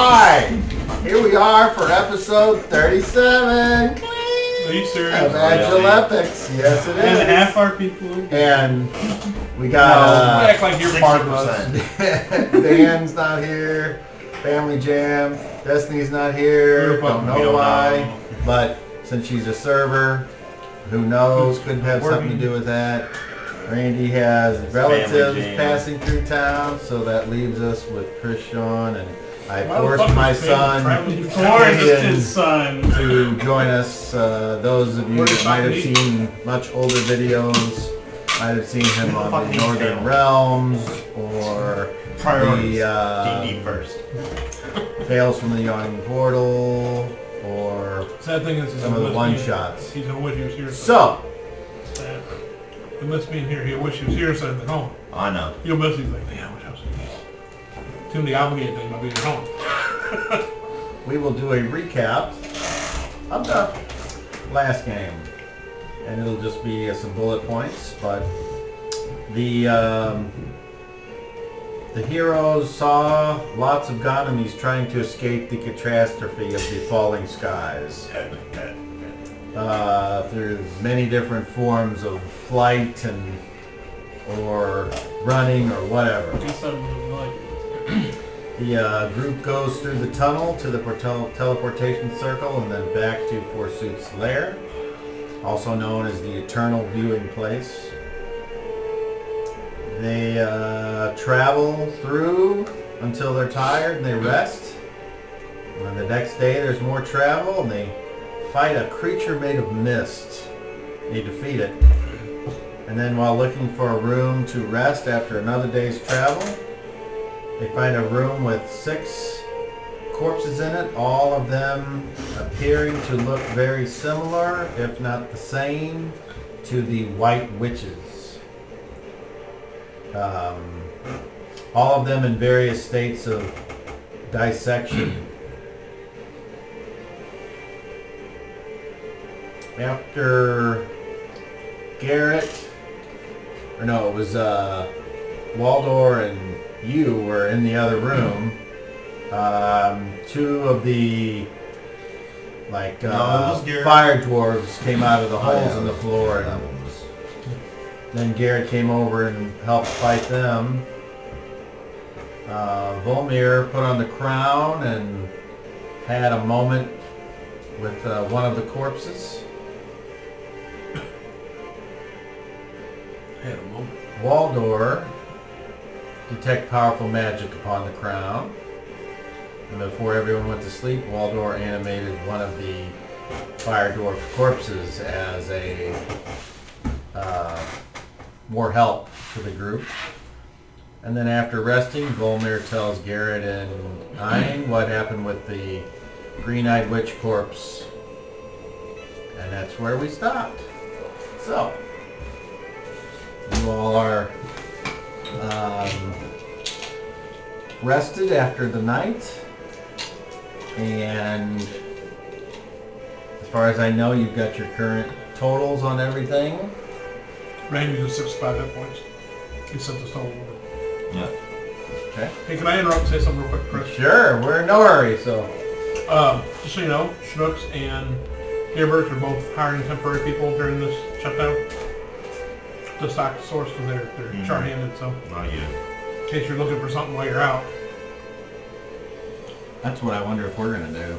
Alright, here we are for episode 37 Are you serious? of Agile Epics. Yes, it is. And half our people. And we got act like you're part of us. Dan's not here. Family Jam. Destiny's not here. Don't know why. But since she's a server, who knows? Could have something to do with that. Randy has relatives passing through town, so that leaves us with Chris, Sean, and I forced my son to join us. Those of you that might have seen much older videos might have seen him on the Northern Realms or the first. Tales from the Yawning Portal or Sad thing is some of the one-shots. He's gonna wish he was here. So. Sad. He miss being here. He'll wish he was here instead of at home. I know. He'll miss. He's like, man, I wish I was here. Too many obligated things about being at home. We will do a recap of the last game, and it'll just be some bullet points. But the heroes saw lots of Ganamis trying to escape the catastrophe of the falling skies through many different forms of flight or running or whatever. The group goes through the tunnel to the teleportation circle and then back to Forsooth's lair, also known as the Eternal Viewing Place. They travel through until they're tired and they rest. And then the next day there's more travel and they fight a creature made of mist. They defeat it. And then while looking for a room to rest after another day's travel, they find a room with 6 corpses in it, all of them appearing to look very similar, if not the same, to the White Witches. All of them in various states of dissection. After Garrett, or no, it was Waldor and you were in the other room. 2 of the fire dwarves came out of the holes in the floor, and then Garrett came over and helped fight them. Volmir put on the crown and had a moment with one of the corpses. Had a moment. Waldor detect powerful magic upon the crown. And before everyone went to sleep, Waldor animated one of the fire dwarf corpses as a more help to the group. And then after resting, Volmir tells Garrett and Ein what happened with the green-eyed witch corpse. And that's where we stopped. So, you all are rested after the night, and as far as I know, you've got your current totals on everything. Randy just 65 hit points. He sent this total over. Yeah. Okay. Hey, can I interrupt and say something real quick, Chris? Sure, we're in no hurry, so. Just so you know, Schnooks and Gearbert are both hiring temporary people during this shutdown to stock the source because they're short-handed, so in case you're looking for something while you're out. That's what I wonder if we're going to do.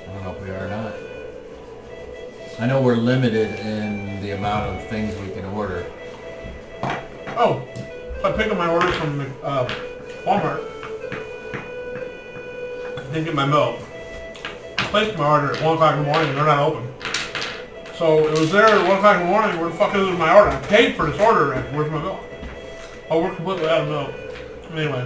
I don't know if we are or not. I know we're limited in the amount of things we can order. Oh, so I picked up my order from Walmart. I didn't get my milk. I placed my order at 1 o'clock in the morning and they're not open. So it was there at 1 o'clock in the morning. Where the fuck is my order? I paid for this order and where's my milk? Oh, we're completely out of milk. Anyway.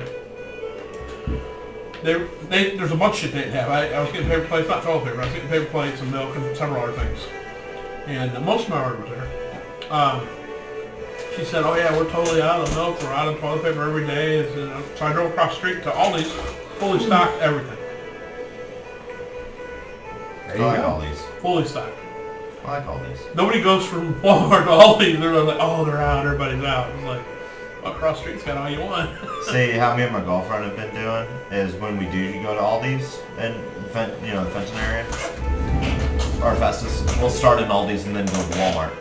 There's a bunch of shit they didn't have. I was getting paper plates, not toilet paper. I was getting paper plates and milk and several other things. And most of my order was there. She said, oh yeah, we're totally out of milk. We're out of toilet paper every day. So I drove across the street to Aldi's, fully stocked everything. There you go. Aldi's. Fully stocked. I like Aldi's. Nobody goes from Walmart to Aldi's. They're like, oh, they're out. Everybody's out. It's like, across the street's got all you want. See, how me and my girlfriend have been doing is when we do go to Aldi's and the Fenton area, or Festus, we'll start in Aldi's and then go to Walmart.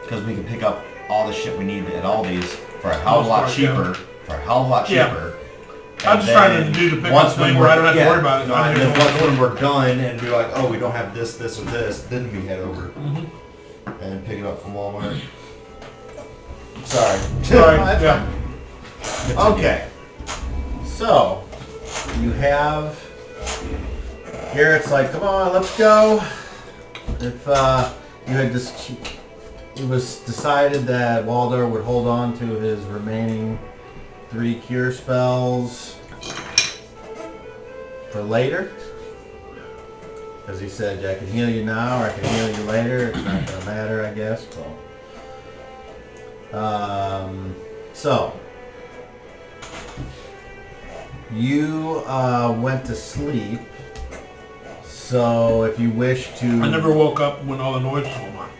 Because we can pick up all the shit we need at Aldi's for a hell of a lot cheaper. For a hell of a lot cheaper. I'm just trying to do the pickup thing where I don't have to worry about it. And then once when we're done and we're like, oh, we don't have this, this, or this, then we head over and pick it up from Walmart. Sorry. Yeah. Okay. So, you have... Garrett's like, come on, let's go. If you had just... It was decided that Waldor would hold on to his remaining 3 cure spells for later. Because he said, I can heal you now or I can heal you later. It's not going to matter, I guess. So, you went to sleep. So, if you wish to... I never woke up when all the noise was going on.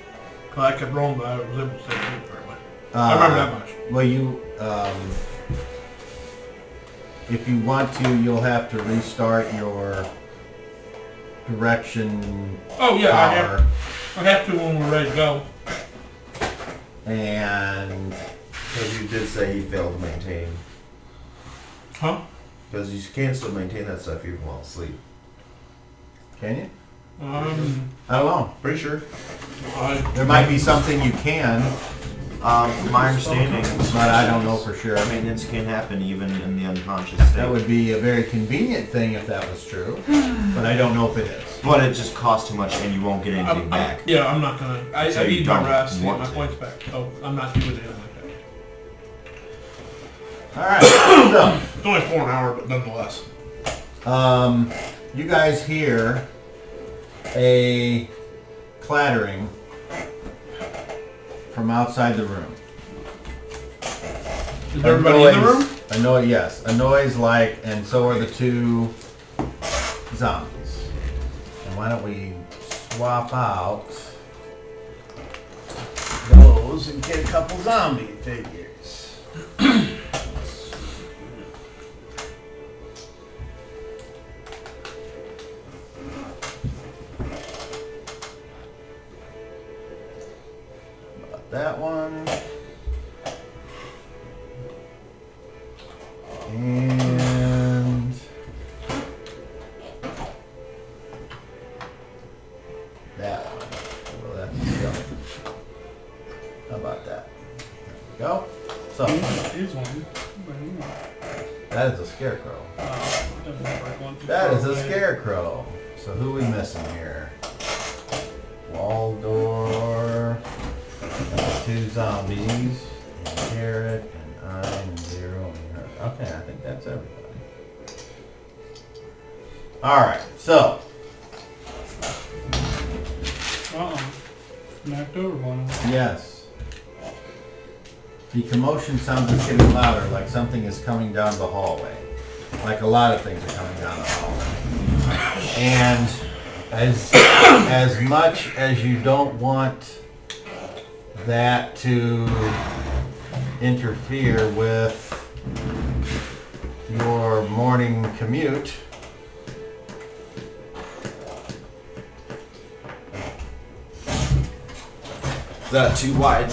Because I kept rolling, but I was able to stay asleep apparently. I remember that much. Well, you... if you want to, you'll have to restart your direction power. I have to when we're ready to go. And... Because you did say he failed to maintain. Huh? Because you can still maintain that stuff even while asleep. Can you? I don't know. Pretty sure. There might be something you can. From my understanding, but I don't know for sure. Maintenance can happen even in the unconscious state. That would be a very convenient thing if that was true, but I don't know if it is. But it just costs too much and you won't get anything back. Yeah, I'm not gonna. I need my rest to get my to. points back. So I'm not doing anything like that. All right. So it's only 4 an hour, but nonetheless. You guys hear a clattering from outside the room. Is everybody in the room? A noise, yes. A noise like, and so are the 2 zombies. And why don't we swap out those and get a couple zombie figures. That one. And that one. Well, that's go. How about that? There we go. So that is a scarecrow. That is a scarecrow. So who are we missing here? Waldor. 2 zombies, and Garrett, and I, and 0, and her. Okay, I think that's everybody. Alright, so. Knocked over one. Yes. The commotion sounds is getting louder, like something is coming down the hallway. Like a lot of things are coming down the hallway. And as much as you don't want that to interfere with your morning commute. Is that too wide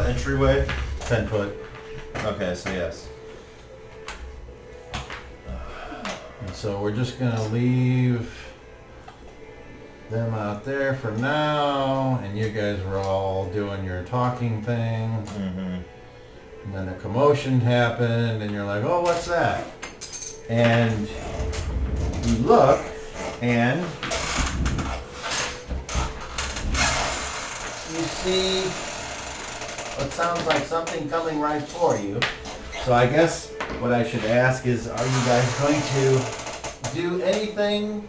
entryway? 10 foot. Okay, so yes. And so we're just going to leave them out there for now, and you guys were all doing your talking thing. And then a commotion happened, and you're like, oh, what's that? And you look, and you see what sounds like something coming right for you. So I guess what I should ask is, are you guys going to do anything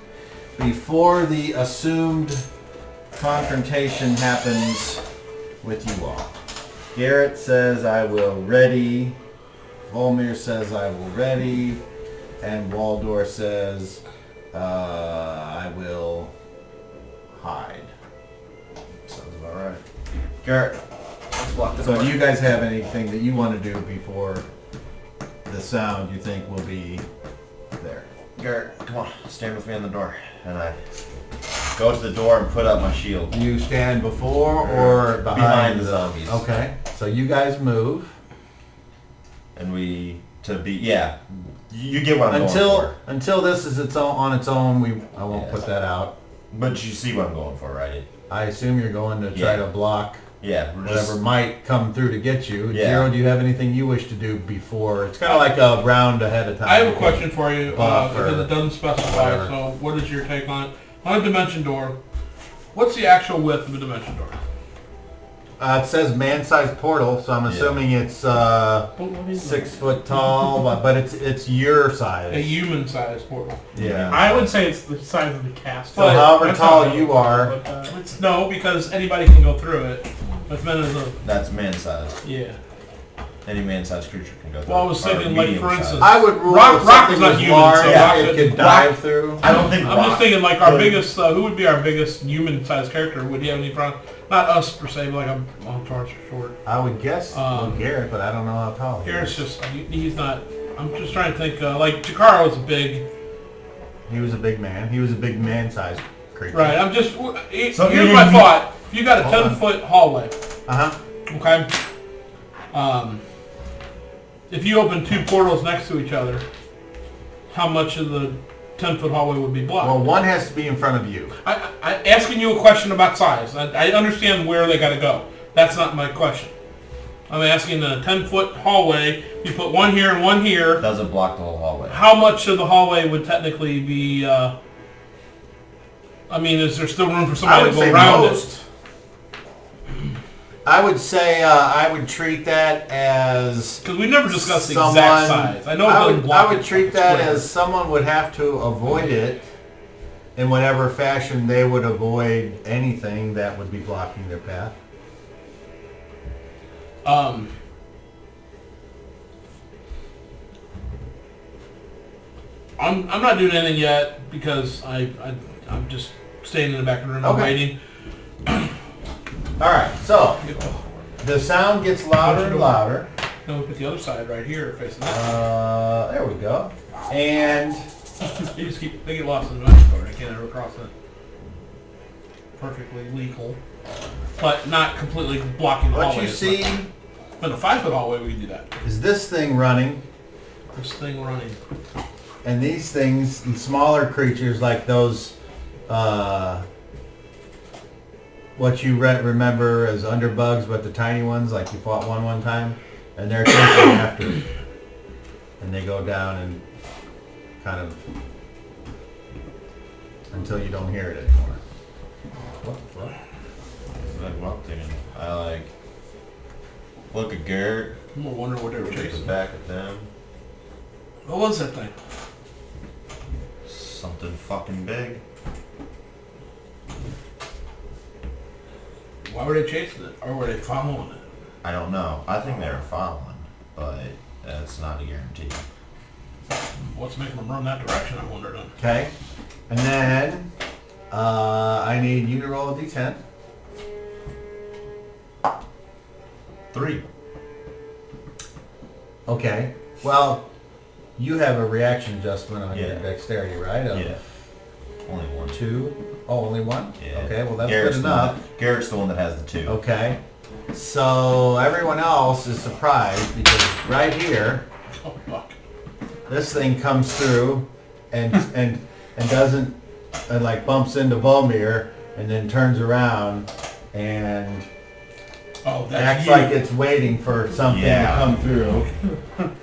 before the assumed confrontation happens with you all? Garrett says, I will ready. Volmir says, I will ready. And Waldor says, I will hide. Sounds about right. Garrett, let's block the So door. do you guys have anything that you want to do before the sound you think will be there? Garrett, come on, stand with me on the door. And I go to the door and put up my shield. Do you stand before or Behind the zombies. Okay, so you guys move. And you get what I'm going for. Until this is on its own, I won't put that out. But you see what I'm going for, right? I assume you're going to try to block whatever might come through to get you. Yeah. Zero, do you have anything you wish to do before? It's kind of like a round ahead of time. I have a question for you, because it doesn't specify, whatever. so what is your take on it? On a dimension door, what's the actual width of a dimension door? It says man-sized portal, so I'm assuming it's 6 foot tall, but it's your size. A human-sized portal. Yeah. I would say it's the size of the cast. So however That's tall not you really- are, but, No, because anybody can go through it. It's meant as a, That's man-sized. yeah. Any man-sized creature can go through. Well, I was Or thinking, like, for medium-sized. instance, I would rule Rock- if rock something is not was human, large, so yeah, rock it could- could dive through. I don't think I'm just rock thinking, like, our could- biggest, who would be our biggest human-sized character? Would he have any problem? Not us, per se, but like a Torch or short. I would guess Garrett, but I don't know how tall he Garrett's is. he's not, I'm just trying to think, like, Chikara was big. He was a big man. He was a big man-sized creature. Right, I'm just, So here's you my need- thought. If you got a Hold on. 10-foot hallway, Uh-huh. okay? If you open two portals next to each other, how much of the 10-foot hallway would be blocked? Well, one has to be in front of you. I asking you a question about size. I understand where they got to go. That's not my question. I'm asking a 10-foot hallway. You put one here and one here. Doesn't block the whole hallway. How much of the hallway would technically be? I mean, is there still room for I somebody would to go say around most. I would say I would treat that as it? Because we never discussed the someone. exact size. I know it doesn't block. I would it, treat it's that square. as someone would have to avoid it in whatever fashion they would avoid anything that would be blocking their path. I'm not doing anything yet because I'm just staying in the back of the room. I'm Okay. waiting. All right, so the sound gets louder and louder. Then we put the other side right here facing that. There we go. And They get lost in the inventory. They can't ever cross it. Perfectly legal, but not completely blocking the what hallway. you see In a 5-foot hallway, we can do that. is this thing running, This thing running. and these things, and smaller creatures like those, what you remember as underbugs, but the tiny ones, like you fought one time, and they're chasing after it. And they go down and kind of until you don't hear it anymore. What the fuck? Like what I'm thinking. I like look at Garrett, I'm gonna wonder what they were look at the chasing. back at them. What was that thing? Something fucking big. Why were they chasing it? Or were they following it? I don't know. I think they were following, but that's not a guarantee. What's making them run that direction, I wonder then. Okay. And then I need you to roll a d10. 3. Okay. Well, you have a reaction adjustment on your Yeah. dexterity, right? Of Yeah. Only one. 2. Oh, only 1? Yeah. Okay, well that's Garrett's good the one enough. Garrett's the one that has the 2. Okay. So everyone else is surprised because right here, Oh, fuck. this thing comes through and doesn't and like bumps into Volmir and then turns around and Oh, that's acts you. like it's waiting for something to Yeah. come through.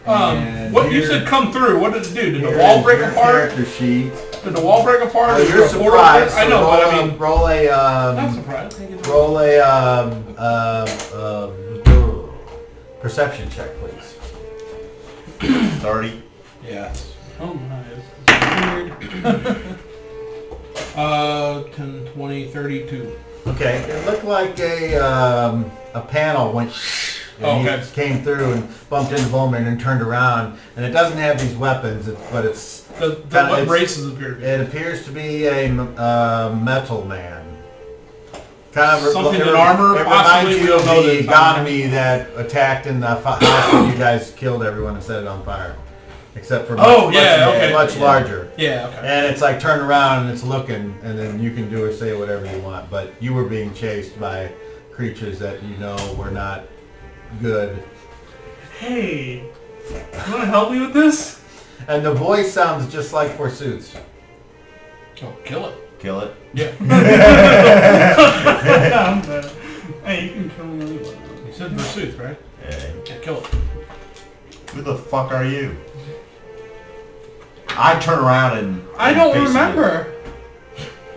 And What you here- said come through, what did it do? Did the here wall is break your apart? Character sheet. Did the wall break apart? Well, Is you're there a portal surprised. there? I so know, roll but I a- mean, roll a not surprised. roll a perception check, please. 30. Yeah. Oh my, this is weird. 10, 20, 32. Okay, it looked like a panel went and Okay. he came through and bumped into Volmir and then turned around. And it doesn't have these weapons, but it's What races appear to be? it appears to be a metal man. Kind of something it, in armor, It possibly. reminds We you of don't know the this. economy that attacked in the house and you guys killed everyone and set it on fire. Except for much larger. Yeah, okay. And it's like turn around and it's looking, and then you can do or say whatever you want. But you were being chased by creatures that you know were not good. Hey, you want to help me with this? And the voice sounds just like Forsooth's. Oh, kill it. Kill it. Yeah. I'm dead. Hey, you can kill me anyway. He said pursuit, right? Yeah, kill it. Who the fuck are you? I turn around and... I don't face remember.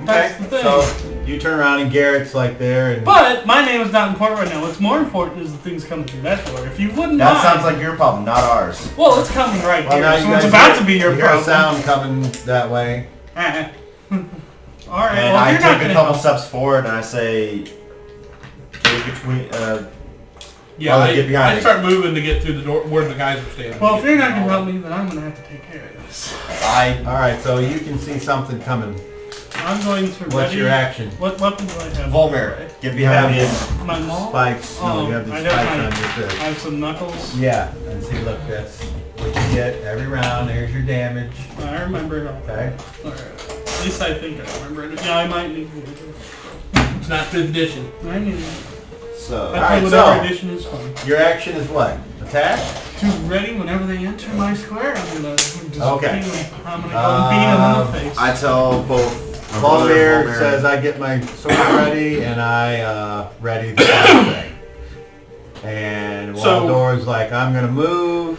That's the thing. So you turn around and Garrett's like there, and But my name is not important right now. What's more important is the things coming through that door. If you wouldn't That mind. sounds like your problem, not ours. Well, it's coming right well, now here, you so it's guys about hear- to be your you hear a problem. sound coming that way. All right. And Well, I you're not take a gonna couple help. steps forward and I say, get between, Yeah, Oh, get behind I me. start moving to get through the door where the guys are standing. Well, if you're not gonna help me, then I'm gonna have to take care of this. All right, so you can see something coming. I'm going to What's ready. your action? What weapon do I have? Volmir, get You behind me. have My maul? spikes. No, you have I these got spikes my- on your I fist. have some knuckles. Yeah, and see, look, that's what you get every round. There's your damage. I remember it all. Okay. Alright. At least I think I remember it. Yeah, I might need to. It's not 5th edition. I need it. So, I all play right, whatever so edition is fun. your action is what? Attack? To ready whenever they enter my square, I'm gonna just Okay. beat them. I'm gonna go and beat them in the face. I tell both my brother and Volmir says, I get my sword ready, and I ready the thing. And So- Waldor's like, I'm gonna move.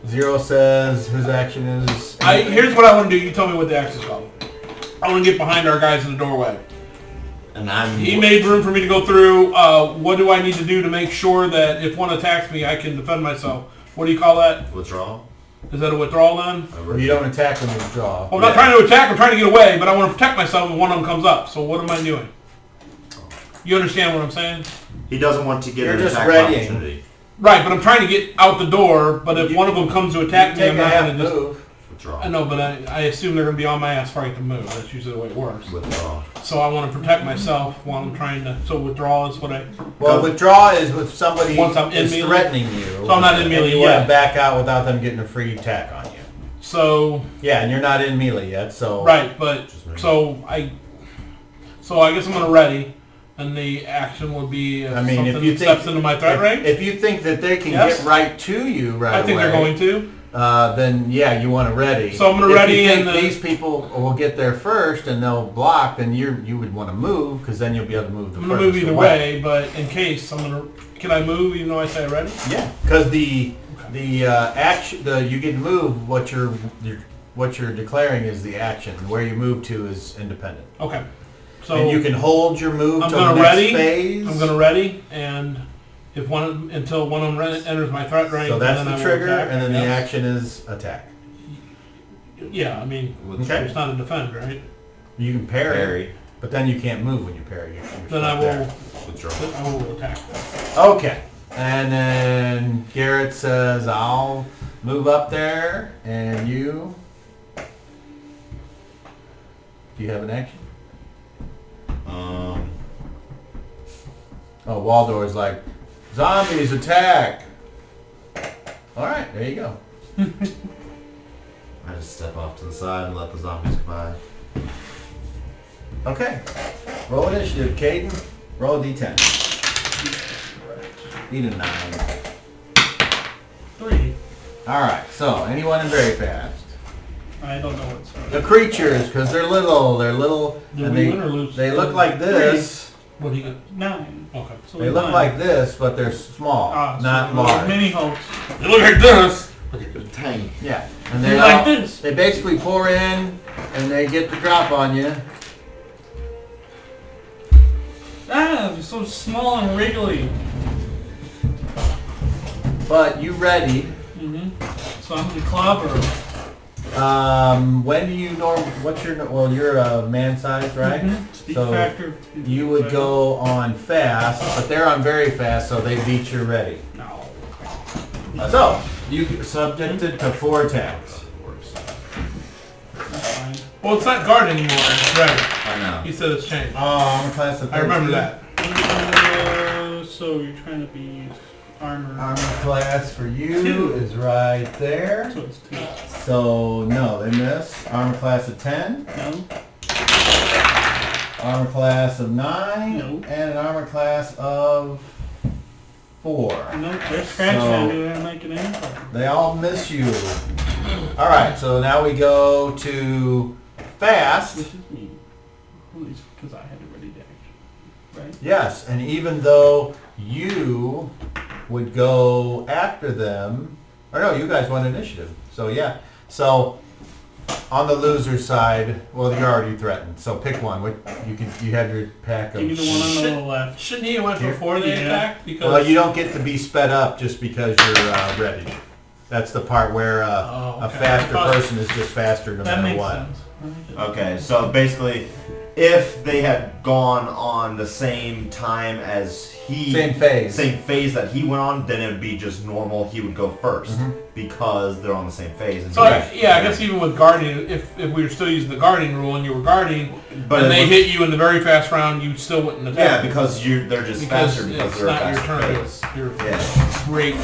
Zero says his action is... Here's what I want to do. You tell me what the action is called. I want to get behind our guys in the doorway. And I'm... He made room for me to go through. What do I need to do to make sure that if one attacks me, I can defend myself? What do you call that? Withdrawal? Is that a withdrawal then? Well, you don't attack when you withdraw. Well, I'm not trying to attack. I'm trying to get away, but I want to protect myself if one of them comes up. So what am I doing? You understand what I'm saying? He doesn't want to get You're an just attack readying. opportunity. Right, but I'm trying to get out the door. But if one of them comes to attack me, Take I'm a not half going to just... move. Withdrawal. I know, but I assume they're going to be on my ass before I get to move. That's usually the way it works. Withdrawal. So I want to protect myself while I'm trying to... So withdrawal is what I... Well, withdraw is with somebody Once I'm in is melee. threatening you. So I'm not in melee and you want yet. to back out without them getting a free attack on you. So... Yeah, and you're not in melee yet, so... Right, but... Just me. So I guess I'm going to ready. And the action would be if I mean, if something you think- steps into my threat range. If you think that they can Yes. get right to you right I think away, they're going to. then yeah, you want to ready. So I'm gonna If ready you think and the- these people will get there first and they'll block, then you would want to move because then you'll be able to move the I'm going to move furthest either away. way, but in case, I'm going to... Can I move even though I say ready? Yeah, because the action, you get to move. What you're declaring is the action. Where you move to is independent. Okay. So and you can hold your move I'm till the gonna next ready. phase. I'm going to ready, and if until one of them enters my threat range, So that's then the I will trigger, attack. and then the Yep. action is attack. Yeah, I mean, Okay. it's not a defend, right? You can parry, Parry. but then you can't move when you parry. You're Then I stuck will. there. Withdrawal. I will attack. Okay. And then Garrett says, I'll move up there, and you... Do you have an action? Oh, Waldor's like, zombies attack! Alright, there you go. I just step off to the side and let the zombies come by. Okay. Roll initiative, Caden. Roll a d10. Need a 9. 3. Alright, so anyone in very fast. I don't know what's The creatures, because they're little, Do and we they, win or lose? they look like this. What do you get? 9. Okay. So They we look won. like this, but they're small, not large. Mini hopes. They look like this. Tiny. Yeah, and they They're like this. They basically pour in, and they get the drop on you. Ah, they're so small and wriggly. But you ready? So I'm gonna clobber 'em. When do you what's your, well, you're a man size, right? Speed So factor. you would go on fast, but they're on very fast, so they beat your ready. No. So, you subjected to 4 attacks. That's fine. Well, it's not guard anymore. It's ready. I know. He said it's changed. Oh, I'm a class of I remember 13. that. So you're trying to be armor. Armor class for you 2. is right there. So it's 2. So, no, they miss. Armor class of 10. No. Armor class of 9. No. And an armor class of 4. No, they're scratching So- at you and making any problem. They all miss you. Alright, so now we go to fast. This is me. At least because I had it ready to action. Right? Yes, and even though you would go after them, or no, you guys won initiative. So yeah. So on the loser side, well, you're already threatened. So pick one. You have your pack of. Give me the one on the left. Shouldn't he have went Here? before they Yeah. attacked? Because Well, you don't get to be sped up just because you're ready. That's the part where Oh, a okay. faster I thought- person is just faster no That matter makes what. sense. Okay, so basically, if they had gone on the same time as he, Same phase. same phase that he went on, then it would be just normal. He would go 1st Mhm. because they're on the same phase. And So yeah, I guess even with guarding, if we were still using the guarding rule and you were guarding, but and it they was- hit you in the very fast round, you still wouldn't attack. yeah, because they're just faster because it's they're a not your faster turn. phase. Your Yeah. rate.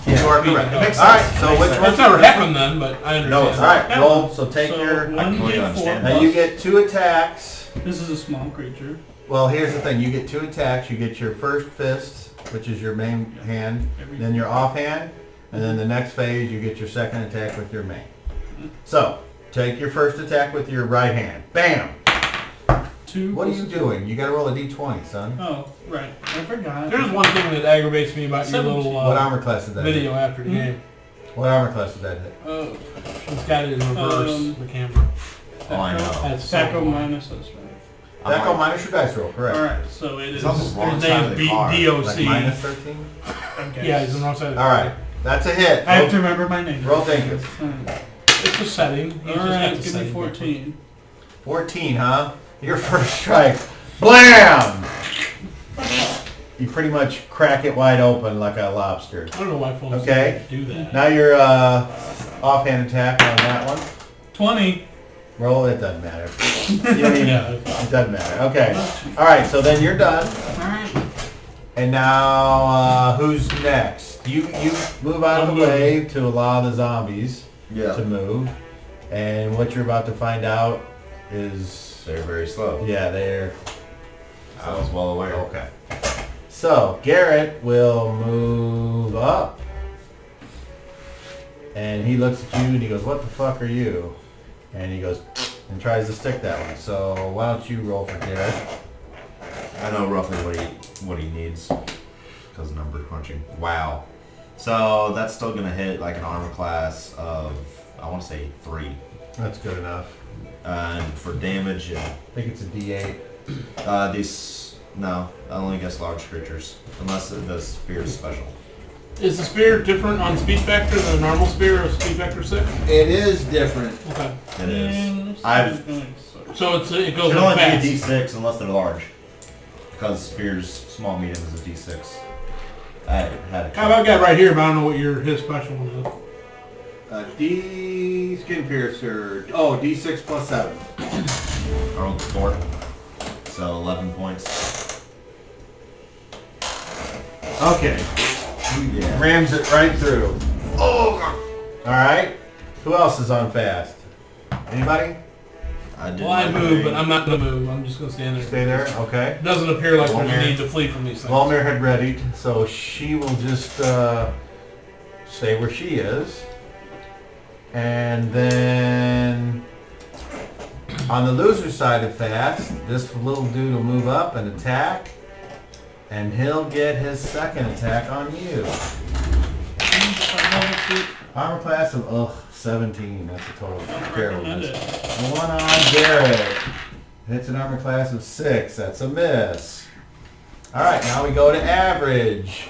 You are Yeah. correct. It makes All right. sense. So Makes which sense. one? It's never happened then, but I understand. No, it's All right. Yeah. Roll. So take So your. completely 1d4 understand. Now you get 2 attacks. This is a small creature. Well, here's the thing. You get 2 attacks. You get your first fist, which is your main hand, then your offhand, and then the next phase you get your second attack with your main. So, take your first attack with your right hand. Bam! 2. What are you doing? You gotta roll a d20, son. Oh, right. I forgot. There's one thing that aggravates me about your 17. little What armor class is that? video Hit? after the game. What armor class is that hit? Oh, It's got it in reverse, Um, the camera. Oh, I know. That's Sacco so minus us, I'm That go like- minus your dice roll, correct? Alright, so it It's is. on the wrong His side name of is the car. Like DOC. minus 13? Okay. Yeah, he's on the wrong side of the Alright, that's a hit. I have to remember my name. Roll dingus. It's a setting. He's just got Alright, the give me setting 14. 14, huh? Your first strike. Blam! You pretty much crack it wide open like a lobster. I don't know why phones Okay. do that. Now your offhand attack on that one. 20. Roll, it doesn't matter. You don't even, Yeah. it doesn't matter. Okay. Alright, so then you're done. Alright. And now, who's next? You move out of I'm the way to allow the zombies Yeah. to move. And what you're about to find out is, They're very slow. yeah, they're, I was well aware. okay. So, Garrett will move up. And he looks at you and he goes, what the fuck are you? And he goes, and tries to stick that one. So, why don't you roll for Garrett? I know roughly what he needs because of number crunching. Wow. So that's still gonna hit like an armor class of I want to say 3. That's good enough. And for damage, I think it's a D8. no, I only guess large creatures unless the spear is special. Is the spear different on speed factor than a normal spear or speed factor 6? It is different. Okay. It is. And I've- So it goes Should up only fast. be a D6 unless they're large because spears small medium is a D6. I had a I've got right here, but I don't know what his special one is. D skin piercer. Oh, D6 plus 7. I rolled 4, so 11 points. Okay. Yeah. Rams it right through. Oh. All right. Who else is on fast? Anybody? I did Well, I my move, thing. but I'm not gonna move. I'm just gonna stand there. Stay there. Okay. It doesn't appear like there's Volmir. a need to flee from these things. Volmir had readied, so she will just stay where she is. And then on the loser side of fast, this little dude will move up and attack. And he'll get his second attack on you. Armor class of 17. That's a total terrible miss. The one on Garrett hits an armor class of 6. That's a miss. Alright, now we go to average.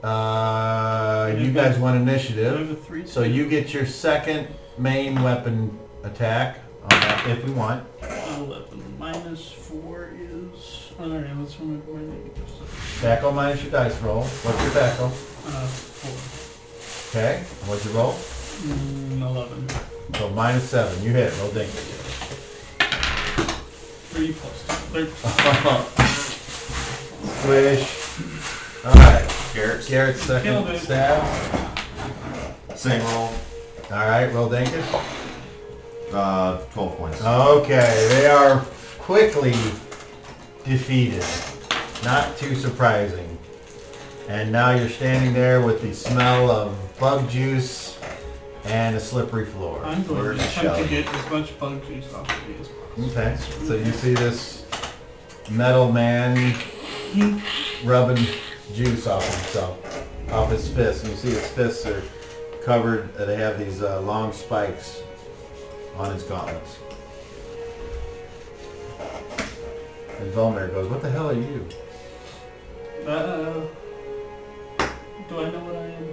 You guys won initiative. So you get your second main weapon attack on that if you want. 11 minus 4 is. Oh, there, let's remember my name. Tacko minus your dice roll. What's your tacko? 4. Okay. And what'd you roll? 11. So minus 7. You hit. Roll ding. 3 plus 2. Squish. Alright. Garrett's. Garrett's Killed second it. stab. Same roll. Alright, roll Dankus. 12 points. Okay, they are quickly defeated. Not too surprising. And now you're standing there with the smell of bug juice and a slippery floor. I'm going Where's to attempt to Shelly? get as much bug juice off of me as possible. Okay, so you see this metal man rubbing juice off himself, off his fists. And you see his fists are covered, they have these long spikes on his gauntlets. And Volmer goes, what the hell are you? Do I know what I am?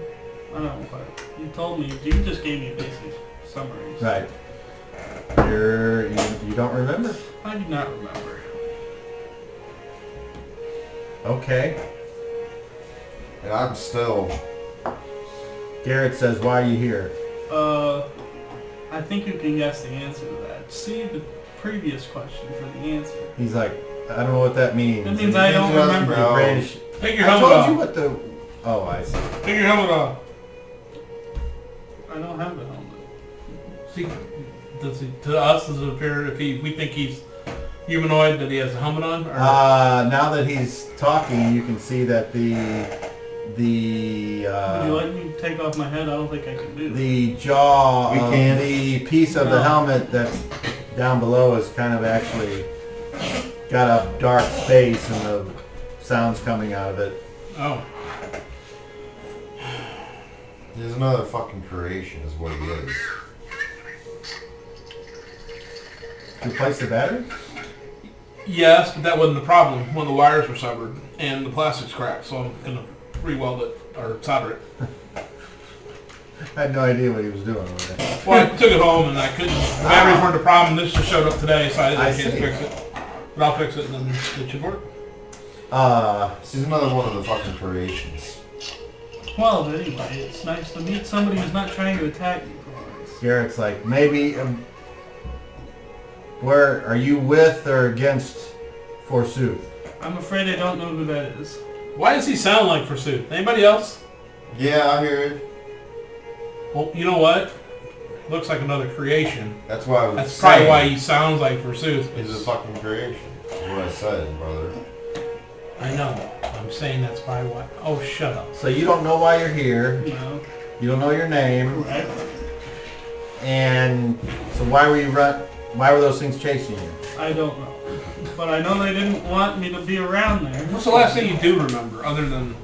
I don't know quite. You told me. You just gave me basic summaries. Right. You don't remember? I do not remember. Okay. And I'm still... Garrett says, why are you here? I think you can guess the answer to that. See the previous question for the answer. He's like, I don't know what that means. That means I don't remember. The British. Take your I helmet told off. you what the... Oh, I see. Take your helmet off. I don't have the helmet. See, to us, does it appear if we think he's humanoid that he has a helmet on? Or Now that he's talking, you can see that Would you like me to take off my head? I don't think I can do that. the jaw, We of can. the piece of the No. helmet that's down below is kind of actually got a dark space and the sounds coming out of it. oh, He's another fucking creation is what he is. Replace the battery? yes, but that wasn't the problem. One of the wires were severed and the plastic's cracked, so I'm gonna re-weld it or solder it. I had no idea what he was doing with it. Well, I took it home and I couldn't. The batteries weren't the problem. This just showed up today, so I I can't see. fix it. But I'll fix it and then it should work. He's another one of the fucking creations. Well, anyway, it's nice to meet somebody who's not trying to attack me for once. Garrett's like, maybe, where are you with or against Forsooth? I'm afraid I don't know who that is. Why does he sound like Forsooth? Anybody else? Yeah, I hear it. Well, you know what? Looks like another creation. That's why I was That's probably saying why he sounds like Forsooth. he's a fucking creation. That's what I said, brother. I know. I'm saying that's probably why. Oh, shut up. So you don't know why you're here. No. You don't know your name. Correct. And so why were those things chasing you? I don't know. But I know they didn't want me to be around there. What's the last thing you do remember other than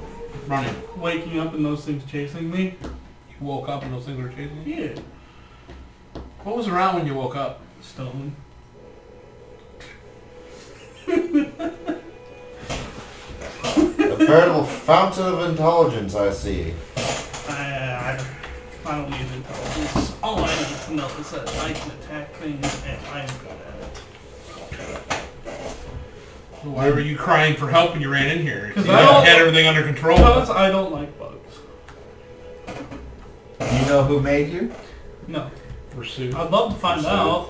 running? Waking up and those things chasing me? You woke up and those things were chasing you? Yeah. What was around when you woke up? Stone. A veritable fountain of intelligence, I see. I don't need intelligence. All I need to know is that I can attack things and I'm good at it. Why were you crying for help when you ran in here? 'Cause You I don't- had everything under control. Because I don't like bugs. Do you know who made you? No. Pursuit. I'd love to find Pursuit. out.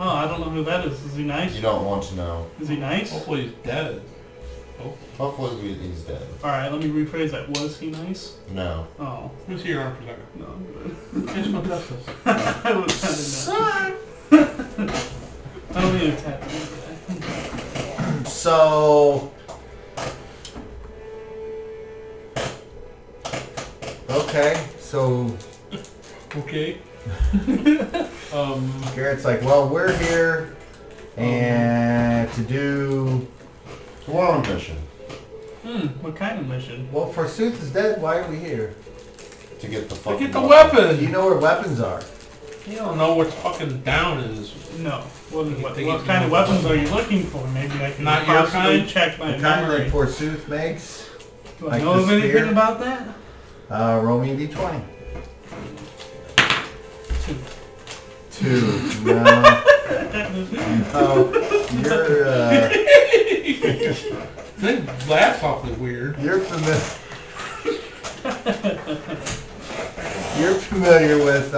Oh, I don't know who that is. Is he nice? You don't want to know. Is he nice? Hopefully he's dead. Hopefully he's dead. Alright, let me rephrase that. Was he nice? No. Oh. Let me see your arm for a second. No, I'm good. I just want to test this. I was kind of I don't mean to attack him. So... Okay, so Okay. Garrett's like, well, we're here and to do... We're on a mission What kind of mission? Well, Forsooth is dead, why are we here? to get the fucking Get the weapon. Do you weapon! know where weapons are? You don't know what's fucking down is. No. What think what he's kind of gonna- weapons are you looking for? Maybe I can Not your possibly kind? check my The kind that memory. Forsooth makes? Do I like know the anything spear? about that? Roll me a d20. 2. 2. No. No. That laugh's awfully weird. You're familiar. You're familiar with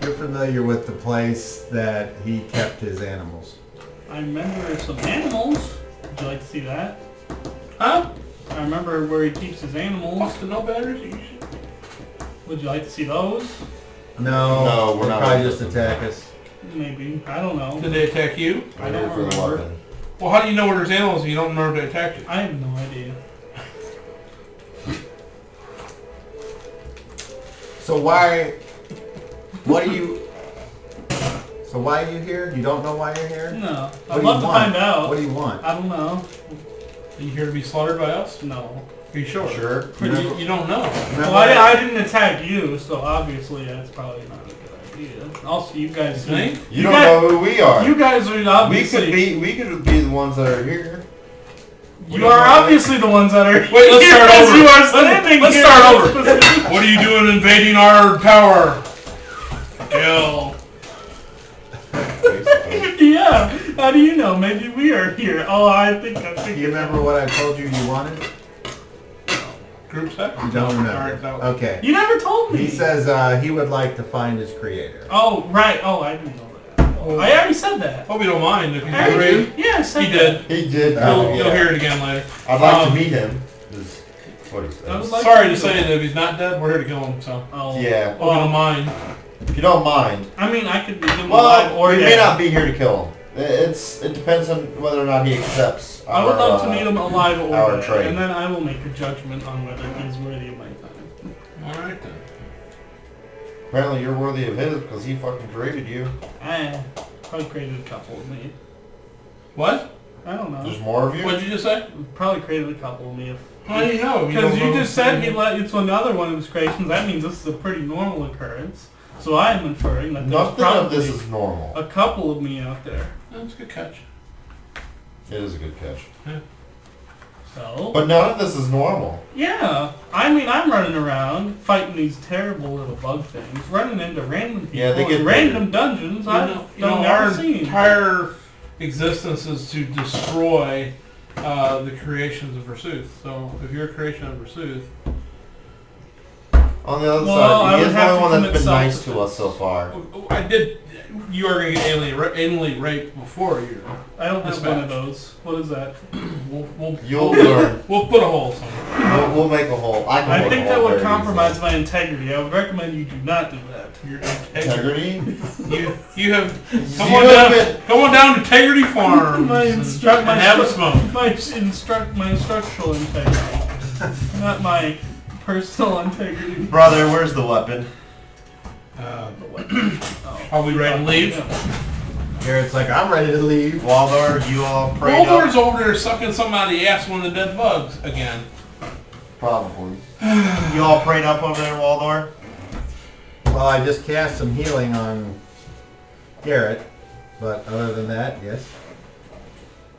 you're familiar with the place that he kept his animals. I remember some animals. Would you like to see that? Huh? I remember where he keeps his animals. Wants to know batteries? Would you like to see those? No, we're they'll not probably ready just for attack us. Maybe. I don't know. Did they attack you? I We're don't here for the remember. weapon. Well, how do you know where there's animals and you don't remember they attacked you? I have no idea. So why? What are you? So why are you here? You don't know why you're here? No. What I'd do love you to want? find out. What do you want? I don't know. Are you here to be slaughtered by us? No. Are you sure? Sure. You don't know. Remember Well, I didn't attack you, so obviously that's probably not a good idea. Also, you guys Think? You don't know who we are. You guys are obviously. We could be the ones that are here. You are obviously the ones that are. Wait, let's start because over. You are standing Let's here. start over. What are you doing invading our tower? Kill. Yeah. How do you know? Maybe we are here. Oh, I think I Do think. you remember what I told you you wanted? Group set? You don't Alright, remember. so- Okay. You never told me. He says he would like to find his creator. Oh, right. Oh, I didn't know that. Oh. I already said that. Hope you don't mind if you I already- agree. Yeah, I said He that. did. He did. You'll hear it again later. I'd like Um, to meet him. Is what he I would says. like Sorry to say that if he's not dead, we're here to kill him, so. Oh. Yeah. Hope you don't mind. If you don't mind. I mean, I could be him alive Well, or we dead. may not be here to kill him. It depends on whether or not he accepts. I would love to meet him alive or our dead, trade. and then I will make a judgment on whether he's worthy of my time. Alright then. Apparently, you're worthy of his because he fucking created you. I probably created a couple of me. What? I don't know. There's more of you. What'd you just say? Probably created a couple of me. How do you know? Because you don't know. just said it's another one of his creations. That means this is a pretty normal occurrence. So I am inferring that there's Nothing of probably this is normal. a couple of me out there. That's a good catch. It is a good catch. So But none of this is normal. yeah, I mean I'm running around fighting these terrible little bug things, running into random people Yeah, they get in random dungeons I've our never seen. entire existence is to destroy the creations of Versuth. So if you're a creation of Versuth, On the other Well, side, I he would is the have only to one that's commit been nice to self-defense. us so far. I did. You are going to get anally raped before you. I don't have Dispatch. one of those. What is that? You'll learn. We'll put a hole somewhere. We'll make a hole. I can I make think a that hole would very compromise my integrity. I would recommend you do not do that. Your easily. integrity. You have come You on have down. been- Come on down to Integrity Farms My and have a smoke. my instructional integrity, not my personal integrity. Brother, where's the weapon? Oh. Are we ready to leave? Garrett's like, I'm ready to leave. Waldor, you all prayed Waldor's up? over there sucking something out of the ass of one of the dead bugs again. Probably. You all prayed up over there, Waldor? Well, I just cast some healing on Garrett, but other than that, yes.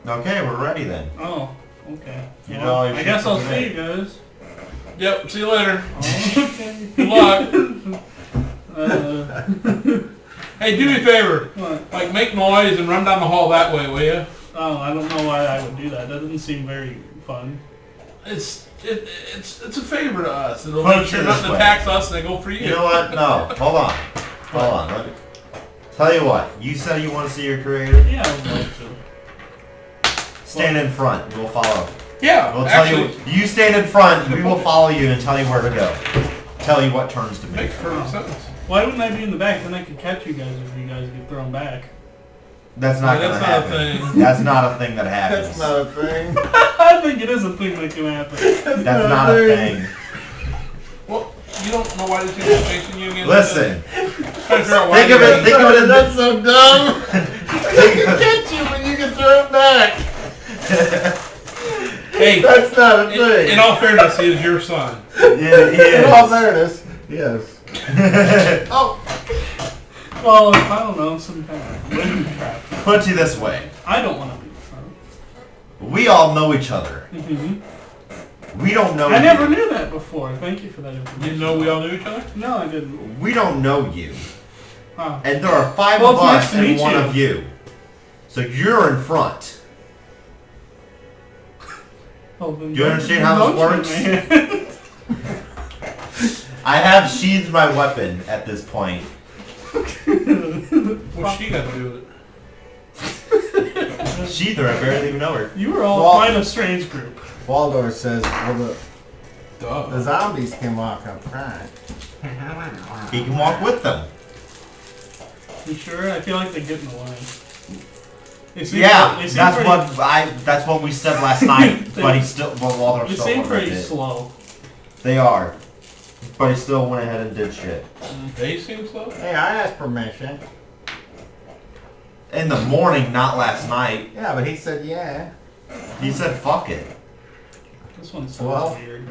Okay, we're ready then. Oh, okay. You Well, know all your I guess shit I'll for the see day. you guys. Yep. See you later. Oh, okay. Good luck. Uh, Hey, do me a favor. what? Like, make noise and run down the hall that way, will you? Oh, I don't know why I would do that. That doesn't seem very fun. It's a favor to us. It'll Put make it sure this nothing way. attacks us and they go for you. You know what? No, hold on. Hold on. Let me... Tell you what, you said you want to see your creator? Yeah, I would like to. Stand in front. We'll follow. Yeah, We'll tell actually, you stand in front, we will follow you and tell you where to go. Tell you what turns to make. makes perfect sense. Why wouldn't I be in the back? Then I could catch you guys if you guys get thrown back. That's not Yeah, gonna that's not a happen. thing. That's not a thing that happens. That's not a thing. I think it is a thing that can happen. That's not a thing. Well, you don't know why this thing's chasing you again? Listen, Trying to figure out why think of you're- it. Think of it. That's so dumb. Think of it. Get you when you can throw it back. Hey, That's not a thing. in all fairness, he is your son. Yeah, In all fairness, yes. Oh, Well, I don't know, some kind of wind trap. put it this way. I don't want to be the front. We all know each other. Mm-hmm. We don't know I you. never knew that before. Thank you for that information. You didn't know we all knew each other? No, I didn't. We don't know you. Huh. And there are 5 Well, of it's nice us to and meet 1 you. of you. So you're in front. Well, then Do you understand how don't this shoot works? me. I have sheathed my weapon at this point. What's she got to do with it? Sheether, I barely even know her. You were all Well- quite a strange group. Waldor says, well, the Duh. zombies can walk up front. He can walk with them. You sure? I feel like they get in the way. They seem Yeah, they seem that's pretty- that's what we said last night. But he's still, well, Waldorf They still seem went with pretty it. slow. They are, but he still went ahead and did shit. They seem slow. Hey, I asked permission. In the morning, not last night. Yeah, but he said yeah. He said, "Fuck it." This one sounds Well, weird.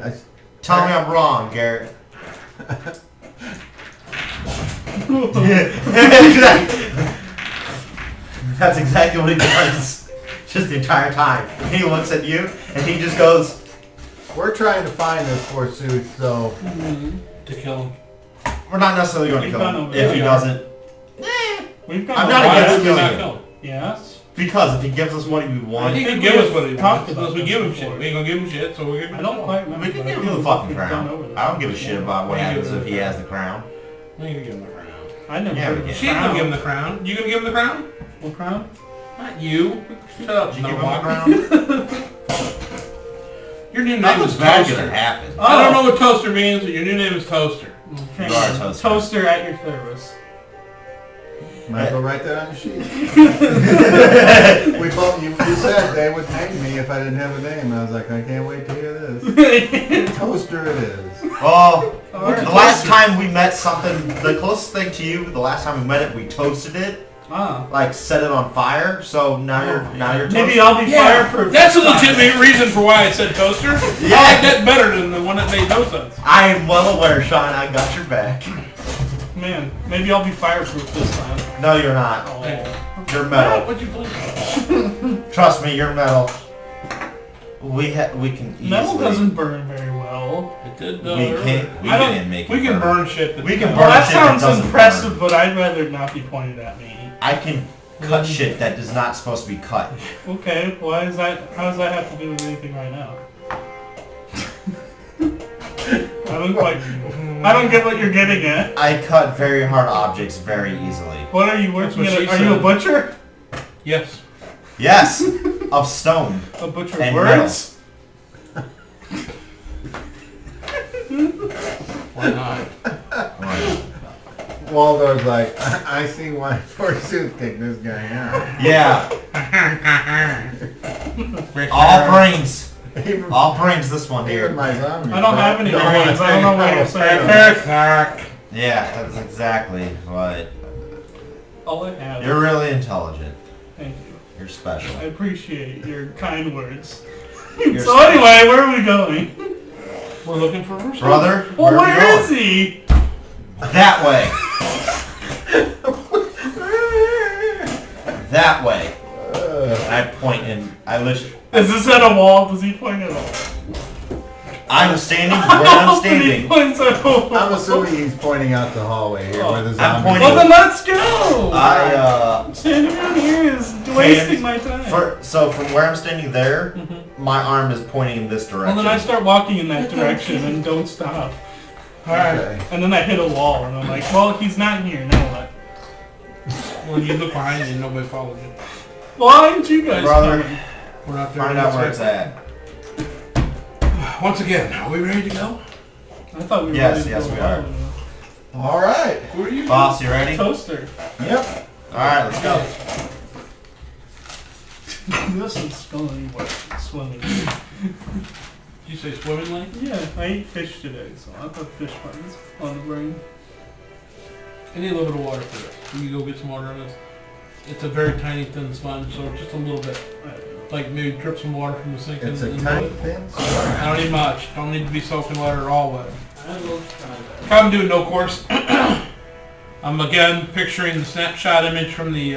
Tell me I'm wrong, Garrett. That's exactly what he does. Just the entire time. He looks at you and he just goes, we're trying to find this forsooth, so To kill him. "We're not necessarily going to We've kill gone him over if that. he doesn't." We've got I'm not Why against would we not killing kill him. him? Yes. Because if he gives us what we want, He think can we give us what he talked wants. about Unless we this give him before. shit. We ain't gonna give him shit, so we're gonna I don't quite remember. we can but give I him the think fucking we've gone crown. over this I don't give a before. shit about what We ain't happens giving if him he the has the crown. We ain't gonna give him the crown. I never Yeah, heard we of the can. She's gonna crown. give him the crown. You gonna give him the crown? What crown? Not you. Shut up, Did you give him the Noah. crown? Your new name Nothing's is bad Toaster. gonna happen. I don't know what toaster means, but your new name is Toaster. Okay. You are a toaster. Toaster at your service. might as well write that on the sheet. We both, you said they would name me if I didn't have a name. I was like, I can't wait to hear this. Toaster it is. Oh, Alright. the last time we met something, the closest thing to you, the last time we met it, we toasted it, Ah. like set it on fire. So now you're toasted. Maybe I'll be fireproof. That's a this time. legitimate reason for why I said toaster. I like Yeah, that better than the one that made no sense. I am well aware, Sean. I got your back. Man, maybe I'll be fireproof this time. No, you're not. Oh. You're metal. What'd you believe? Trust me, you're metal. We can easily. Metal doesn't burn very well. It did. We can't. We I don't- can make it. We can burn shit. That We can Well, burn that shit that sounds doesn't impressive, but I'd rather not be pointed at me. I can cut shit that is not supposed to be cut. Okay, why is that? How does that have to do with anything right now? I don't get what you're getting at. I cut very hard objects very easily. What are you working That's what at? she Are you a said. butcher? Yes. Yes, of stone. A butcher of And words? Why not? Waldorf's like, I see why forsooth kicked this guy out. Yeah, all brains. Even, All brains this one even here. my zombie. I don't have any brains. I don't know what you're saying. Yeah, that's exactly what. All I have. You're really intelligent. Thank you. You're special. I appreciate your kind words. You're So anyway, where are we going? We're looking for Bruce. Brother, Well, where are where we is he? going? That way. That way. I point and I literally. Is this at a wall? Does he point at a wall? I'm standing where I'm He standing. points at a wall. I'm assuming he's pointing out the hallway here where the I'm zombie. pointing- Well, then let's go! Standing Standing around here is wasting my time. So from where I'm standing there, Mhm. my arm is pointing in this Well, direction. then I start walking in that direction and don't stop. Okay. And then I hit a wall and I'm like, well, he's not here, now what? When you look behind you, nobody follows you. Why aren't you guys Brother. coming? We're not there. Find out where it's at. Once again, are we ready to go? I thought we were Yes, ready to yes, go we are. home. All right. Who are you? Boss, you ready? Toaster. Yep. Alright, let's go. This is going to work. Swimming. Did you say swimming lane? Yeah, I ate fish today, so I put fish buns on the brain. I need a little bit of water for this. Can you go get some water on this? It's a very tiny thin sponge, so just a little bit. I don't know. Like maybe drip some water from the sink It's in a into tiny it. thin I sponge. don't need much. Don't need to be soaking wet or all wet. I will try that. I'm doing no course. I'm again picturing the snapshot image from the,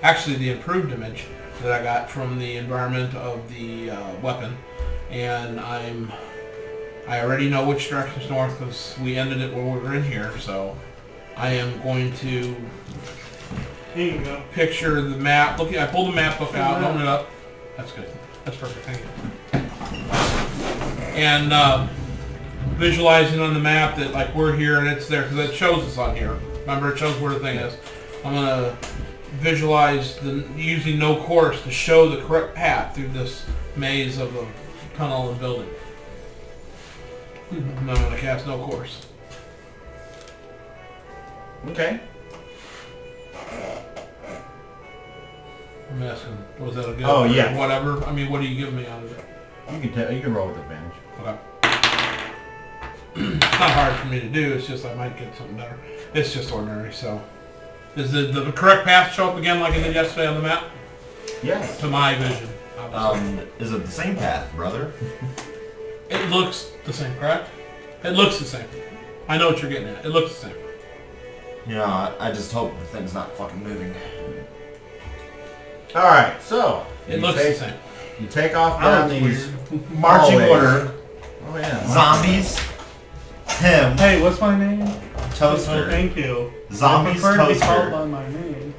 actually the improved image that I got from the environment of the weapon. And I already know which direction's north because we ended it when we were in here, so I am going to Here you go. picture the map. Look, I pulled the map book out, opened it up. That's good. That's perfect. Thank you. And visualizing on the map that like we're here and it's there because it shows us on here. Remember, it shows where the thing is. I'm gonna visualize using no course to show the correct path through this maze of a tunnel and building. And I'm going to cast no course. Okay. I'm asking, was that a good? Oh, yeah. Whatever. I mean, what do you give me out of it? You can roll with advantage. Okay. It's not hard for me to do. It's just I might get something better. It's just ordinary. So, does the correct path show up again like it did yesterday on the map? Yes. To my vision. Obviously. Is it the same path, brother? It looks the same, correct? It looks the same. I know what you're getting at. It looks the same. You know, I just hope the thing's not fucking moving. All right. So It looks the same. You take off down these Marching hallways. order. Oh yeah. Zombies. Him. Hey, what's my name? Oh, Toaster. thank you. Zombies. I prefer to be called Toaster. by my name.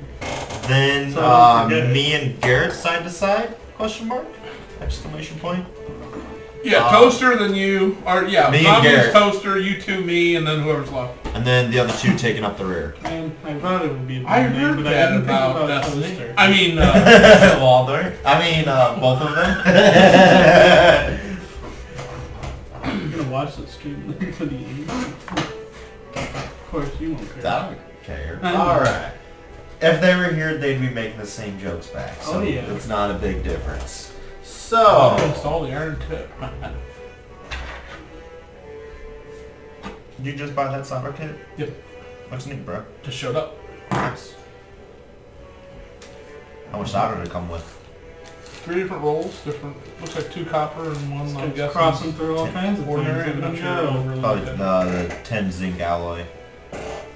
Then So I don't forget me and Garrett side to side? Question mark? Exclamation point. Yeah, Toaster, then you, or yeah, Me and Zombies, Garrett. Toaster, you two, me, and then whoever's left. And then the other two taking up the rear. And I thought it would be my I name, heard but I that didn't think about about Destiny. Toaster. I mean, Waldorf. I mean, both of them. I'm gonna watch the stream for the end. Of course, you won't care. I don't care. All right. If they were here, they'd be making the same jokes back. So Oh, yeah. it's not a big difference. I'll So install the iron tip. Did you just buy that solder kit? Yep. Looks neat, bro. Just showed up. Nice. How much solder did it come with? 3 different rolls, different. Looks like 2 copper and 1. I'm It's guessing crossing through all kinds of ordinary. things. I'm not Look sure. at I them don't go. really Probably look at it. the 10 zinc alloy.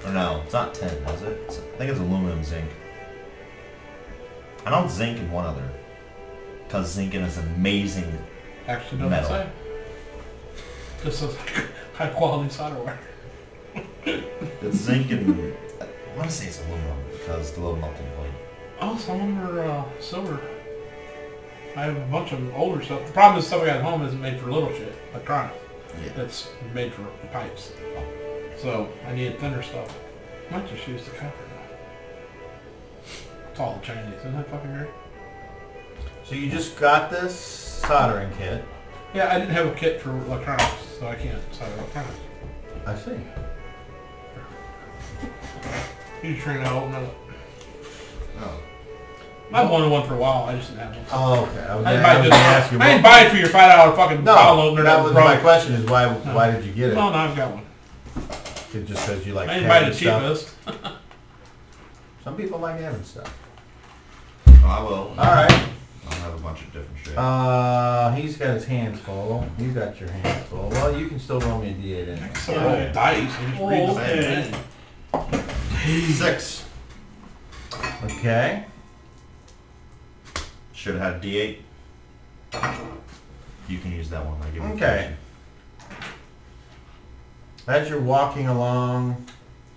Or no, it's not 10, is it? I think it's aluminum zinc. I know zinc and one other. Because zinc is amazing. Actually, doesn't Metal. say. Just says high quality solderware. It's zinc and... I want to say it's aluminum because the little melting point. Oh, some of them are silver. I have a bunch of older stuff. The problem is stuff I got at home isn't made for little shit. Electronics. Yeah. It's made for pipes. So I need thinner stuff. Might just use the copper now. It's all Chinese, isn't that fucking great? so you just got this soldering kit. Yeah, I didn't have a kit for electronics, so I can't solder electronics. I see. You just trying to open it up. Oh. I've wanted one for a while, I just didn't have one. Oh, okay. I was I gonna didn't ask you. buy, I didn't buy it for your $5 fucking bottle No, opener. that was broke. my question. Is why did you get it? No, no, I've got one. It just says you like I didn't buy the having stuff. cheapest. Some people like having stuff. Oh, I will. All right. I'll have a bunch of different shit. He's got his hands full. You got your hands full. Well, you can still roll me a d8 in. So roll dice and just read the Okay. same thing. 6. Okay. Should have had D8. You can use that one. I give you Okay. As you're walking along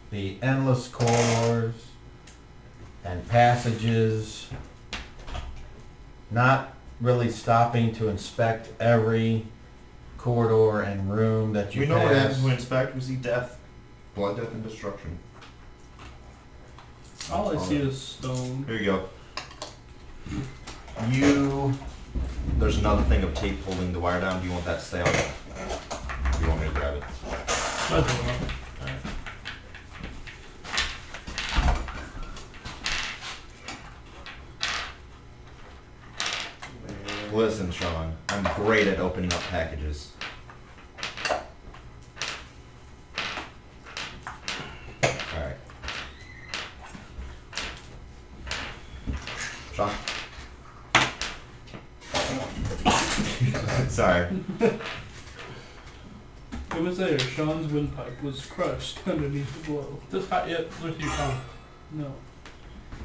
the endless corridors and passages, not really stopping to inspect every corridor and room that you We know pass. what happens when we inspect. We see death. Blood, death, and destruction. All I see is stone. Here you go. There's another thing of tape holding the wire down. Do you want that to stay on? Or do you want me to grab it? Listen, Sean. I'm great at opening up packages. Alright. Sean? Sorry. It was there. Sean's windpipe was crushed underneath the blow. Just hot yet with your tongue. No,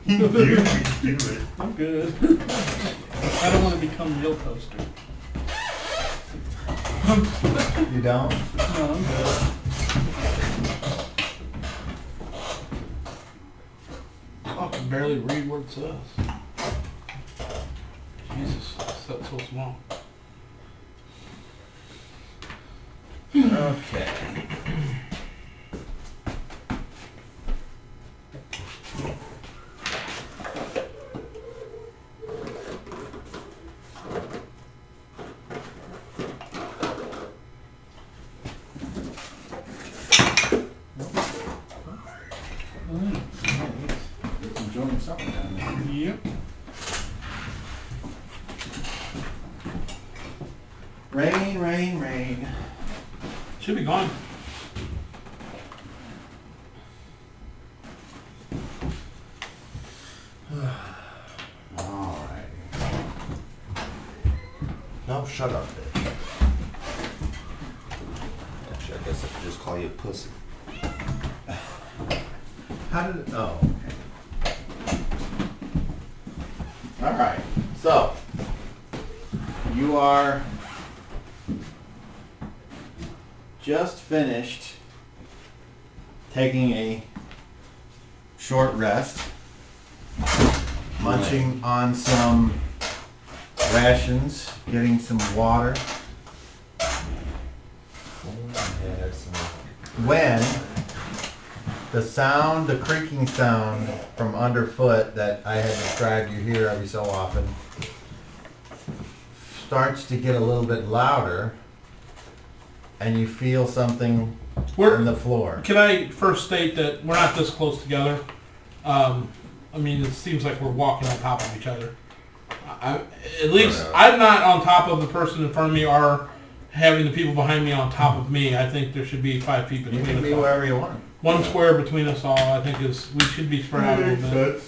You do it. I'm good. I don't want to become real toaster. You don't? No, I'm good. I can barely read what it says. Jesus, that's so small. Okay. summertime. Yep. Rain, rain, rain. Should be gone. Alright. No, shut up, bitch. Actually, I guess I could just call you a pussy. How did it, oh, okay. Alright, so you are just finished taking a short rest, munching on some rations, getting some water, when the creaking sound from underfoot that I had described you hear every so often starts to get a little bit louder, and you feel something in the floor. Can I first state that we're not this close together? I mean, it seems like we're walking on top of each other. At least I'm not on top of the person in front of me or having the people behind me on top of me. I think there should be 5 feet between You can us be all. wherever you want. 1 square between us all, I think we should be spread out a little bit.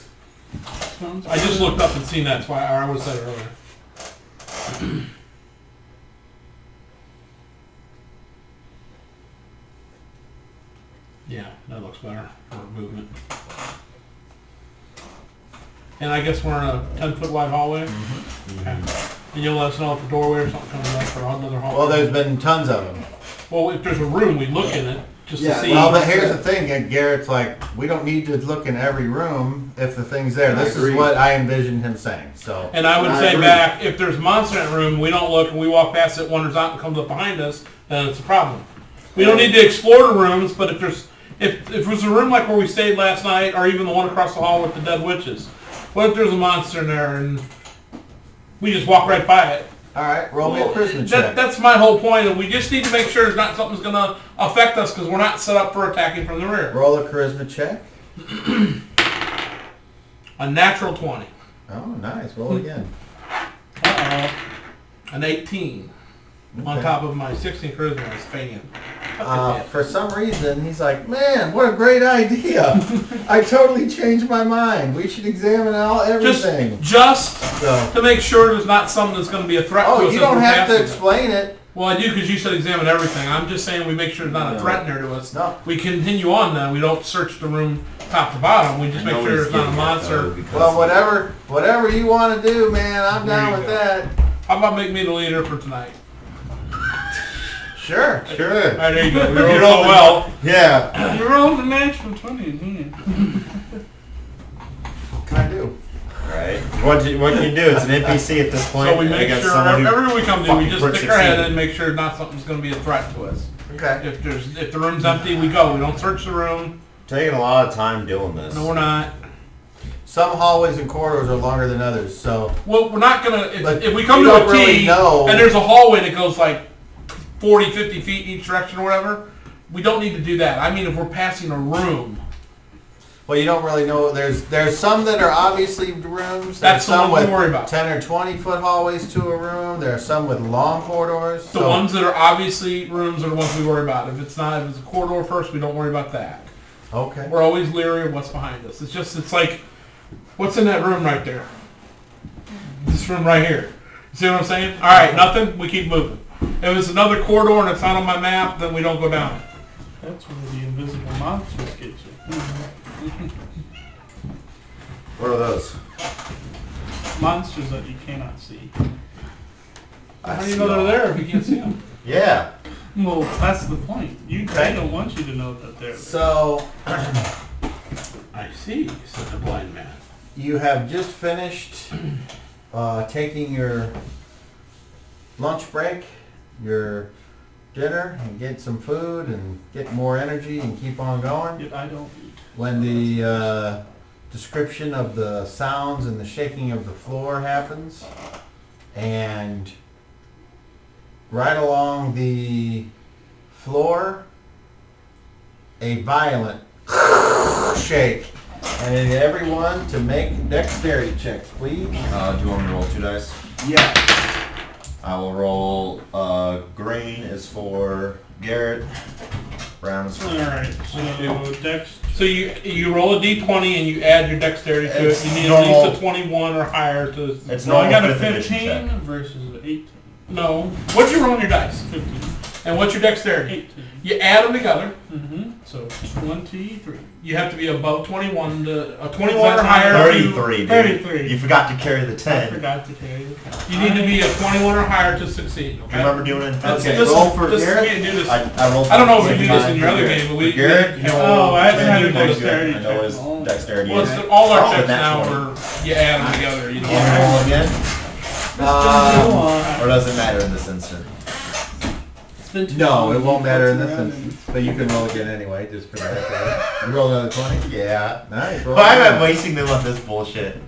Sounds I just looked up and seen that, so I was said earlier. Yeah, that looks better for movement. And I guess we're in a 10-foot wide hallway. Okay. And you'll let us know if the doorway or something comes up or another hallway. Well, there's been tons of them. Well, if there's a room, we look in it just to see. Well, but here's the thing, Garrett's like, we don't need to look in every room if the thing's there. This is what I envisioned him saying. So. And I would say back, if there's a monster in that room, we don't look and we walk past it, wanders out and comes up behind us, then it's a problem. We don't need to explore the rooms, but if it was a room like where we stayed last night, or even the one across the hall with the dead witches, what if there's a monster in there and we just walk right by it? All right, roll me a charisma check. That's my whole point. And we just need to make sure not something's going to affect us because we're not set up for attacking from the rear. Roll a charisma check. A natural 20. Oh, nice. Roll it again. Uh-oh. An 18. On Okay. top of my 16 charisma is fan. For some reason, he's like, man, what a great idea. I totally changed my mind. We should examine everything. Just So, to make sure there's not something that's going to be a threat to us. you as don't we're have to passing it. explain it. Well, I do because you said examine everything. I'm just saying we make sure there's not a threat there to us. No. We continue on then. We don't search the room top to bottom. We just make sure there's not a monster. Well, whatever you want to do, man, I'm There down you with go. that. How about make me the leader for tonight? Sure. All right, there you go. You're You're all so all- well. Yeah. You rolled a natural 20 again. What can I do? Right. What can you do? It's an NPC at this point. So we make against sure someone who everywhere we come to, we fucking just crits stick our head in succeeded. and make sure not something's going to be a threat to us. Okay. If the room's empty, we go. We don't search the room. Taking a lot of time doing this. No, we're not. Some hallways and corridors are longer than others, so Well, we're not gonna. But If we come we to don't a T really know. and there's a hallway that goes like 40, 50 feet in each direction or whatever, we don't need to do that. I mean, if we're passing a room, well, you don't really know. There's some that are obviously rooms. That's There's the some ones we with worry about. 10 or 20-foot hallways to a room. There are some with long corridors. the ones that are obviously rooms are the ones we worry about. If it's not, if it's a corridor first, we don't worry about that. Okay. We're always leery of what's behind us. It's like, what's in that room right there? This room right here. You see what I'm saying? All right, nothing. We keep moving. If it's another corridor and it's not on my map, then we don't go down it. That's where the invisible monsters get you. What are those? Monsters that you cannot see. How do you know they're there if you can't see them? Yeah. Well, that's the point. They Okay. don't want you to know that they're there. So I see, said the blind man. you have just finished taking your lunch break, your dinner, and get some food and get more energy and keep on going. Yet I don't eat. When the description of the sounds and the shaking of the floor happens, and right along the floor, a violent shake, I need everyone to make dexterity checks, please. Do you want me to roll 2 dice? Yeah. I will roll. Green is for Garrett. Brown is for. Alright, so Dex. So you roll a d20 and you add your dexterity to It's it. You need normal. at least a 21 or higher to. It's So I normal got a 5th edition 15 check. versus 18. No. What'd you roll on your dice? 15. And what's your dexterity? 18. You add them together. So 23. You have to be above 21 to a 21 Is or that higher. 33, dude. 33. You forgot to carry the I 10. forgot to carry the 10. You need to be a 21 or higher to succeed. You Okay. remember doing it in That's- 5th? Okay, this roll is- for this is- Garrett. we can't do this. I rolled. I don't know if you do this 59 in your for other Garrett. game, but For we. Garrett, we- you Oh, I can had do a next dexterity year. I know his check. dexterity Well, is. it's, all our Oh, checks the nat now 20. are you add them together. You don't. Want to roll again? Go Or does it matter in this instant? It's been too No, long. it won't matter in this Around instance. But you can roll again anyway, just for the heck of it. You roll another 20? Yeah. Nice. Roll Why am I again. wasting them on this bullshit?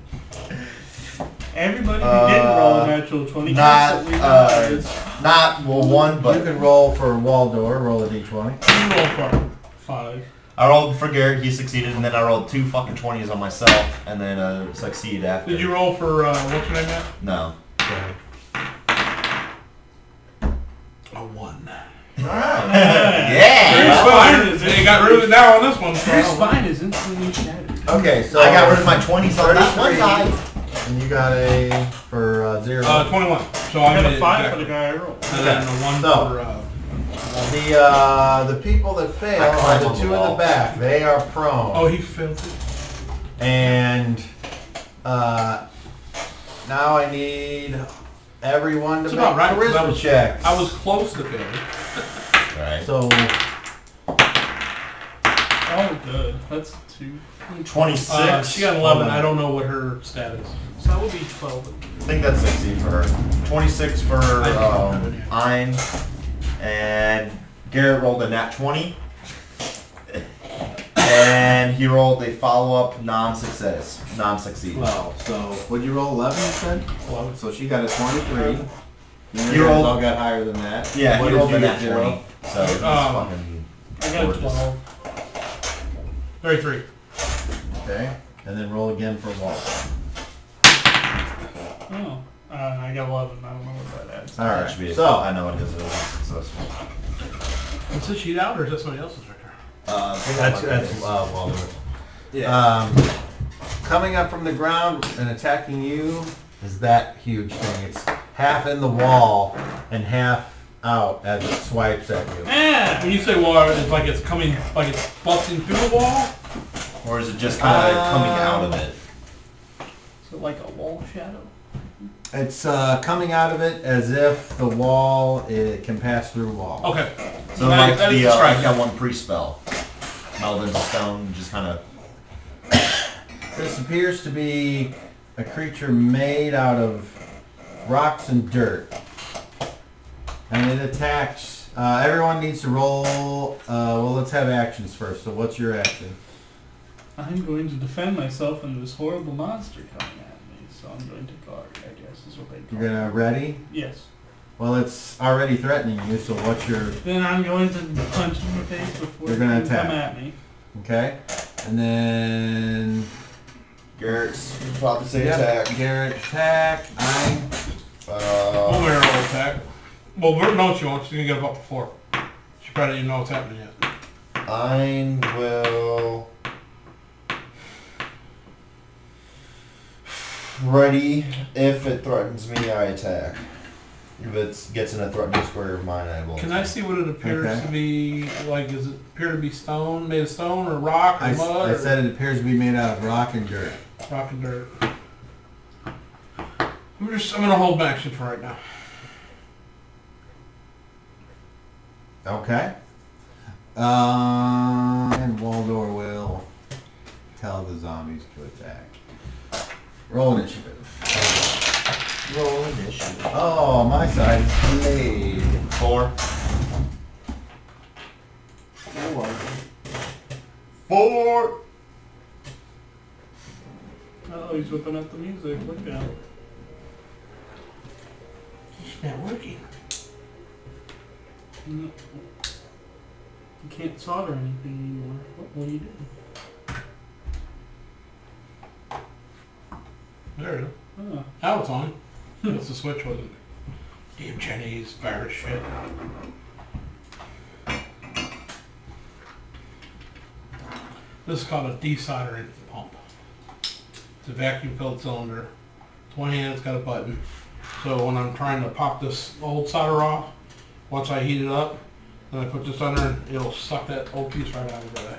Everybody who didn't roll a natural 20 Not, gets at least not well one, You but can roll for Waldor, roll a d20. You roll for it. 5. I rolled for Garrett, he succeeded, and then I rolled 2 fucking 20s on myself, and then succeed after. Did you roll for what's your name, Matt? No. A 1. Yeah! Your spine is They got rid of it now on this one. Your spine is instantly shattered. Okay, so I got rid of my 20s on that one 33. side. And you got a for 0. 21. So I I'm got gonna a 5 for the guy I rolled. And then a 1 So- for. The people that fail I are climb the on the 2 in wall. the back. They are prone. Oh, he failed it. And now I need everyone to That's make about right, 'cause charisma checks. I was close to failure. Right. So Oh, good. That's 2. 26. She got 11. I don't know what her stat is. So that would be 12. I think that's 60 for her. 26 for Ein. And Garrett rolled a nat 20. And he rolled a follow-up non-succeed. well, so what'd you roll? 11, you said? 11. So she got a 23. You rolled- all got higher than that. Yeah, What he did rolled you a get, nat 20. Zero? So he's fucking I got a gorgeous. 12. 33. Okay. And then roll again for Walt. Oh. I got 11. I don't know what that adds. All That right. should be a- So I know it is a successful. Is this sheet out or is that somebody else's right there? I think that might be it. Waldor. Yeah. Coming up from the ground and attacking you is that huge thing. It's half in the wall and half out as it swipes at you. When you say wall, it's like it's coming, like it's busting through the wall? Or is it just kind of coming out of it? So like a wall shadow? It's coming out of it as if the wall can pass through a wall. Okay. So That- like that is the like described. that one pre-spell. Meld into stone, just kind of. This appears to be a creature made out of rocks and dirt. And it attacks. Everyone needs to roll. Well, let's have actions first. So what's your action? I'm going to defend myself from this horrible monster coming at me, so I'm going to guard, I guess is what they call You're gonna ready? Yes. Well, it's already threatening you, so what's your... Then I'm going to punch him in the face before You're he gonna can come attack. at me. Okay? And then... Garrett's about to say Yep, attack. Garrett, attack. I'm... We'll let her roll attack. Well, Bert knows she wants. She's going to get up before. She probably didn't know what's happening yet. I will. Ready. If it threatens me, I attack. If it gets in a threatening square of mine, I will. Can I see what it appears Okay. to be? Like, does it appear to be stone, made of stone, or rock, or mud, I or said it appears to be made out of rock and dirt. rock and dirt? I'm gonna hold my action for right now. Okay. And Waldor will tell the zombies to attack. Roll initiative. Roll initiative. Oh, my side is delayed. 4. 4. Oh, he's whipping up the music. Look out. It's not working. No. You can't solder anything anymore. What will you do? There it is. Oh. Now it's on. That's the switch, wasn't it? Damn Chinese virus shit. This is called a desoldering pump. It's a vacuum-filled cylinder. It's one hand, it's got a button. So when I'm trying to pop this old solder off, once I heat it up, then I put this under, it'll suck that old piece right out of there.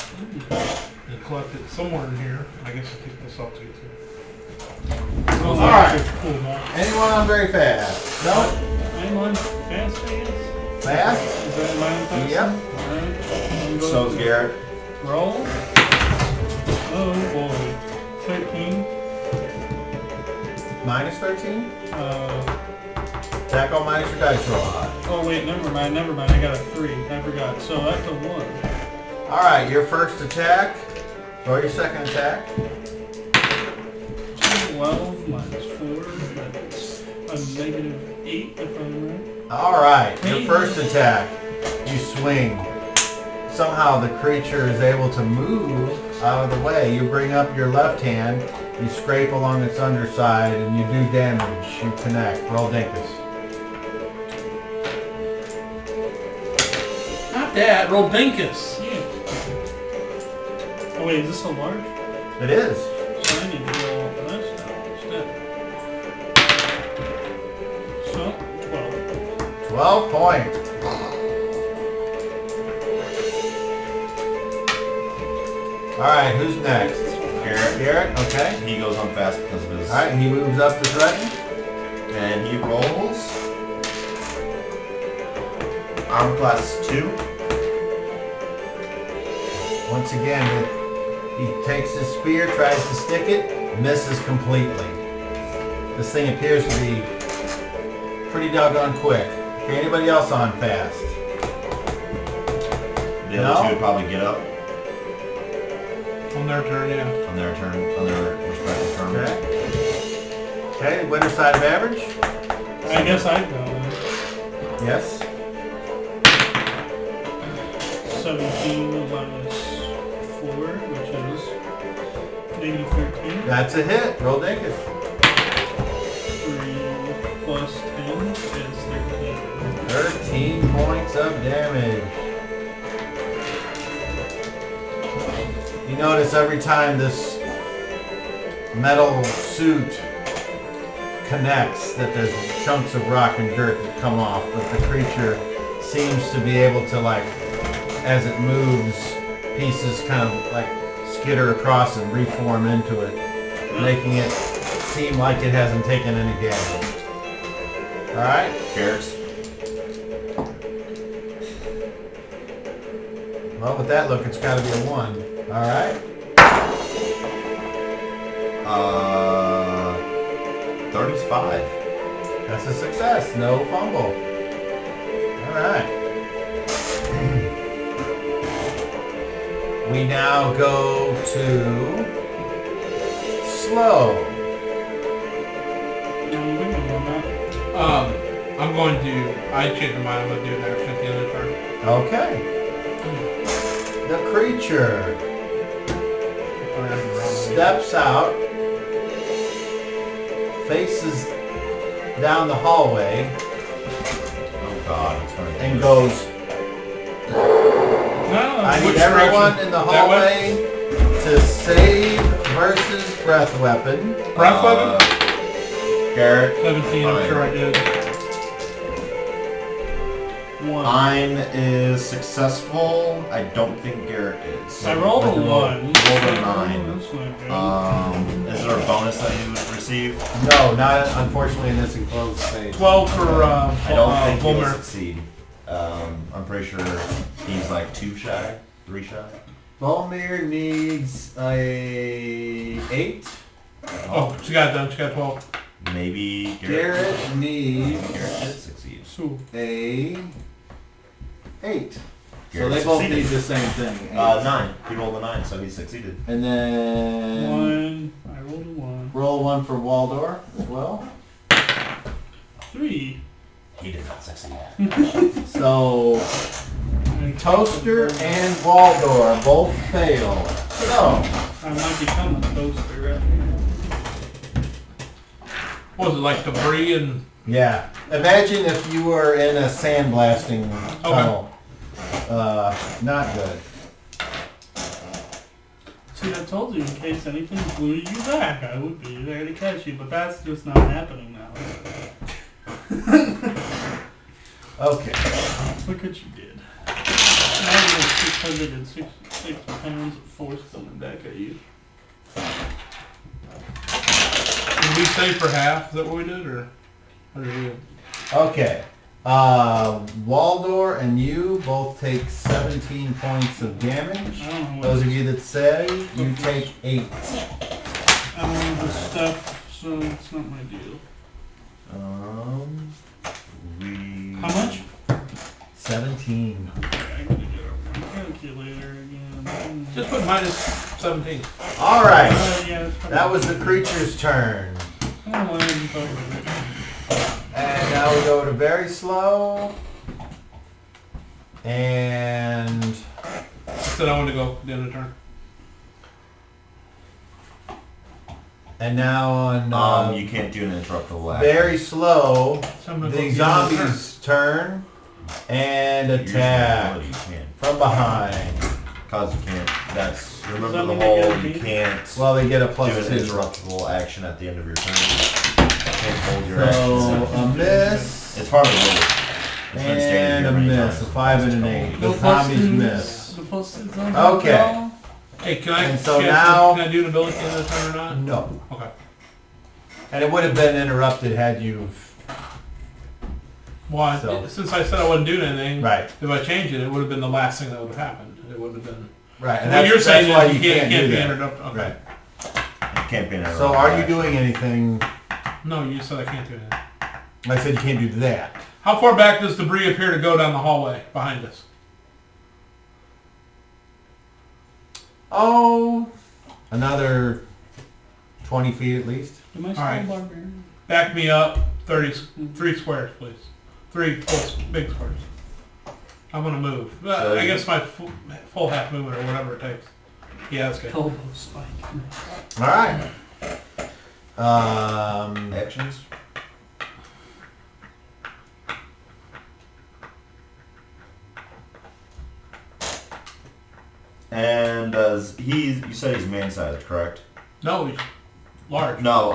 And collect it somewhere in here. I guess I'll take this off too. All right. Cool, man. Anyone on very fast? No? I'm on fast, I guess. Fast? Is that mine fast? Yep. Alright. So's Garrett. Roll. Oh boy. 13. Minus 13? Attack all minus your dice roll. Oh wait, never mind. I got a 3. I forgot. So that's a 1. Alright, your first attack, or your second attack. 12 minus 4. That's a negative 8 if I'm right. Alright, your first attack, you swing. Somehow the creature is able to move out of the way. You bring up your left hand, you scrape along its underside, and you do damage. You connect. Roll Dinkus. Not that, roll Dinkus. Yeah. Oh wait, is this a large? It is. So I need to roll this now instead. So, 12. 12 points. Alright, who's next? Garrett, okay. He goes on fast because of his... Alright, he moves up to threaten. And he rolls... Arm class 2. Once again, he takes his spear, tries to stick it, misses completely. This thing appears to be pretty doggone quick. Okay, anybody else on fast? The other two would probably get up On their turn, yeah. on their turn, on their respective turn. Okay. Okay, winner side of average? I guess I'd go then. Yes. 17 minus 4, which is maybe 13. That's a hit. Roll Dinkus. 3 plus 10 is 13. 13 points of damage. You notice every time this metal suit connects that there's chunks of rock and dirt that come off, but the creature seems to be able to, like, as it moves, pieces kind of like skitter across and reform into it, making it seem like it hasn't taken any damage. Alright? Garrett's. Well, with that look, it's got to be a 1. Alright? 35. That's a success. No fumble. Alright. We now go to slow. I'm going to, I changed my mind, I'm going to do an action at the end of the turn. Okay. The creature steps out, faces down the hallway, Oh god, it's going to and goes, I need Which everyone direction? in the That hallway to save versus breath weapon. Breath weapon? Garrett. 17, I'm sure I did. 1. Mine is successful. I don't think Garrett is. I rolled a 1. Rolled a 9. That's not good. Is there a bonus that you would receive? No, not unfortunately in this enclosed space. 12 for I don't think he will Volmer. succeed. I'm pretty sure he's like 2 shy, 3 shy. Volmir needs a 8. Oh, she got it done, she got 12. Maybe Garrett needs Garrett did succeed. So, a 8. So Garrett they both succeeded. need the same thing. 9. He rolled a 9, so he succeeded. And then 1. I rolled a 1. roll 1 for Waldor as well. 3. He did not succeed. So Toaster and Waldor both fail. So I might become a toaster right here. what was it, like debris and... Yeah. Imagine if you were in a sandblasting tunnel. Not good. See, I told you, in case anything blew you back, I would be there to catch you, but that's just not happening now. Okay. Look what you did. Now you have 606 pounds of force coming back at you. Did we stay for half? Is that what we did, or did we... Okay. Waldor and you both take 17 points of damage. I don't know what Those of you that say, you take 8. I don't know the stuff, so it's not my deal. How much? 17. Okay, I gotta get my calculator again. Just put minus 17. All right. Yeah, That was the creature's turn. I don't know why I didn't talk about it. And now we go to very slow. And I said I wanted to go at the end of the turn. and now on You can't do an interruptible action. very slow, So I'm gonna go the at the end of the turn. zombie's turn and Use your attack ability, you can't. from behind. Cause you can't. That's remember that the mean they whole. get a You beat? can't Well, they get a do plus an 2. interruptible action at the end of your turn. You can't hold your So action. a miss It's hard to roll. It's been stated and here a many miss. A times. 5 and an 8. The No zombies plus miss. The plus 2 zombies. Okay. Hey, can I, And so can now- I do an ability at the end of the turn or not? No. Okay. And it would have been interrupted had you. Well, So- since I said I wasn't doing anything, Right. if I changed it, it would have been the last thing that would have happened. It would have been... Right. And what that's, you're saying that's why is you can't do be that. interrupted. Okay. Right. It can't be an interruptible. So are you action. doing anything? No, you said I can't do anything. I said you can't do that. How far back does debris appear to go down the hallway behind us? Oh, another 20 feet at least. Am I still Alright. barbarian? Back me up 3 squares, please. 3 big squares. I'm gonna move. So I guess my full half movement or whatever it takes. Yeah, that's good. Elbow spike. All right. Actions? And you said he's man-sized, correct? No, he's large. No,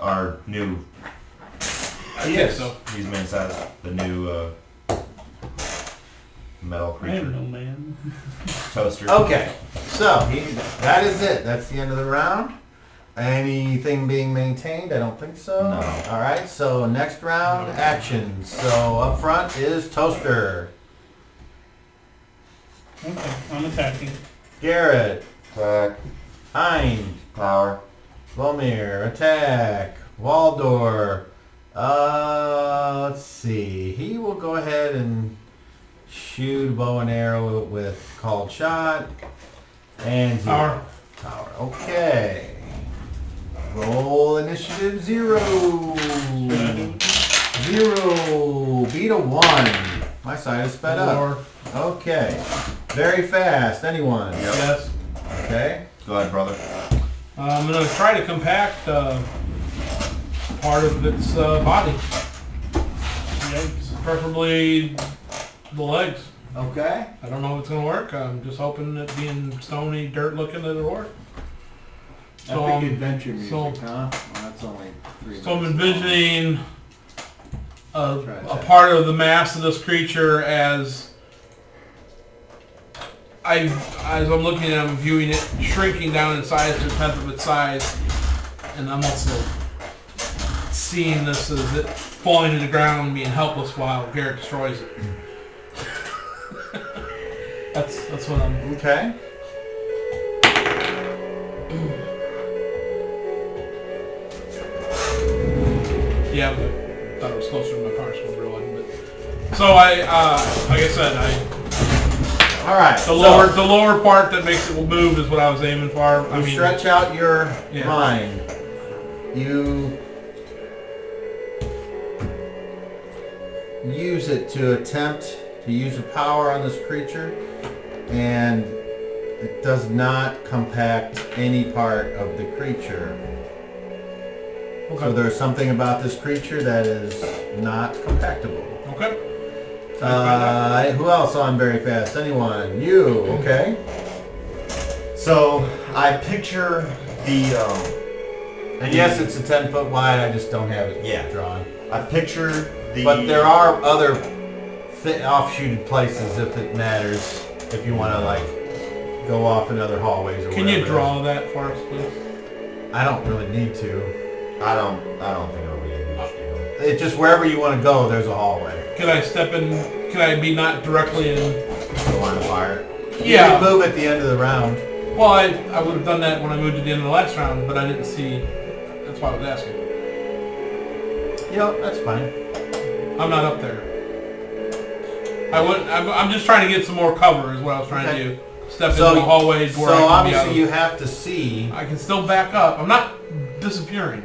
our new, Yes. So he's man-sized, the new metal I am creature no man. toaster. Okay. So that is it. That's the end of the round. Anything being maintained? I don't think so. No. All right. So next round actions. So up front is Toaster, Okay, I'm attacking. Garrett, Attack, Hind, power. Vomir, attack, Waldor. Let's see. He will go ahead and shoot a bow and arrow with called shot and zero. Power. Okay. Roll initiative 0. 0. Beat a 1. My side is sped up. Okay. Very fast. Anyone? yes. Okay. Go ahead, brother. I'm gonna try to compact part of its body, Yikes. preferably the legs. Okay. I don't know if it's gonna work. I'm just hoping that being stony, dirt looking, that it'll work. So Epic I'm, adventure music, so- huh? Well, that's only 3 so I'm minutes envisioning Try a that. part of the mass of this creature as I'm looking at it, I'm viewing it shrinking down in size to a tenth of its size, and I'm also seeing this as it falling to the ground and being helpless while Garrett destroys it. that's what I'm. Okay. Yeah, but I thought it was closer to my power score real, but so like I said, All right. the lower part that makes it move is what I was aiming for. I You mean, stretch out your Yeah. mind. You use it to attempt to use a power on this creature, and it does not compact any part of the creature. Okay. So there's something about this creature that is not compactable. Okay. Who else on very fast? Anyone? You, okay? So I picture the And yes, it's a 10-foot wide, I just don't have it Yeah. drawn. I picture the But there are other offshooted places if it matters, if you want to like go off in other hallways or Can whatever. you draw that for us, please? I don't really need to. I don't think it'll be a huge deal. It's just wherever you want to go, there's a hallway. Can I step in? Can I be not directly in? The line of fire. You can move at the end of the round. Well, I would have done that when I moved at the end of the last round, but I didn't see. That's why I was asking. Yep, that's fine. I'm not up there. I'm just trying to get some more cover is what I was trying to do. Step into the hallways where I So can obviously be you have to see. I can still back up. I'm not disappearing.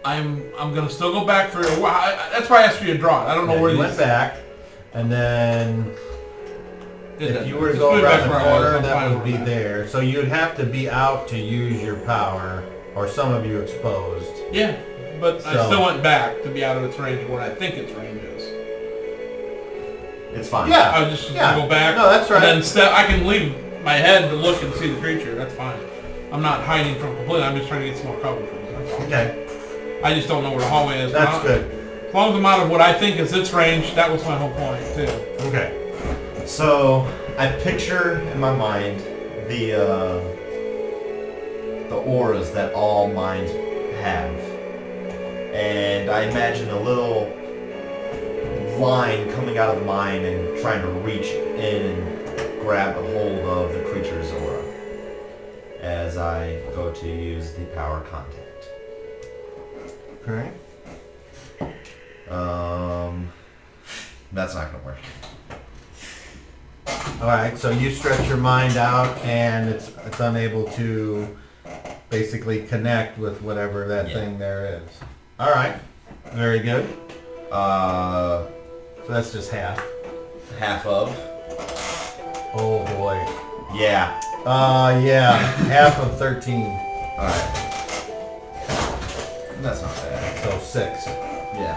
I'm gonna still go back through. That's why I asked you to draw it. I don't know where you these. went back, and then if you were to Just go move around back the where I was. corner, I'm that fine would be with that. there. So you'd have to be out to use your power, or some of you exposed. Yeah, but I So- still went back to be out of its range of what I think its range is. It's fine. Yeah. I was just Yeah. gonna go back. No, that's right. And then I can leave my head to look and see the creature. That's fine. I'm not hiding from completely. I'm just trying to get some more cover from it. That's all. Okay, I just don't know where the hallway is. that's Now, good. As long as I'm out of what I think is its range, that was my whole point too. Okay. So I picture in my mind the auras that all mines have, and I imagine a little line coming out of the mine and trying to reach in and grab a hold of the creature's aura as I go to use the power contact. Okay. That's not gonna work. All right. So you stretch your mind out, and it's unable to basically connect with whatever that thing there is. All right. Very good. So that's just half. Half of. Oh boy. Yeah. Yeah. Half of 13. Alright. That's not bad. So 6. Yeah.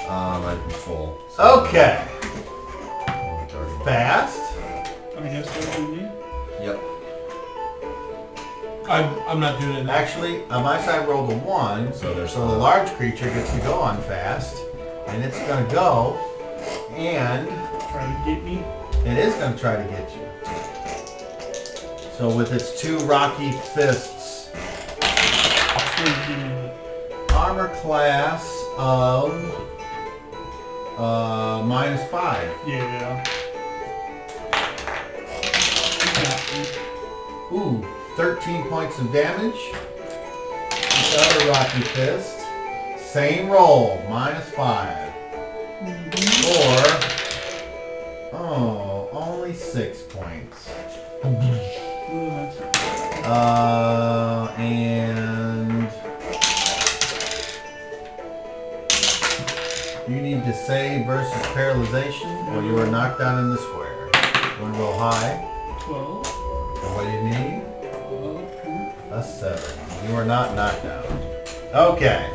I'd be full. So Okay. Dirty. Fast. I guess that's what we need. Yep. I'm not doing it. Actually, my side rolled a 1, so the large creature gets to go on fast, and it's going to go, and Try to get me. it is going to try to get you. So with its 2 rocky fists, armor class of -5. Yeah. Ooh, 13 points of damage. The other rocky fist, same roll, -5. Or, only 6 points. And you need to save versus paralyzation, or you are knocked down in the square. You want to roll high? 12. And what do you need? 12. A 7. You are not knocked down. Okay.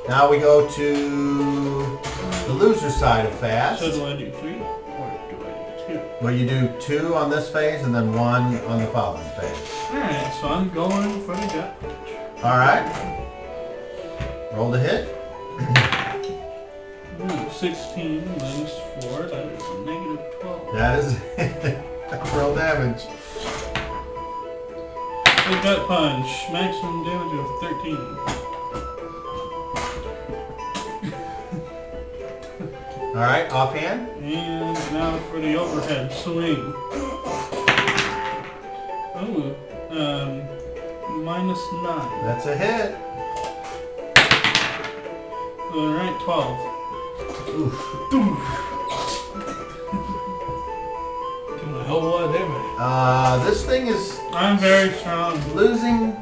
Now we go to the loser side of fast. So do I do 3 or do I do 2? Well, you do 2 on this phase and then 1 on the following phase. Alright, so I'm going for the gut punch. All right. Roll to hit. Ooh, 16 minus 4, that is a -12. That is roll damage. The gut punch, maximum damage of 13. All right, offhand. And now for the overhead swing. Ooh, -9. That's a hit. Alright, 12. Oof. Doing a hell of a lot of damage. This thing is I'm very strong. losing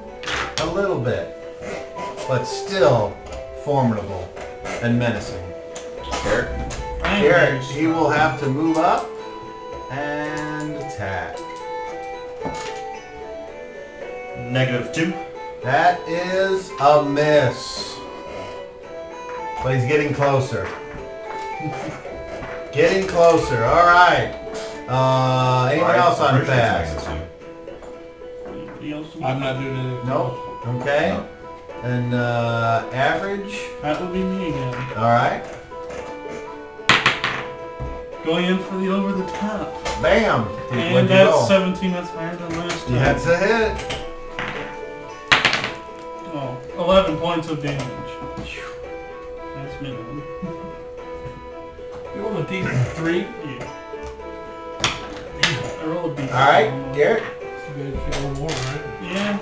a little bit, but still formidable and menacing. Eric? I'm Here, very he strong. will have to move up and attack. -2. That is a miss. But he's getting closer. Getting closer. All right. Anyone else on fast? Anybody else? I'm not doing anything. Nope. Okay. No. And average. That would be me again. All right. Going in for the over the top. Bam. And What'd you that's roll? 17. That's higher than last time. Yeah, that's a hit. Oh, 11 points of damage. That's minimum. You rolled a D3? Yeah. I roll a D4. All right, Garrett. You guys get one more, right? Yeah.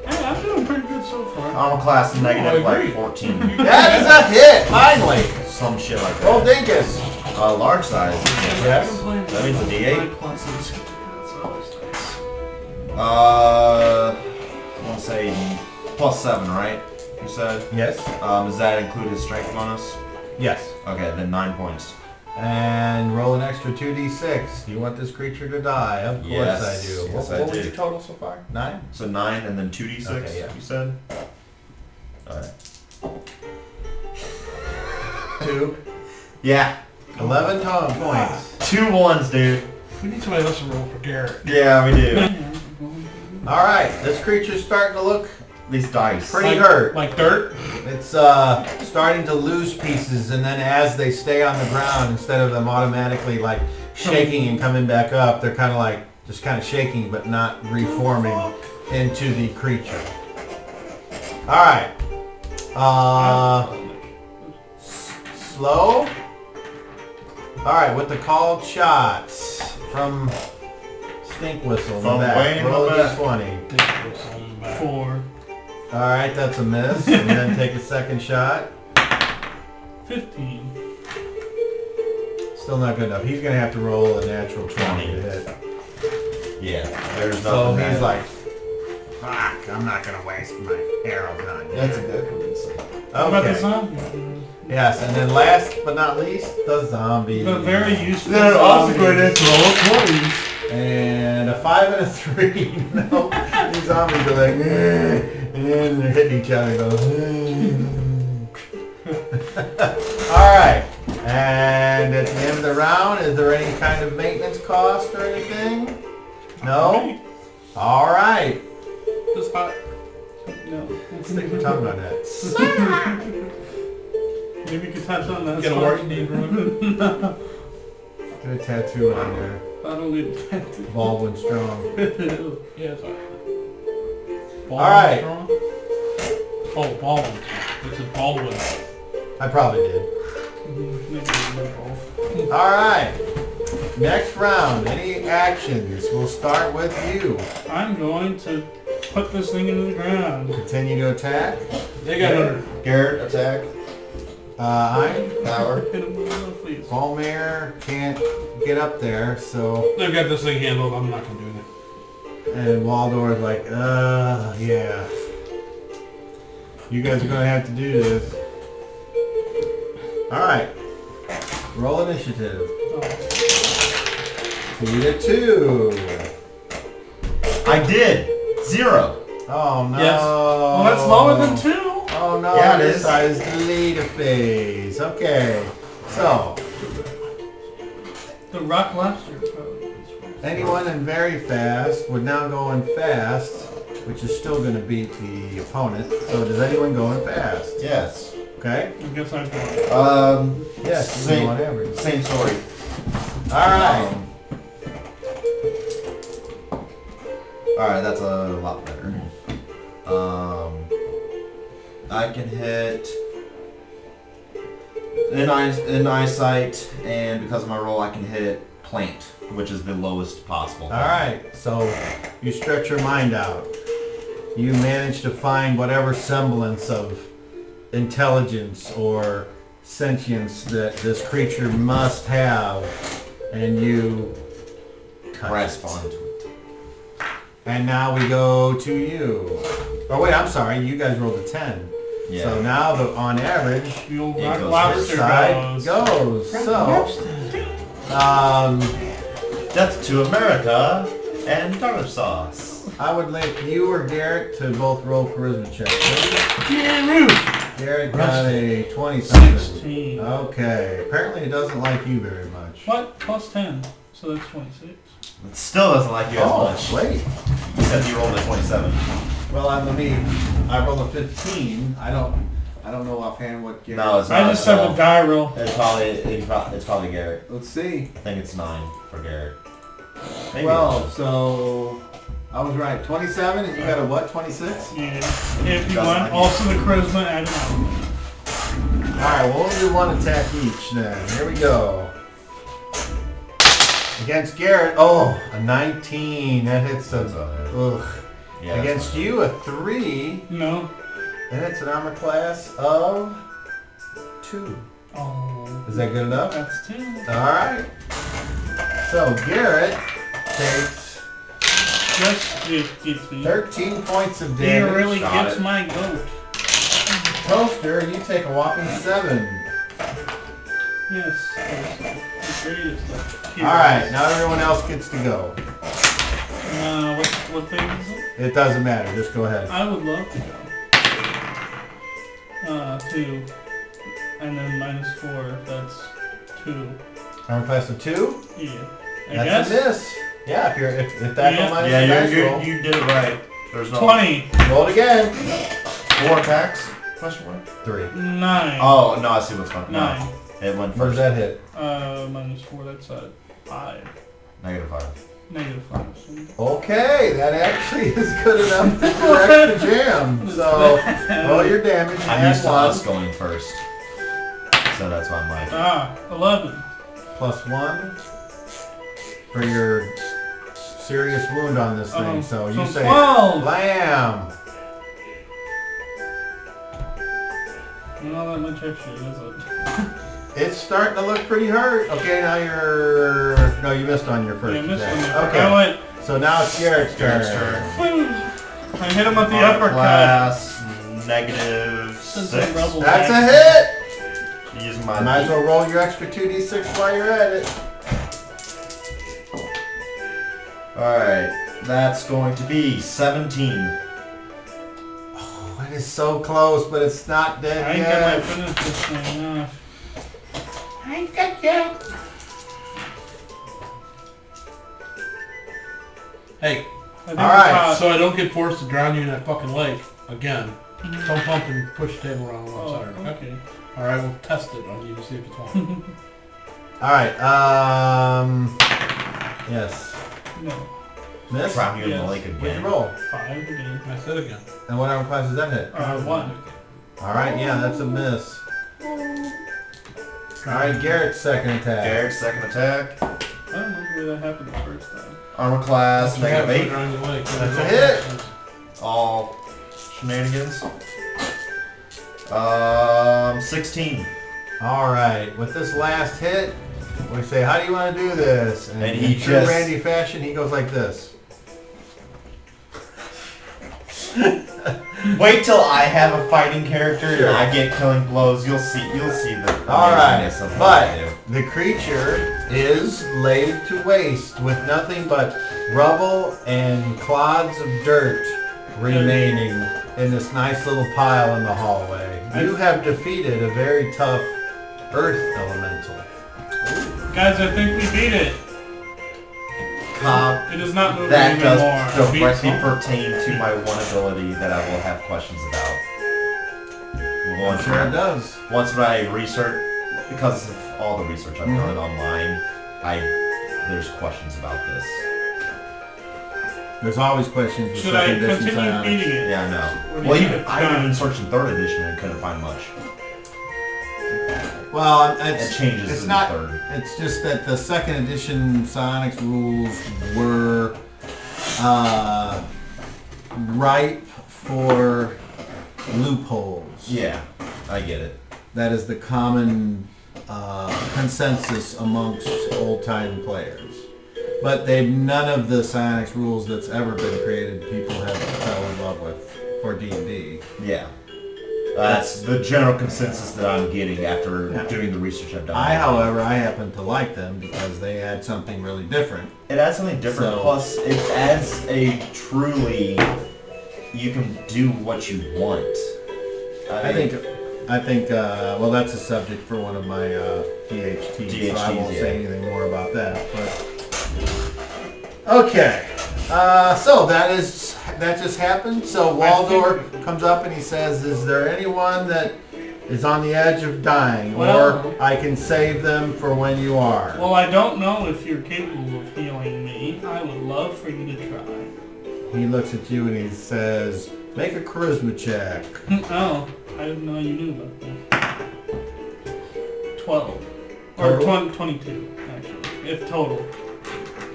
Hey, I'm doing pretty good so far. Armor class negative I agree. like 14. That is a hit. Finally. Some shit like Roll that. dinkus. Large size. Yes. That means a D8. My pluses. That's always nice. I want to say +7, right? You said? Yes. Does that include his strength bonus? Yes. Okay, then 9 points. And roll an extra 2d6. You want this creature to die? Of course Yes. I do. Yes, what I was do. your total so far? 9? So 9 and then 2d6, Okay, yeah. you said? Alright. 2. Yeah. 11 total points. 2 ones, dude. We need somebody else to roll for Garrett. Yeah, we do. Alright, this creature's starting to look These dice. pretty hurt. Like dirt? It's starting to lose pieces, and then as they stay on the ground, instead of them automatically like shaking and coming back up, they're kind of like just kind of shaking but not reforming into the creature. Alright. Slow. Alright, with the called shots from Stink Whistle in the From back. way in the Roll a back. d20. 4. Alright, that's a miss. And then take a second shot. 15. Still not good enough. He's gonna have to roll a natural 20 to hit. Yeah, there's So nothing he's there. like, fuck, I'm not gonna waste my arrows on you. That's a good one. How about the Okay. zombie? Yes, and then last but not least, the zombie. The very useful Then also zombie. going into roll 20s. And a 5 and a 3. No, these zombies are like, and they're hitting each other. Alright, and at the end of the round, is there any kind of maintenance cost or anything? No? Alright. Just hot. No. Stick your tongue on that. Maybe you could touch on that. Get a work deed, bro. Get a tattoo on there. I don't need a tattoo. Baldwin Strong. Yeah, it's alright. All right. Oh, Baldwin. It's a Baldwin. I probably did. Maybe both. Alright. Next round. Any actions? We'll start with you. I'm going to put this thing into the ground. Continue to attack. They got under. Garrett, attack. I'm Power. Hit him with a please. Palmer can't get up there, so They've got this thing handled. I'm not gonna do it. and Waldor's like, yeah. You guys are gonna have to do this. Alright. Roll initiative. Oh. You get 2. I did. 0. Oh no. Yes. Well, that's lower than 2. Oh no, Yeah, it this is. side is the leader phase. Okay. So, The rock lobster. anyone in very fast would now go in fast, which is still going to beat the opponent. So does anyone go in fast? Yes. Okay? I guess I'm going. Yes, you Same. go on average. Same story. Alright. Alright, that's a lot better. I can hit in eyesight, and because of my roll, I can hit plant, which is the lowest possible. Alright, so you stretch your mind out. You manage to find whatever semblance of intelligence or sentience that this creature must have, and you touch Grasp it. onto it. And now we go to you. Oh wait, I'm sorry, you guys rolled a 10. Yeah. So now on average, The old It rock goes this lobster side goes. goes. So, Death to America. And tartar sauce. I would like you or Garrett to both roll charisma checks. Garrett got a 20-something. 16. Okay. Apparently it doesn't like you very much. What? Plus 10. So that's 26. It still doesn't like you as much. Wait. You said you rolled a 27. Well, I rolled a 15. I don't know offhand what Garrett. No, it's not. I just said the die roll. It's probably Garrett. Let's see. I think it's 9 for Garrett. Maybe Well, so I was right. 27, and you got a what? 26? Yeah. If you Doesn't want, like also the charisma add All right. Well, we'll do one attack each then. Here we go. Against Garrett, a 19. That hits a. Ugh. Yeah, Against you, a 3. No. That hits an armor class of 2. Oh. Is that good enough? That's 2. All right. So Garrett takes Just it gets me. 13 points of He damage. really Shot gets it. my goat. Toaster, you take a whopping 7. Yes. The greatest of heroes. All right, now everyone else gets to go. What thing is it? It doesn't matter. Just go ahead. I would love to go. 2. And then -4. That's 2. Armor class of 2. Yeah. I That's guess. a miss. Yeah, if that Yeah. don't minus Yeah, the dice roll. you did it right. There's no 20. Roll it again. 4 attacks? Question mark? 3. 9. Oh no, I see what's going on. 9. It went Where does first. that hit? -4. That's a 5. -5. -5. Okay, that actually is good enough to correct the jam. So, roll your damage. I'm add used to 1. us going first. So that's why I'm like, 11. Plus 1 for your serious wound on this thing. So you say 12. blam. Not that much extra, is it? It's starting to look pretty hurt. Okay, now no, you missed on your first Yeah, I missed attack. on your Okay, I went. so now it's Garrett's turn. Garrett's turn. I hit him with the Armor uppercut. class, -6. Since I rebel That's a back. hit. Use my Might as well roll your extra 2d6 while you're at it. Alright, that's going to be 17. Oh, it is so close, but it's not I dead ain't got my yet. finish this thing off. Hey, I think All right, it's, so I don't get forced to drown you in that fucking lake again. Don't pump and push the table around one side, okay? okay. Alright, we'll test it on you to see if it's on. All right. Yes. No. Miss. Drown you in the Yes. lake What'd again. you roll? 5 again. I said again. And what armor class does that hit? 1. All right. Yeah, that's a miss. All right, Garrett's second attack. Garrett's second attack. I don't know the way that happened the first time. Armor class, -8. Drown you in the lake. That's a hit. All shenanigans. 16. All right. With this last hit, we say, "How do you want to do this?" And in he true just- Randy fashion, he goes like this. Wait till I have a fighting character Sure. and I get killing blows. You'll see the All right, amazingness of what but I do. the creature is laid to waste with nothing but rubble and clods of dirt remaining in this nice little pile in the hallway. You have defeated a very tough earth elemental. Guys, I think we beat it. It is not moving That does anymore. directly pertain to my one ability that I will have questions about. I'm sure it does. Once when I research, because of all the research I've done online, there's questions about this. There's always questions with Should I second edition continue psionics. beating it? Yeah, I What know. do Well, you even think? I even searched in 3rd edition and couldn't find much. Well, It it's changes it's in not. the 3rd. It's just that the second edition psionics rules were ripe for loopholes. Yeah, I get it. That is the common consensus amongst old-time players. But none of the psionics rules that's ever been created people have fell in love with for D&D. Yeah. That's the general consensus that I'm getting after Yeah. doing the research I've done. However, I happen to like them because they add something really different. It adds something different. So- Plus, it adds a truly, you can do what you want. I think, well, that's a subject for one of my DHTs, so I won't yeah. say anything more about that. But okay, so that just happened. So Waldor comes up and he says, "Is there anyone that is on the edge of dying, Well- or I can save them for when you are?" Well, I don't know if you're capable of healing me. I would love for you to try. He looks at you and he says, "Make a charisma check." Oh, I didn't know you knew about that. 12. Or Total? 22, actually. If total.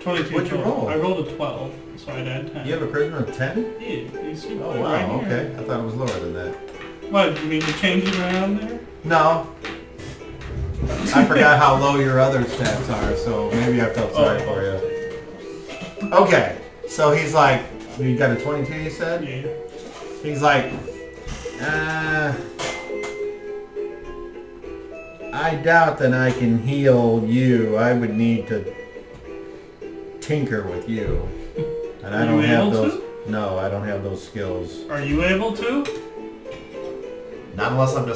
22 What'd you total. roll? I rolled a 12, so I'd add 10. You have a charisma of 10? Yeah, you see Oh right wow, here. okay. I thought it was lower than that. What, you mean to change it around there? No. I forgot how low your other stats are, so maybe I felt sorry for you. Okay, so he's like, you got a 22 you said? Yeah. He's like, I doubt that I can heal you. I would need to tinker with you. And I Are don't you have able those. to? No, I don't have those skills. Are you able to? Not unless I'm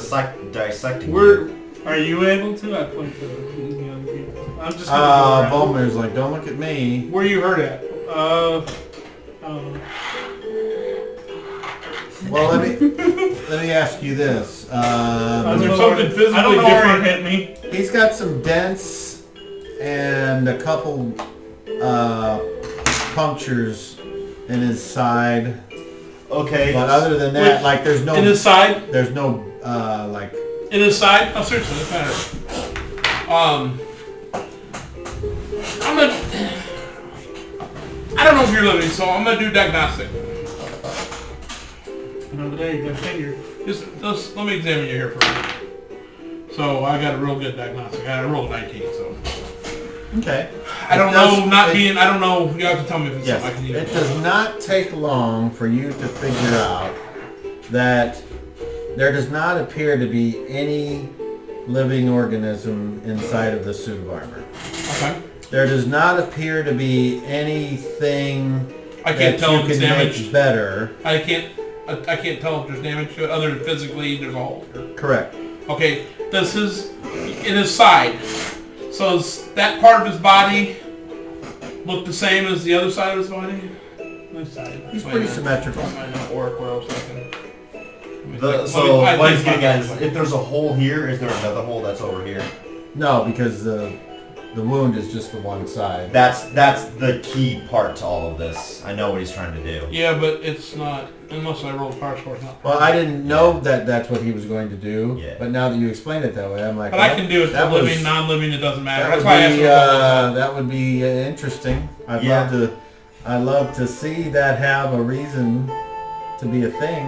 dissecting. We're... Are you able to? I point to the other people. I'm just gonna go around. Volmer's like, don't look at me. Where you hurt at? Well, let me ask you this. Is there something physically I don't know where different? it hit me. He's got some dents and a couple punctures in his side, Okay. but other than that, Which- like there's no In his side? there's no like In his side? Oh, seriously, it matters. I don't know if you're living, so I'm gonna do diagnostic. Another day, you got a finger. Just let me examine you here for a minute. So I got a real good diagnostic. I rolled a 19, so okay. I don't It does- know. Not it- being, I don't know. You have to tell me if it's Yes, something I can it use. does not take long for you to figure out that there does not appear to be any living organism inside of the suit of armor. Okay. There does not appear to be anything I can't that tell you if it's can damaged. make better. I can't tell if there's damage to it other than physically there's a hole. Correct. Okay. Does his in his side? So does that part of his body look the same as the other side of his body? Which side? He's Wait a pretty minute. symmetrical. That might not work where I was thinking. So I what think he's getting about at is, that. if there's a hole here, is there another hole that's over here? No, because the wound is just the one side. That's the key part to all of this. I know what he's trying to do. Yeah, but it's not unless I roll a power score. It's not. Well, I didn't know that that's what he was going to do. Yeah. But now that you explain it that way, I'm like, But well, I can do it that for living, was- non-living. It doesn't matter. That That's would why I asked be for what that would be interesting. Yeah. I'd love to see that have a reason to be a thing.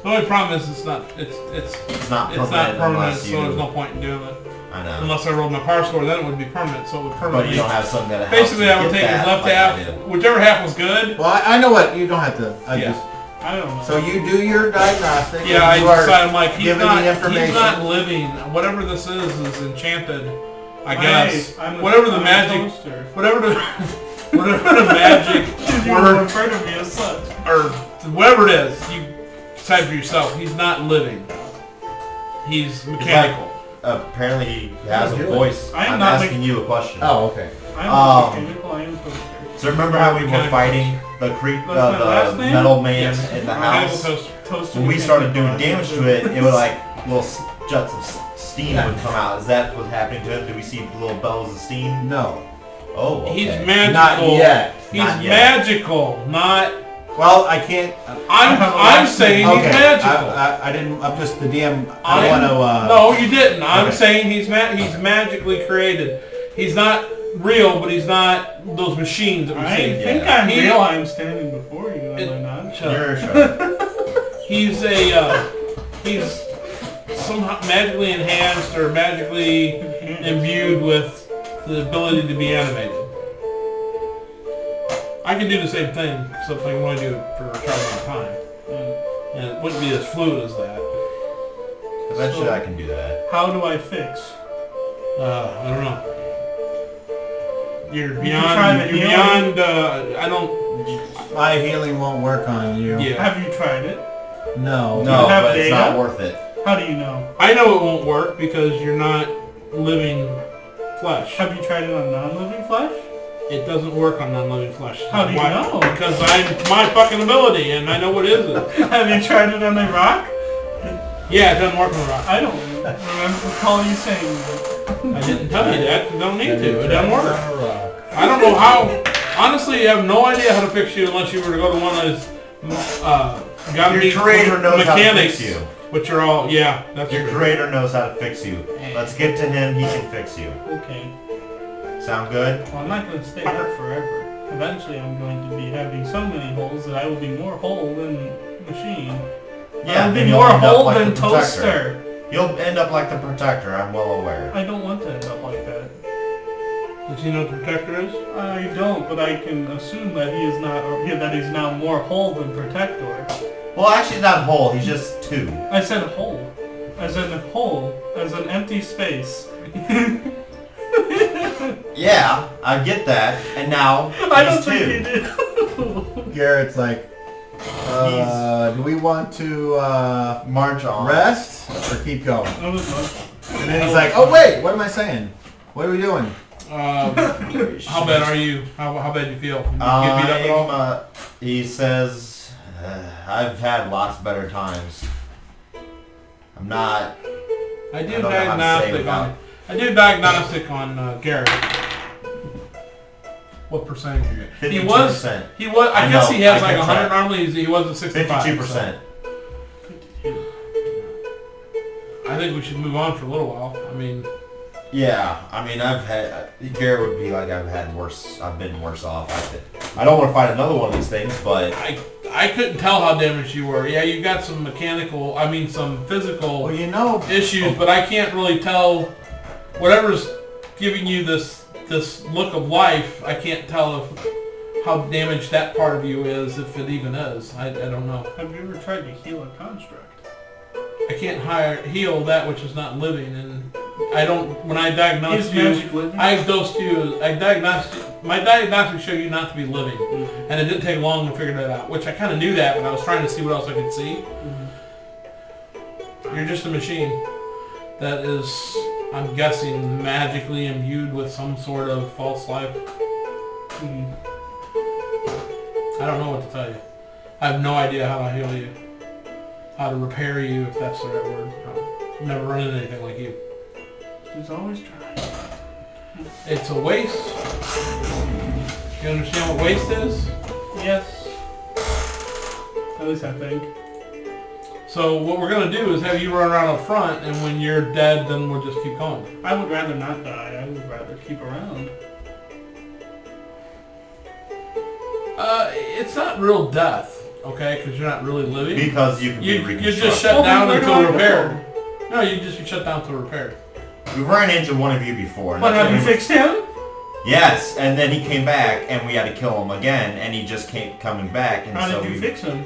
the only problem is it's not permanent, unless so you. there's no point in doing it. I know. Unless I rolled my power score, then it would be permanent. So it would But permanently. you don't have something that helps Basically, you I would get take his that left like half, I do. whichever half was good. Well, I know what you don't have to. Yeah. I don't know. So you do your diagnostic. Yeah, I and you are decided I'm like he's given not. the information. He's not living. Whatever this is enchanted. I Hey, guess. I'm Whatever the I'm a magic. toaster. Whatever the. Whatever the magic You word refer to me as such. or whatever it is, you decide for yourself. He's not living. He's mechanical. Apparently he has a What are you voice. I am I'm not asking you a question. Oh, okay. I'm Um, mechanical, I am a toaster. So remember how we were Mechanical fighting the That's my last the name? metal man Yes. in the Mechanical house? toaster. Toaster When we mechanical, started doing I'm damage a to it, toaster. it would like little jets of steam Yeah. would come out. Is that what's happening to him? Do we see little bells of steam? No. Oh, okay. He's magical. Not yet. He's Not yet. magical, not. Well, I can't. I'm saying Okay. he's magical. I didn't. I'm just the DM. I I'm- want to. No, you didn't. I'm okay. saying he's magically created. He's not real, but he's not those machines that we I see. think Yeah. I'm He- real. I'm standing before you, It- am I not? Shut up. You're sure. He's he's somehow magically enhanced or magically imbued with the ability to be animated. I can do the same thing, except I can only do it for a short amount of time. And it wouldn't be as fluid as that. Eventually So- I can do that. How do I fix? I don't know. You're You beyond. can try the You're healing. beyond. I don't. My healing won't work on you. Yeah. Have you tried it? No. No, have but it's data? not worth it. How do you know? I know it won't work because you're not living flesh. Have you tried it on non-living flesh? It doesn't work on non-living flesh. How do you Why? know? Because I'm my fucking ability and I know what is it. Have you tried it on a rock? Yeah, it doesn't work on a rock. I don't recall you saying that. I didn't tell you that. You don't need to. It doesn't work. On a rock. I don't know how. Honestly, I have no idea how to fix you unless you were to go to one of those gotta Your meet creator knows how to mechanics, fix you. which are all that's Your true. creator knows how to fix you. Let's get to him, he can fix you. Okay. Sound good? Well, I'm not going to stay up forever. Eventually, I'm going to be having so many holes that I will be more whole than machine. Yeah, I'll be and you'll more end up whole like than the Protector. toaster. You'll end up like the Protector, I'm well aware. I don't want to end up like that. Does he know what the Protector is? I don't, but I can assume that he is not, or that he's now more whole than Protector. Well, actually not whole, he's just 2. I said whole, as an empty space. Yeah, I get that. And now I don't he's think 2. he did. Garrett's like, do we want to March on. rest or keep going? That was much. And then he's like, oh wait, what am I saying? What are we doing? How bad are you? How bad do you feel? You get beat up at all? He says, I've had lots better times. I'm not... I do I don't know how to say diagnostic without- on. I do diagnostic on Garrett. What percentage are you at? 52%. He was. I I guess know, he has I like kept 100. track. Normally he was at 65. 52%. I think we should move on for a little while. I mean, Yeah, I mean, Garrett would be like, I've been worse off. I don't want to fight another one of these things, but... I couldn't tell how damaged you were. Yeah, you got some some physical Well, you know, issues, but I can't really tell. Whatever's giving you this look of life, I can't tell how damaged that part of you is, if it even is. I don't know. Have you ever tried to heal a construct? I can't heal that which is not living, and I don't. When I diagnose Is you, magic living? I dosed you. My diagnostics show you not to be living, Mm-hmm. and it didn't take long to figure that out. Which I kind of knew that, but I was trying to see what else I could see. Mm-hmm. You're just a machine that is, I'm guessing, magically imbued with some sort of false life. Mm-hmm. I don't know what to tell you. I have no idea how to heal you, how to repair you, if that's the right word. I've never run into anything like you. There's always trying. It's a waste. You understand what waste is? Yes. At least I think. So what we're going to do is have you run around up front, and when you're dead, then we'll just keep going. I would rather not die. I would rather keep around. It's not real death, okay? Because you're not really living. Because you can be You're reconstructed. just shut Well, down then until where do I repaired. No, you just be shut down until repaired. We ran into one of you before. and But that's have you when we- fixed him? Yes, and then he came back, and we had to kill him again, and he just kept coming back, and How so did you fix him?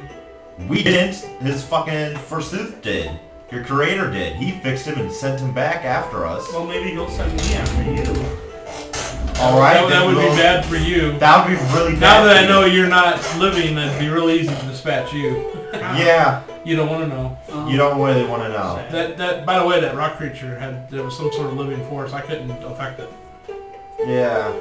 we didn't. His fucking Forsooth did. Your creator did. He fixed him and sent him back after us. Well, maybe he'll send me after you. All right, That then would be we'll- bad for you. That would be really bad. Now that for I know you. you're not living, it'd be really easy to dispatch you. Yeah, You don't want to know. you don't really want to know. That. By the way, that rock creature there was some sort of living force. I couldn't affect it. Yeah.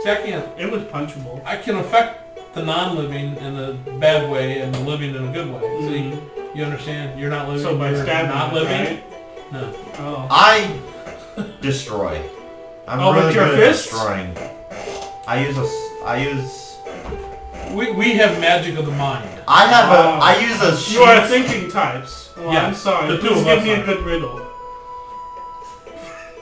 See, I can't. It was punchable. I can affect the non-living in a bad way and the living in a good way. See, you understand? You're not living. So by you're stabbing not it, living. right? No. Oh. I destroy. I'm Oh, with really your good fists? at destroying. I use. We have magic of the mind. I have Wow. I use a sheet. You are thinking types. Well, Yeah, I'm sorry. the two Please of give us me a are. good riddle.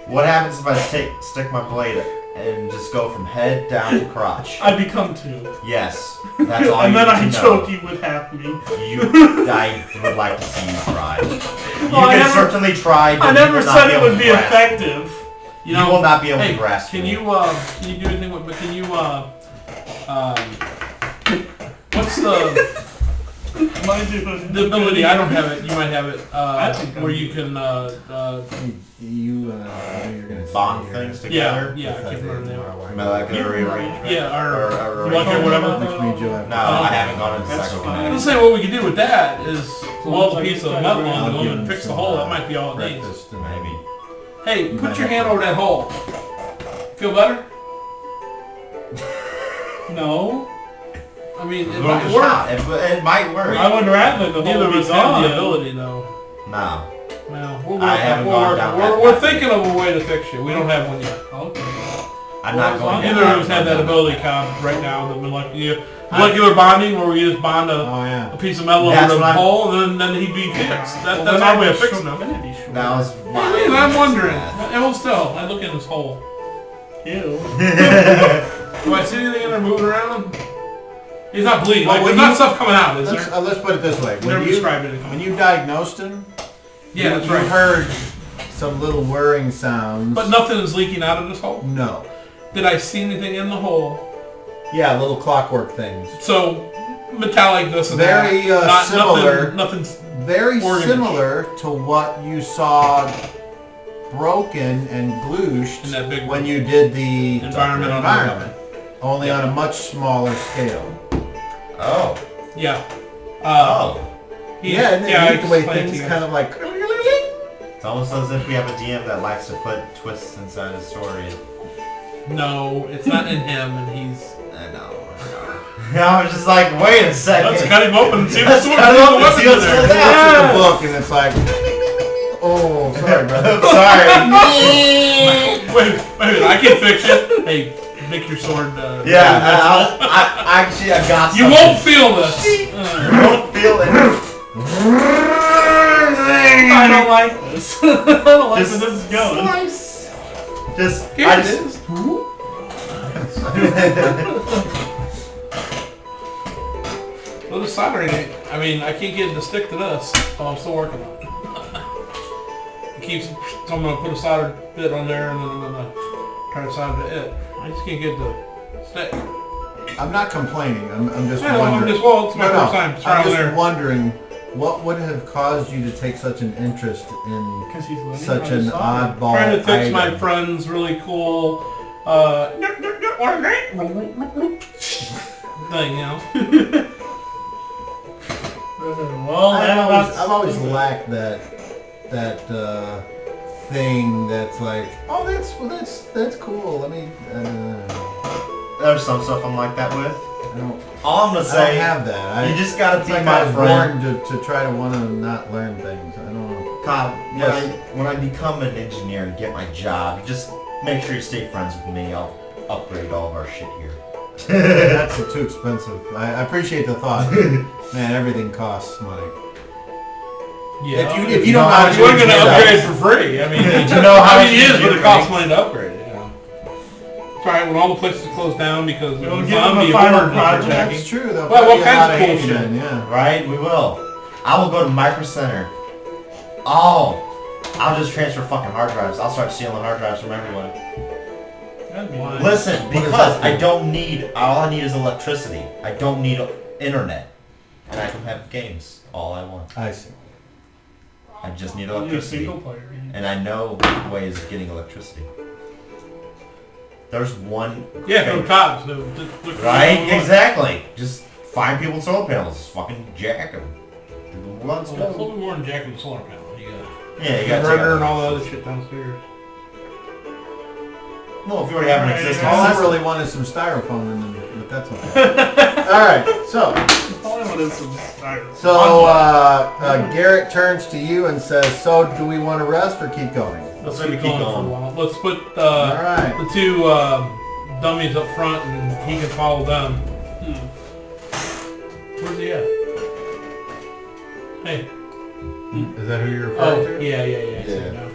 What happens if I stick my blade and just go from head down to crotch? I become two. Yes, that's all And you then need I to choke know. you with half me. I would like to see you try. You I can never- certainly try. But I you never will not said be it able would to be grasp. effective. You will not be able Hey, to grasp can me. you do anything with? But can you what's the Mind you, The ability, I don't have it. You might have it. I think where I'm you can. You're gonna Bond say things Yeah, together. yeah. I can't remember the name. Molecular rearrangement. Yeah, or or molecular whatever. Which means you'll have No, I haven't gone into That's psychokinetic. Let's say what we could do with that is weld a like piece of it's metal like onto I'll them give and him fix the some, hole. That might be all it needs. breakfast and Maybe. Hey, You put might your have hand to- over that hole. Feel better? No. I mean, it It might work. It might work. I would rather the Neither whole of us be have the gone. ability, though. No. Well, we'll I work. haven't We'll gone work. down We're, that we're path. thinking of a way to fix you. We don't have one yet. Okay. I'm not going Neither down of us have that down ability right now. The molecular bonding, where we just bond a Oh yeah. piece of metal That's over the what I'm- hole, and then he'd be fixed. Well, That's then our way I'd of be fixing short- them. then I'd be short. That was I mean, I'm wondering. And well, still, I look in this hole. Ew. Do I see anything in there moving around? He's not bleeding. Well, Like, when there's not you- stuff coming out, is there? Let's put it this way. You never described it. When you diagnosed him, Yeah, that's you right. heard some little whirring sounds. But nothing is leaking out of this hole. No. Did I see anything in the hole? Yeah, little clockwork things. So metallic, this and Very, that. Not similar. Nothing's. Very Organish. similar to what you saw broken and glooshed In that big when you did the Environment on environment. Only on a much smaller scale. Oh. Yeah. Oh. Yeah, and then I the way explained things to you. kind of like... It's almost as if we have a DM that likes to put twists inside his story. No, it's not in him, and he's. I know. I was just like, wait a second. Let's cut him open and see Let's what's cut him open and see what's there. in there. Look at the book and it's like... Oh, sorry, brother. Sorry. Wait, I can fix it. Hey, make your sword. Yeah, I actually I got You something. won't feel this. You won't feel it. I don't like this. I don't like Just where this is going. Slice. Just Here I it just is. Well, the soldering ain't. I mean, I can't get it to stick to this, so I'm still working on it. It keeps. So I'm gonna put a solder bit on there, and then I'm gonna try to solder to it. I just can't get it to stick. I'm not complaining. I'm just Yeah, wondering. it's my first time I'm trial just there. wondering what would have caused you to take such an interest in Because he's living such on an the side. oddball Trying to fix my item? friend's really cool thing, you know. Well, I've always lacked that thing that's like, oh, that's cool. Let me. there's some stuff I'm like that with. I don't. All I'm gonna I don't say, have that. you just gotta It's be like my I was friend. born to try to want to not learn things. I don't know. Todd, Yes. when I become an engineer and get my job, just make sure you stay friends with me. I'll upgrade all of our shit here. That's too expensive. I appreciate the thought. Man, everything costs money. Yeah. If you don't know how to you weren't gonna engineer upgrade that- for free. I mean, You know how I mean, to it is, but engineer it costs things. money to upgrade it. You know. It's alright when all the places close down because of We'll the give them a zombie final horde project. attacking. That's true. Though. Well, what Probably a kinds lot of cool Asian, shit? Yeah. Right? We will. I will go to Micro Center. Oh, I'll just transfer fucking hard drives. I'll start stealing hard drives from everyone. That'd be Why? nice. Listen, What does because that do? I don't need. All I need is electricity. I don't need internet, and I can have games all I want. I see. I just need You're a electricity, single player. and I know ways of getting electricity. There's one. Yeah, from thing. cops. Right? Exactly. Just find people with solar panels. Fucking jack them. Let's It's a go. little more than jacking the solar panel. You got Yeah, you got inverter and all the other shit downstairs. Well, if you already have an existing All I system. really want is some styrofoam, in them, but that's okay. All right, so All I want is some styrofoam. Garrett turns to you and says, "So, do we want to rest or keep going?" Let's Maybe keep keep going for a going. while. Let's put All right. the two dummies up front and he can follow them. Where's he at? Hey. Is that who you're Oh, referring to? yeah. I see Yeah. it now.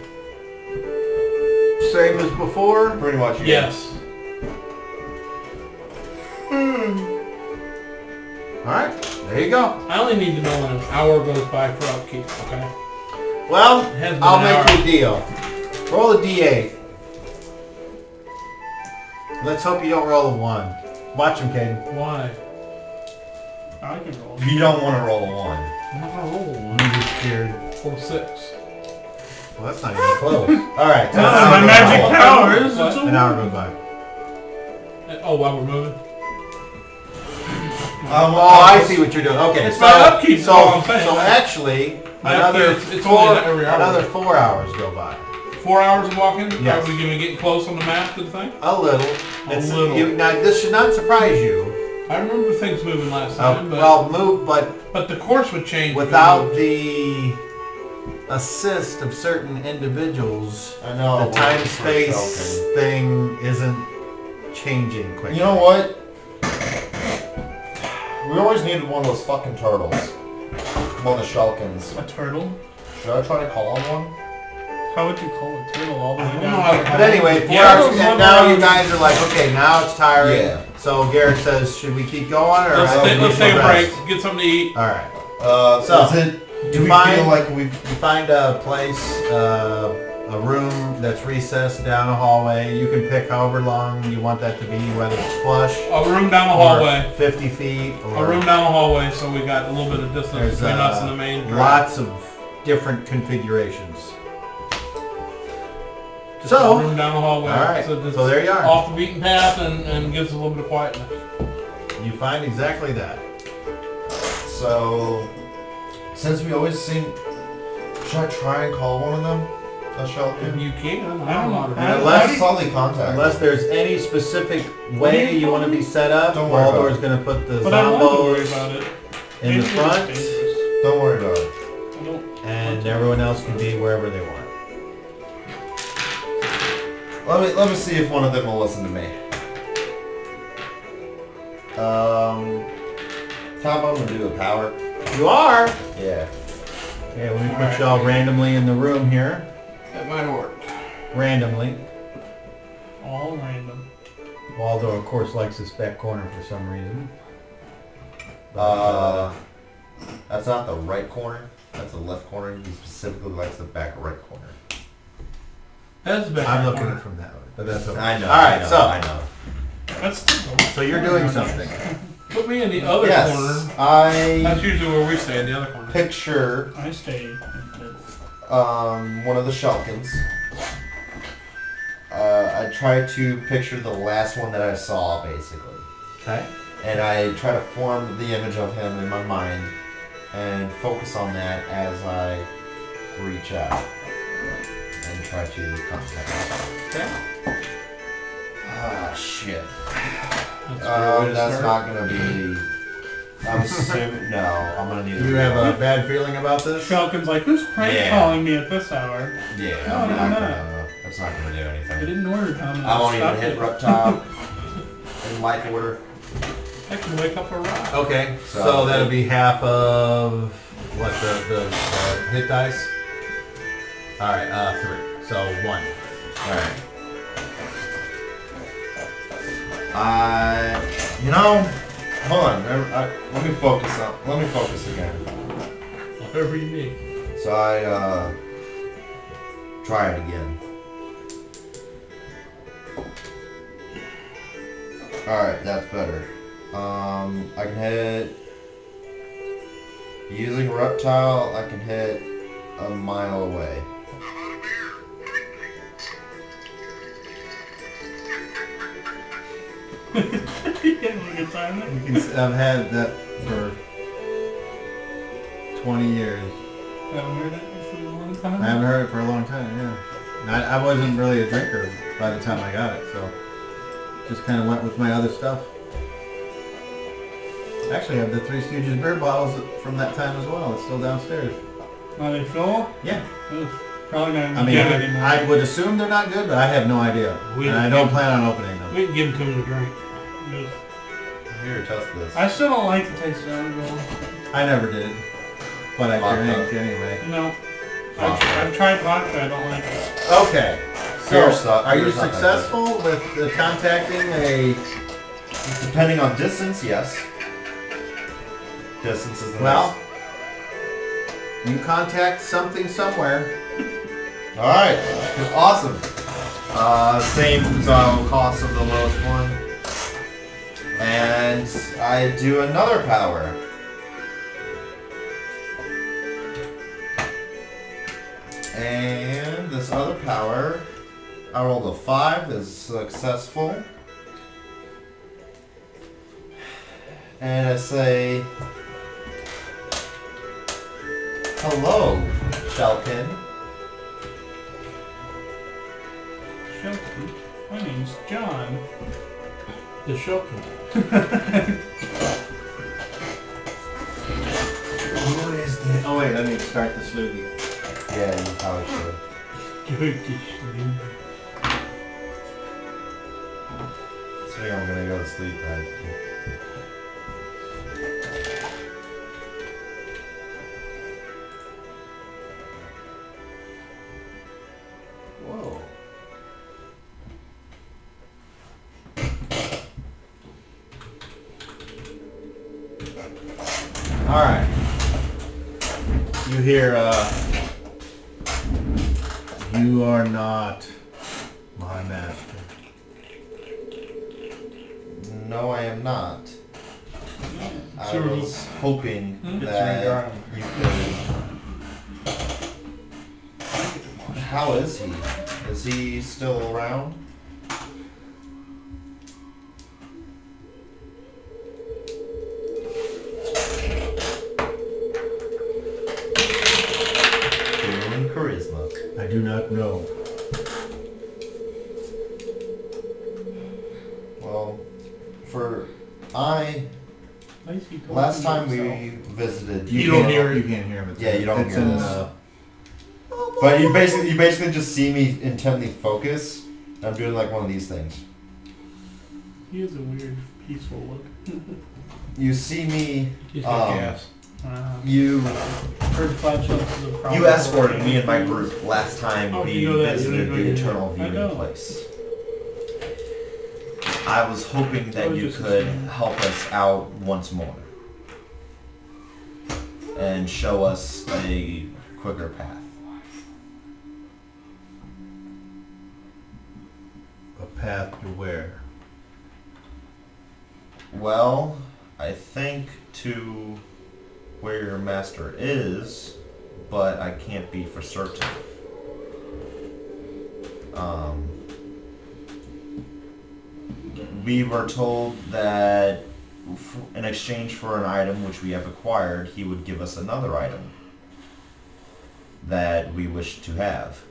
Same as before. Pretty much. Yeah. Yes. All right, there you go. I only need to know when an hour goes by for upkeep, okay? Well, It has been I'll an make hour. you a deal. Roll a d8. Let's hope you don't roll a 1. Watch him, Caden. Why? I can roll. You don't want to roll a 1. I'm not gonna roll one. I'm just scared. Roll a 6. Well, that's not even close. All right. So No, an my hour magic goes by. powers. It's What? a An hour goes by. Oh, while we're moving? Oh, I see what you're doing. Okay, It's so my upkeep, is all I'm saying. so actually, My another upkeep, it's only four, every hour. another 4 hours go by. 4 hours of walking? Yes. Are we gonna get close on the map to the thing? A little. A little. Now, this should not surprise you. I remember things moving last time, but Well, move, but the course would change. without the assist of certain individuals, I know. the time-space thing isn't changing quickly. You know what? We always needed one of those fucking turtles. One of the Shulkins. A turtle? Should I try to call him one? How would you call a turtle all the way I don't down? know how to- But anyway, 4 Yeah, hours, those and one now hours- you guys are like, okay, now it's tiring. Yeah. So Garrett says, should we keep going or Let's should we take a rest? break, get something to eat. All right. So, So, is it, do you we find- feel like we've... You find a place, a room that's recessed down a hallway. You can pick however long you want that to be, whether it's flush A room down the or hallway. 50 feet, or A room down the hallway, so we got a little bit of distance there's between us and the main drive. lots of different configurations. Just a So, room down the hallway. all right, So, so there you are. off the beaten path and gives a little bit of quietness. You find exactly that. So, since we always seem... Should I try and call one of them? A If Shulkin? you can, I don't know how to do I don't it. Unless- Let's probably contact Unless them. there's any specific way you want to be set up, Don't worry about Baldor's going to put the But I want to worry zombos about it. in the Maybe it's front, dangerous. Don't worry about it. I don't. and everyone else can be wherever they want. Let me see if one of them will listen to me. Tom, I'm gonna do a power. You are? Yeah. Okay, let me put y'all randomly in the room here. That might work. Randomly. All random. Waldo, of course, likes this back corner for some reason. That's not the right corner. That's the left corner. He specifically likes the back right corner. That's better. I'm looking at it from that way, but that's okay. I know. All right, I know, so I know. That's still so you're doing something. Put me in the other Yes, corner. I That's usually where we stay, in the other corner. picture I stay. one of the Shulkins. I try to picture the last one that I saw, basically. Okay. And I try to form the image of him in my mind and focus on that as I reach out and try to contact him. Okay. Ah, shit. That's a weird way to That's start. not gonna be... I'm assuming... No, I'm gonna need You have a bad feeling about this? Falcon's like, who's prank Yeah. calling me at this hour? Yeah, No, I'm no, not no. gonna... That's not gonna do I anything. didn't order Tom. I won't even Stop hit it. reptile in life order. I can wake up a rock. Okay, So- so that'll be half of what the hit dice. All right, 3. So 1. Alright. You know, hold on. Let me focus on. Let me focus again. Whatever you need. So I try it again. All right, that's better. I can hit using reptile. I can hit a mile away. You having a good time there? I've had that for 20 years. Haven't heard it for a long time. I haven't heard it for a long time, yeah. And I wasn't really a drinker by the time I got it, so just kind of went with my other stuff. Actually, I have the Three Stooges beer bottles from that time as well. It's still downstairs. Are they full? Yeah. Oof. Probably not I mean, good anymore. I would assume they're not good, but I have no idea. We- And I don't plan on opening them. We can give him to drink. Oof. Here, test this. I still don't like the taste of alcohol. I never did. But I Vodka. drank anyway. No. Vodka. I've tried vodka, I don't like it. Okay. Beer So, sucks. are you Beer's not that successful with contacting a... Depending on distance, yes. Distance is the Well, you contact something somewhere. Alright, awesome. Same cost of the lowest one. And I do another power. And this other power, I rolled a 5, is successful. And I say, hello, Shelkin. Shelton. My name's John. The Shelton. Who is this? Oh wait, let me start the sloogie. Yeah, you probably should. So I'm gonna go to sleep, right? Whoa. Alright. You hear, you are not my master. No, I am not. I So was hoping It's that you could. How is he? Is he still around? Doing charisma. I do not know. Well, Why is he talking last to time himself? we visited, You don't can't- hear it. You can't hear him. It's Yeah, you don't it's hear in, this. But you basically just see me intently focus. I'm doing like one of these things. He has a weird, peaceful look. You see me. He's got Um, gas. You Heard 5 chances of problem. you escorted me and my group last time Oh, we you know that, you visited know the that. internal I viewing know. place. I was hoping I that was you just could assuming. help us out once more and show us a quicker path. A path to where? Well, I think to where your master is, but I can't be for certain. We were told that in exchange for an item which we have acquired, he would give us another item that we wish to have.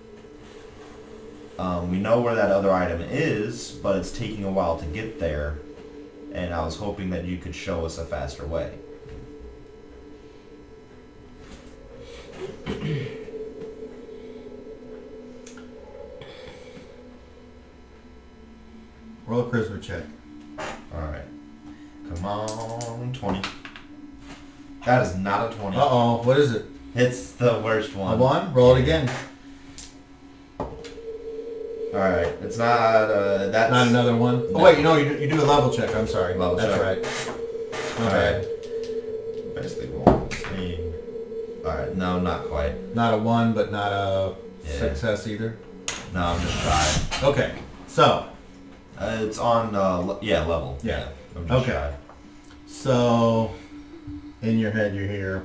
We know where that other item is, but it's taking a while to get there, and I was hoping that you could show us a faster way. Roll a charisma check. Alright. Come on, 20. That is not a 20. Uh-oh, what is it? It's the worst one. A 1? Roll it again. Alright, it's not, that's... Not another 1? Oh No. wait, you do a level check, I'm sorry. Level That's check. right. My bad. Alright. Basically, we'll see. Alright, no, not quite. Not a 1, but not a Yeah. success either. No, I'm just shy. Okay, so, It's on, level. Yeah. I'm just Okay. shy. so, in your head you hear,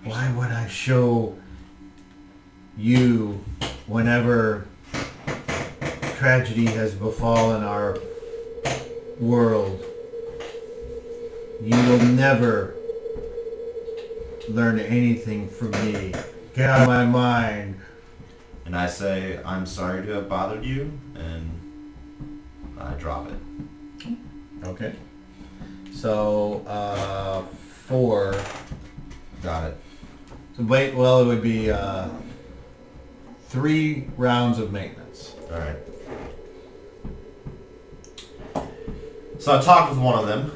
why would I show you whenever tragedy has befallen our world? You will never learn anything from me. Get out of my mind. And I say, I'm sorry to have bothered you, and I drop it. Okay. So, 4. Got it. So wait, well, it would be 3 rounds of maintenance. Alright. So I talked with one of them,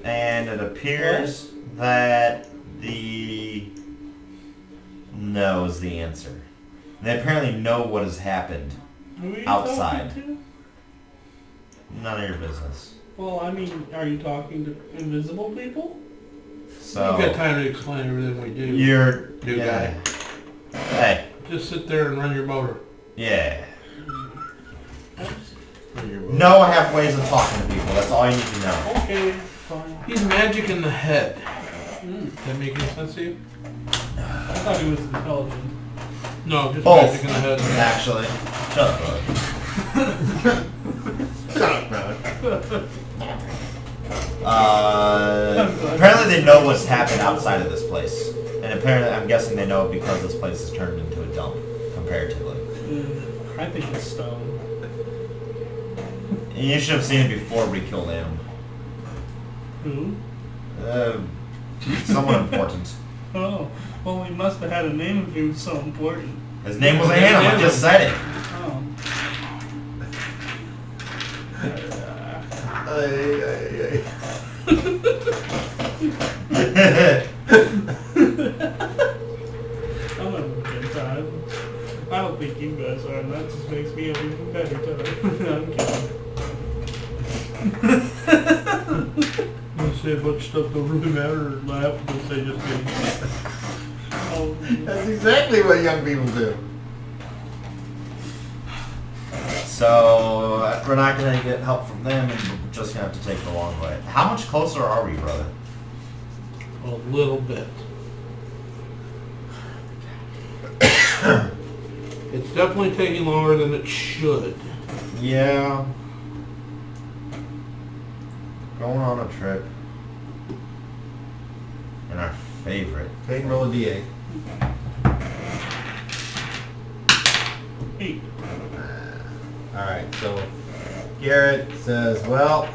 and it appears that the no is the answer. They apparently know what has happened. Who are you outside. talking to? None of your business. Well, I mean, are you talking to invisible people? So You've got time to explain everything we do. you're New yeah. Hey, Just sit there and run your motor. yeah. Run your motor. No, I have ways of talking to people. That's all you need to know. Okay, fine. He's magic in the head. Mm. Does that make any sense to you? thought he was intelligent. No, just Both. magic in the head. Actually. Shut up, bud. Shut up, bro. Apparently they know what's happened outside of this place. And apparently, I'm guessing they know it because this place is turned into a dump, comparatively. I think it's stone. And you should have seen it before we killed him. Who? Somewhat important. Oh, well, we must have had a name if he was so important. His name was Hannah, I just said it. Oh. I'm having a good time. I don't think you guys are, and that just makes me have an even better time. I'm kidding. You say a bunch of stuff don't really matter or laugh because they just get. Oh, That's exactly what young people do. So, we're not going to get help from them, and we're just going to have to take the long way. How much closer are we, brother? A little bit. It's definitely taking longer than it should. Yeah. Going on a trip. And our favorite. Take and roll a d8. 8. Alright, so Garrett says, well,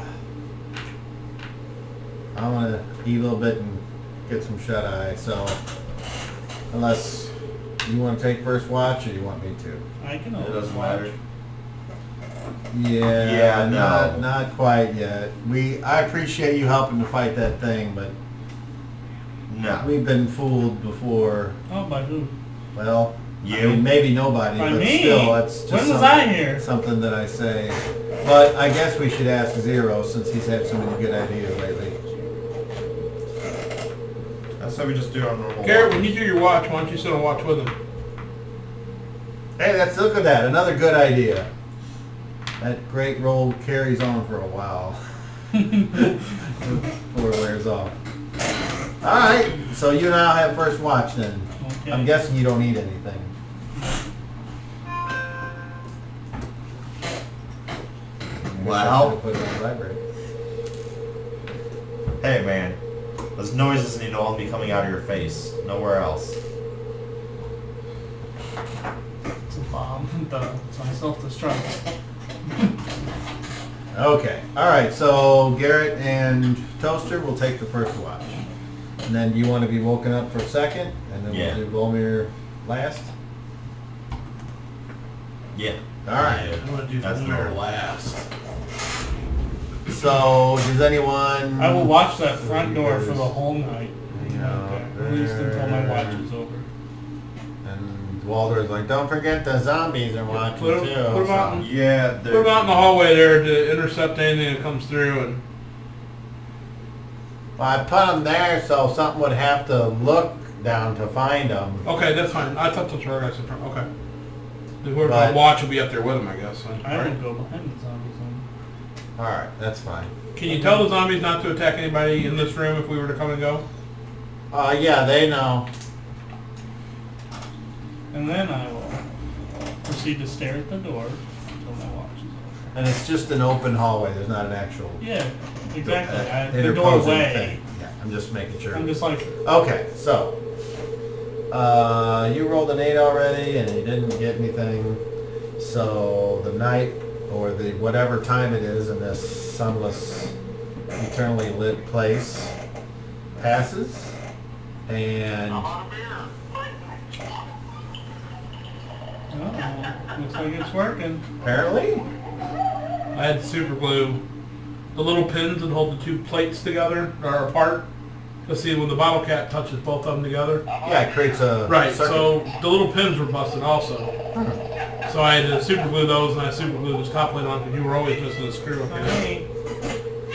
I'm going to eat a little bit and get some shut-eye, so unless you want to take first watch or you want me to. I can It always doesn't watch. matter. Yeah, no. not quite yet. I appreciate you helping to fight that thing, but No. we've been fooled before. Oh, by who? Well, You? I mean, maybe nobody, By but me? still, that's just When was I here? something that I say. But I guess we should ask Zero since he's had so many good ideas lately. That's how we just do it on normal. Garrett, when you do your watch, why don't you sit and watch with him? Hey, look at that, another good idea. That great roll carries on for a while. Before it wears off. Alright, so you now have first watch then. Okay. I'm guessing you don't eat anything. Well, Put it on vibrate. hey man, those noises need to all be coming out of your face, nowhere else. It's a bomb. It's my self-destruct. Okay. Alright, so Garrett and Toaster will take the first watch. And then do you want to be woken up for second? And then Yeah. we'll do Volmir last? Yeah. Alright. I'm gonna do That's the fair. last. So, does anyone... I will watch that front door for the whole night. Yeah, At least until my watch is over. And Walter's like, don't forget the zombies are watching Put 'em- too. put 'em out so- in- Yeah, Put him out in the hallway there to intercept anything that comes through, and Well, I put them there so something would have to look down to find them. okay, that's fine. I thought that's where I got some from. Okay, whoever But- watch will be up there with him, I guess. Then, I right? don't go behind the zombies. Alright, that's fine. Can you tell the zombies not to attack anybody in this room if we were to come and go? Yeah, they know. And then I will proceed to stare at the door until my watch is over. And it's just an open hallway, there's not an actual... Yeah, exactly. The interposing doorway. thing. Yeah, I'm just making sure. I'm just like, Okay, so... you rolled an 8 already and you didn't get anything. So the night, or the whatever time it is in this sunless, eternally lit place, passes. And oh, looks like it's working. apparently, I had super glue the little pins that hold the two plates together or apart. Let's see, when the bottle cap touches both of them together. yeah, it creates a Right, circuit. so the little pins were busted also. So I had to super glue those, and I super glued this top plate on because you were always just a screw up here. Hey,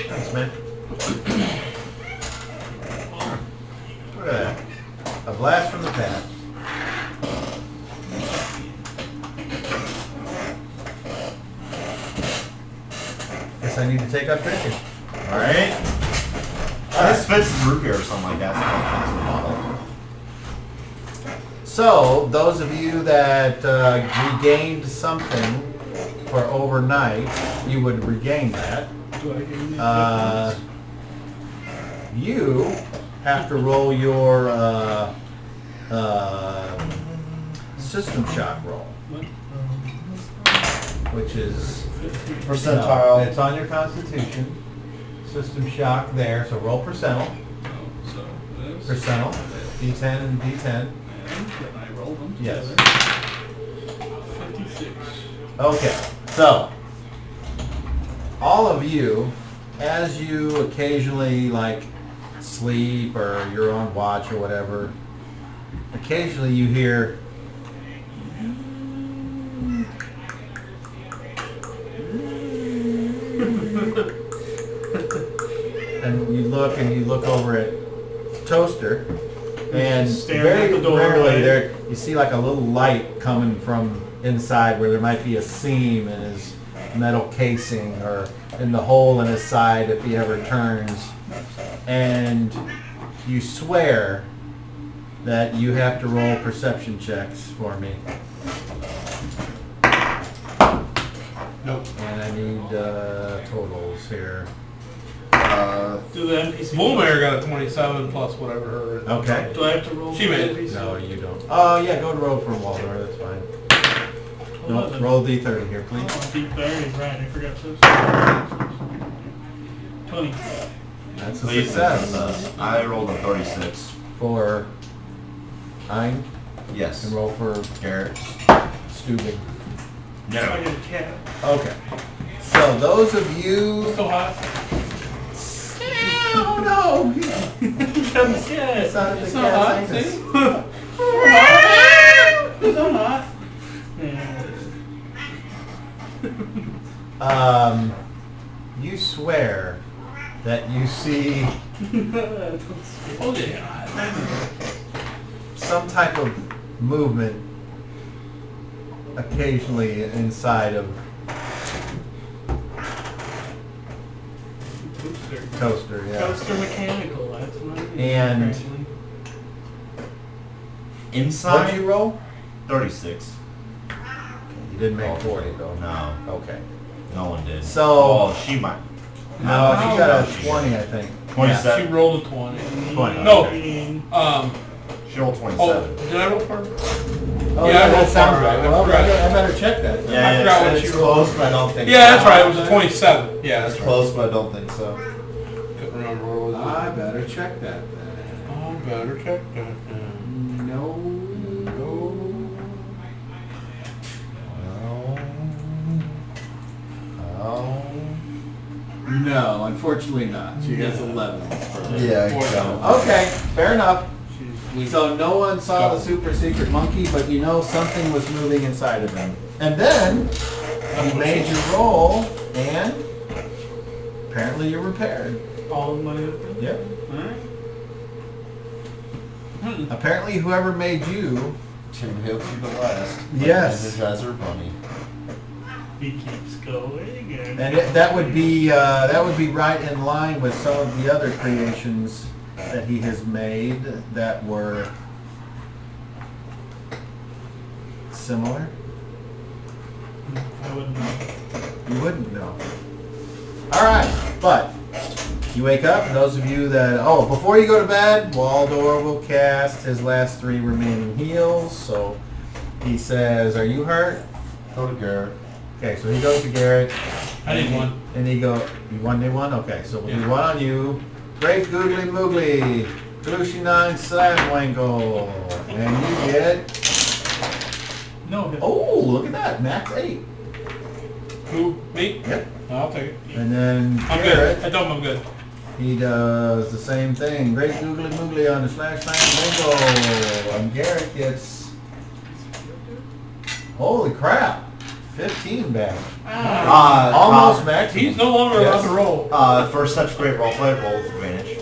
Thanks, man. Look at that. A blast from the past. Guess I need to take up drinking. Alright. This fits root beer or something like that. It's not a plastic bottle. So, those of you that regained something for overnight, you would regain that. Do I gain the You have to roll your system shock roll, What? which is Percentile. it's on your constitution. System shock there, so roll percentile. So this. Percentile. D10 and D10. And then I roll them Yes. together. 56. Okay, so all of you, as you occasionally like sleep or you're on watch or whatever, occasionally you hear and you look over at Toaster, and Staring very at the doorway. rarely there you see like a little light coming from inside where there might be a seam in his metal casing or in the hole in his side if he ever turns, and you swear that you have to roll perception checks for me. Nope. And I need totals here. Do the NPC. Bullmare got a 27 plus whatever her. Okay. Do I have to roll? She for made it. NPC? No, you don't. Oh yeah, go to roll for Waldor, that's fine. No, 11. roll D30 here, please. Oh, deep there is right. I forgot to. 20. That's a Please, success. I rolled a 36. For Ein, Yes. and roll for Garrett. Stubing. I get a cat. Okay. So those of you... So hot. Oh no! Come cat. Sounded the It's cat's not hot, anus. see? It's not hot. Yeah. You swear that you see Oh yeah. some type of movement occasionally inside of Toaster, yeah. Toaster mechanical. That's my name. And- apparently. What Inside? did you roll? 36. You didn't make 40 though. No, Okay. no one did. So- Oh, she might. No, she got a She 20, I think. 27. She rolled a 20. 20. No. Mean. She rolled Oh, 27. did I roll for? Oh, Yeah, yeah, I rolled that sounds far, right. I Well, forgot. I better check that. then. I forgot what it's she rolled. close, but I don't think Yeah, that's right. It was a 27. Yeah, that's It's right. close, but I don't think so. Couldn't remember what it was. I better check that then. Oh, better check that. No. Oh. No, unfortunately not. She has 11s for Yeah, Okay, fair enough. She's So no one saw the super secret monkey, but you know something was moving inside of him. And then you made your roll, and apparently you're repaired. All of my. Yep. Alright. Apparently whoever made you, Tim Hill to the last. Yes. Energizer Bunny. He keeps going. and that would be right in line with some of the other creations that he has made that were similar. I wouldn't know. You wouldn't know. All right, but you wake up, and those of you that before you go to bed, Waldor will cast his last 3 remaining heals. So he says, "Are you hurt?" Go to Garrett. Okay, so he goes to Garrett. I need one. And he go, "You want one? Okay, so we'll do Yeah. one on you. Great Googly Moogly, Galushinine Slamwinkle, and you get No. look at that, max 8. Who? Me? Yep. I'll take it. And then I'm Garrett, good. I told him I'm good. he does the same thing. Great Googly Moogly on the Slamwinkle, and Garrett gets holy crap, 15 back. Almost max. He's no longer allowed to roll. For such great roleplay, roll with advantage.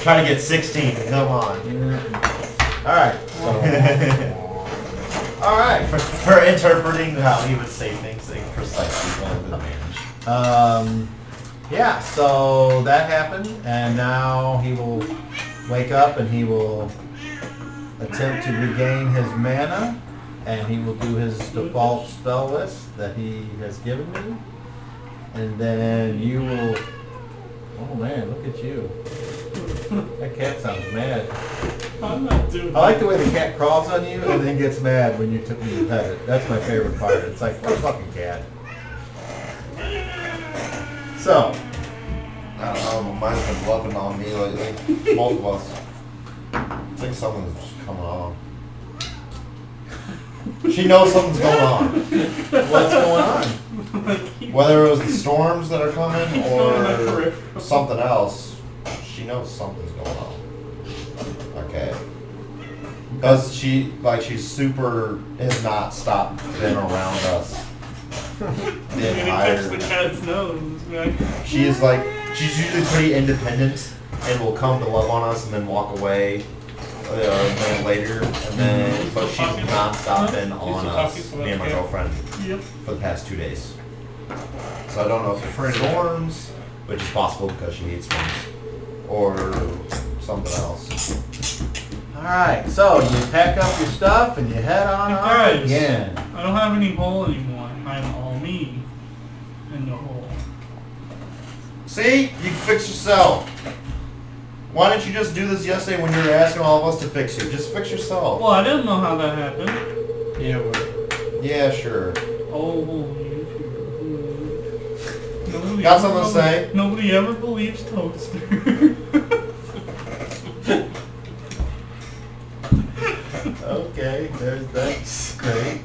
Trying to get 16. Come on. All right. So, all right. For interpreting how he would say things precisely, roll with advantage. Yeah, so that happened, and now he will wake up and he will attempt to regain his mana, and he will do his default spell list that he has given me. And then you will... Oh man, look at you. That cat sounds mad. I'm not doing I like the way the cat crawls on you and then gets mad when you took me to pet it. That's my favorite part. It's like, what a fucking cat. So, I don't know, but mine's been bluffing on me lately. Both of us. I think something's coming on. She knows something's going on. what's going on? Whether it was the storms that are coming or something else, she knows something's going on. Okay. Because she's super, has not stopped being around us. The entire, the cat's nose. she's usually pretty independent and will come to love on us and then walk away a minute later, and then, but she's non-stop been on us, me and my girlfriend, Yep. for the past 2 days. So I don't know if it's storms, which is possible because she hates storms, or something else. Alright, so you pack up your stuff and you head on off Guys. again. I don't have any hole anymore. I'm all me in the hole. See? You can fix yourself. Why didn't you just do this yesterday when you were asking all of us to fix you? Just fix yourself. Well, I didn't know how that happened. Yeah, well, Yeah, sure. Oh, nobody Got ever something to say? Nobody ever believes Toaster. Okay, that's great.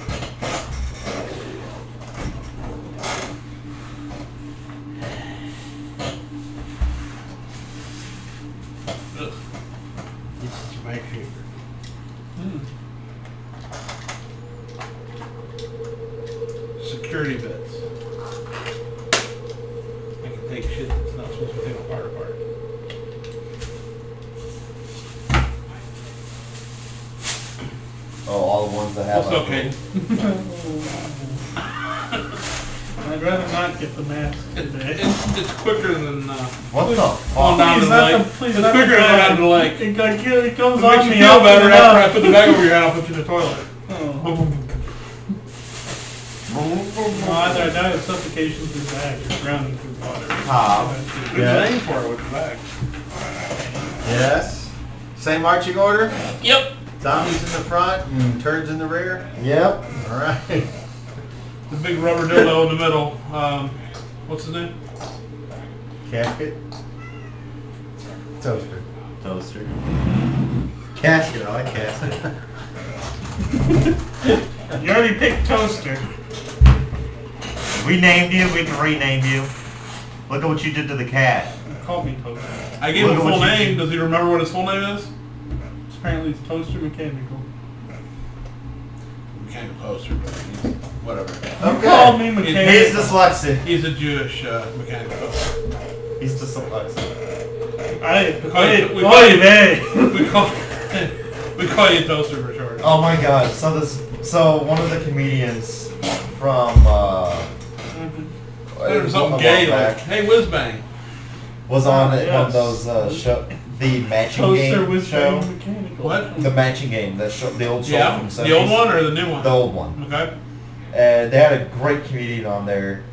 this is my favorite. Security bits. I can take shit that's not supposed to be taken apart. Oh, all the ones that have That's okay. I'd rather not get the mask today. It's quicker than What the going fuck? down to the lake. Please, It's not quicker the than going bag. down to the lake. It comes It on makes you me. feel I'll better put it after I up. put the bag over your head. I'll put you in the toilet. Oh. No, either I die of suffocation through the bag or drowning through water. Tom. Good Yeah. name for it with the bag. Yes. Same marching order? Yep. Zombies in the front and turds in the rear? Yep. Alright. The big rubber dildo in the middle. What's his name? Casket. Toaster. Toaster. Casket, I like casket. You already picked Toaster. We named you, we can rename you. Look at what you did to the cat. Call me Toaster. I gave him Look a at what full you name. did. Does he remember what his full name is? Apparently it's Toaster Mechanical. Mechanical toaster, but he's whatever. You called me He's Mechanical. dyslexic. He's a Jewish mechanical toaster. He's dyslexic. We call you toaster for short. Oh my god, so one of the comedians from There's a something while gay back like, hey, whiz bang. was on one of Yes. those the matching Toaster game was show. Mechanical. What? The matching game, the show, the old show Yeah, from the the old 70s. one or the new one? The old one. Okay. And they had a great comedian on there,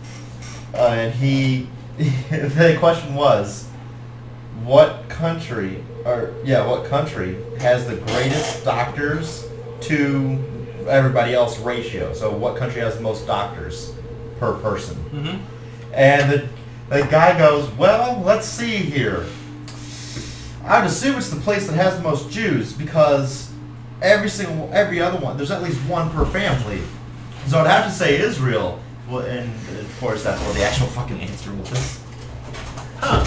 and the question was, what country has the greatest doctors to everybody else ratio? So what country has the most doctors per person? Mm-hmm. And the guy goes, well, let's see here. I'd assume it's the place that has the most Jews because every other one, there's at least one per family. So I'd have to say Israel. Well, and of course that's what the actual fucking answer was. Huh.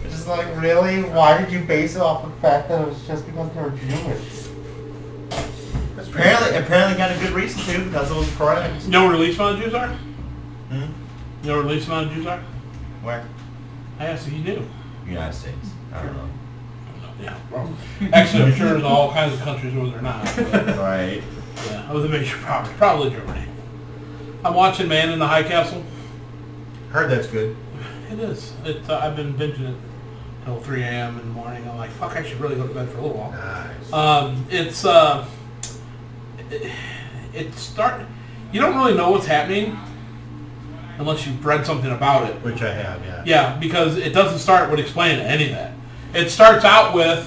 It's just like, really? Why did you base it off the fact that it was just because they were Jewish? Apparently got a good reason to, because it was correct. You know where the least amount of Jews are? Hmm? You know where the least amount of Jews are? Where? I asked if you knew. United States. I don't know. Yeah, well, actually, I'm sure there's all kinds of countries where they're not. But, Right. yeah, of the major powers, probably Germany. I'm watching Man in the High Castle. Heard that's good. It is. I've been binging it till 3 a.m. in the morning. I'm like, fuck, I should really go to bed for a little while. Nice. You don't really know what's happening unless you've read something about it. Which I have, yeah. Yeah, because it doesn't start with explaining any of that. It starts out with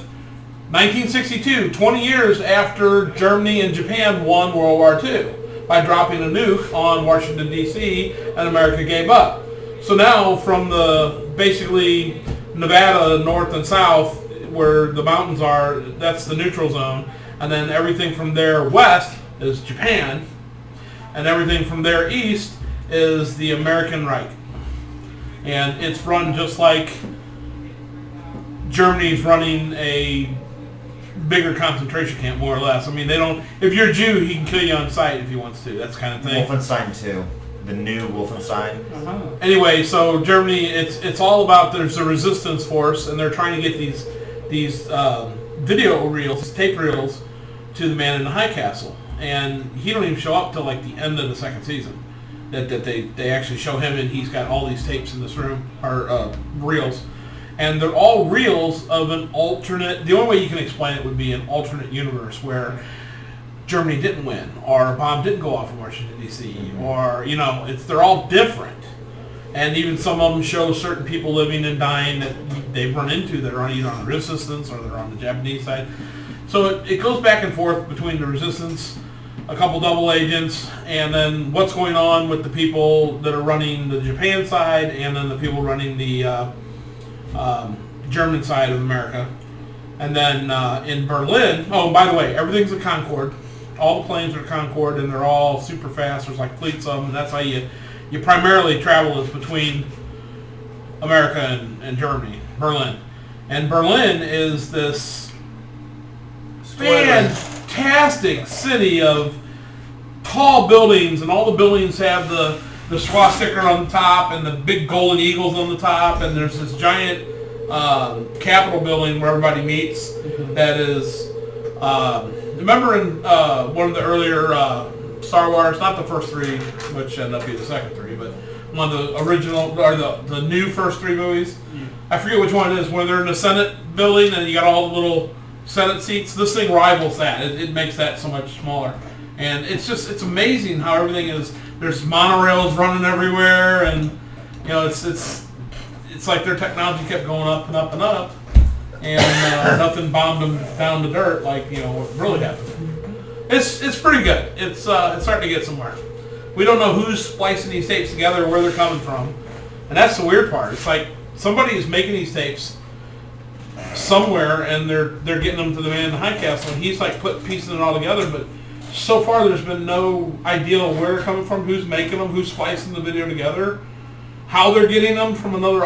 1962, 20 years after Germany and Japan won World War II by dropping a nuke on Washington, D.C., and America gave up. So now from the basically Nevada north and south where the mountains are, that's the neutral zone, and then everything from there west is Japan, and everything from there east is the American Reich. And it's run just like Germany's running a bigger concentration camp, more or less. I mean, they don't, if you're a Jew, he can kill you on sight if he wants to, that's kind of thing. Wolfenstein 2. The new Wolfenstein. Anyway, so Germany, it's all about, there's a resistance force, and they're trying to get these video reels, tape reels, to the man in the high castle. And he don't even show up till like the end of the second season. That they actually show him, and he's got all these tapes in this room, or reels. And they're all reels of an alternate, the only way you can explain it would be an alternate universe where Germany didn't win, or a bomb didn't go off in Washington, D.C., or, they're all different. And even some of them show certain people living and dying that they've run into that are either on the resistance or they're on the Japanese side. So it goes back and forth between the resistance, a couple double agents, and then what's going on with the people that are running the Japan side, and then the people running the German side of America. And then in Berlin, oh, by the way, everything's a Concorde. All the planes are Concorde, and they're all super fast. There's like fleets of them, and that's how you primarily travel is between America and Germany, Berlin. And Berlin is this fantastic city of tall buildings, and all the buildings have the swastika on the top and the big golden eagles on the top, and there's this giant Capitol building where everybody meets that is... remember in one of the earlier Star Wars, not the first three, which ended up being the second three, but one of the original, or the new first three movies. I forget which one it is, where they're in the Senate building and you got all the little Senate seats. This thing rivals that. It makes that so much smaller. And it's amazing how everything is, there's monorails running everywhere, and it's like their technology kept going up and up and up. And nothing bombed them down to dirt like what really happened. It's pretty good. It's starting to get somewhere. We don't know who's splicing these tapes together, where they're coming from, and that's the weird part. It's like somebody is making these tapes somewhere, and they're getting them to the man in the high castle, and he's like piecing it all together. But so far, there's been no idea where they're coming from, who's making them, who's splicing the video together, how they're getting them from another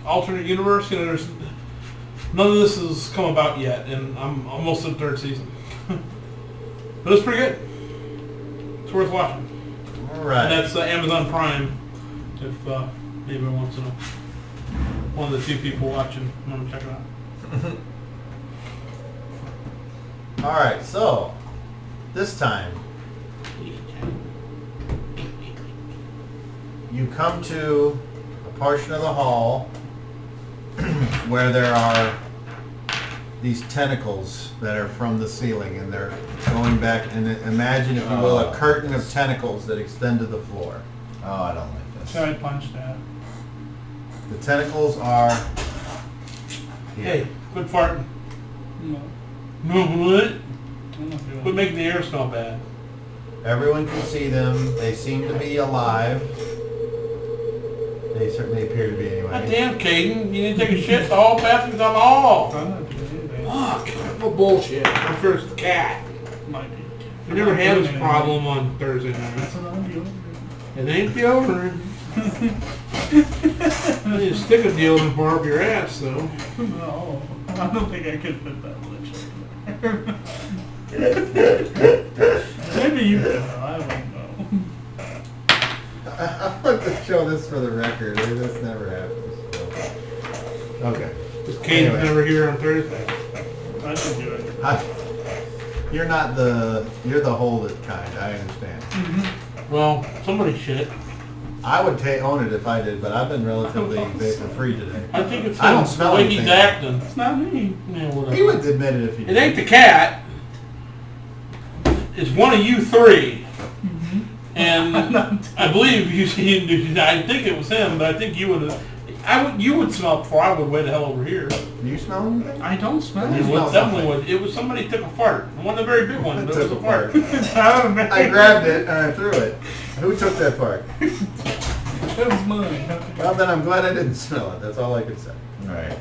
alternate universe. There's none of this has come about yet, and I'm almost in the third season. But it's pretty good. It's worth watching. All right. And that's Amazon Prime, if anybody wants to know. One of the two people watching want to check it out. All right, so this time you come to a portion of the hall where there are these tentacles that are from the ceiling, and they're going back, and imagine, if you will, a curtain of tentacles that extend to the floor. Oh, I don't like this. Should I punch that? The tentacles are here. Hey, quit farting. No. No, what? I'm not doing Quit it. making the air smell bad. Everyone can see them. They seem to be alive. They certainly appear to be God anyway. damn, Caden, you need to take a shit. The whole bathroom's on the hall. I'm not doing anything. Fuck, what bullshit. I'm sure it's the cat. Might be. We never had this problem on Thursday night. That's what I'm doing. It ain't deodorant. You need to stick a deodorant bar up your ass, though. No, I don't think I could fit that much. Maybe you could. I don't know. I want to show this for the record. This never happens. So. Okay. This Caden's Anyway. never here on Thursday. I should do it. You're the hold it kind. I understand. Well, somebody shit. I would own it if I did, but I've been relatively vapor-free today. I think it's I don't him, smell the way he's anything. acting. It's not me. Yeah, whatever. He would admit it if he It did. ain't the cat. It's one of you three. And I believe I think it was him, but I think you would. You would smell before I would. Way the hell over here. Do you smell anything? I don't smell You it. smell Definitely something. would. It was somebody took a fart. One of the very big ones. But it was Took a a fart. fart. I grabbed it and I threw it. Who took that part? It was mine. Well, then I'm glad I didn't smell it. That's all I could say. Right.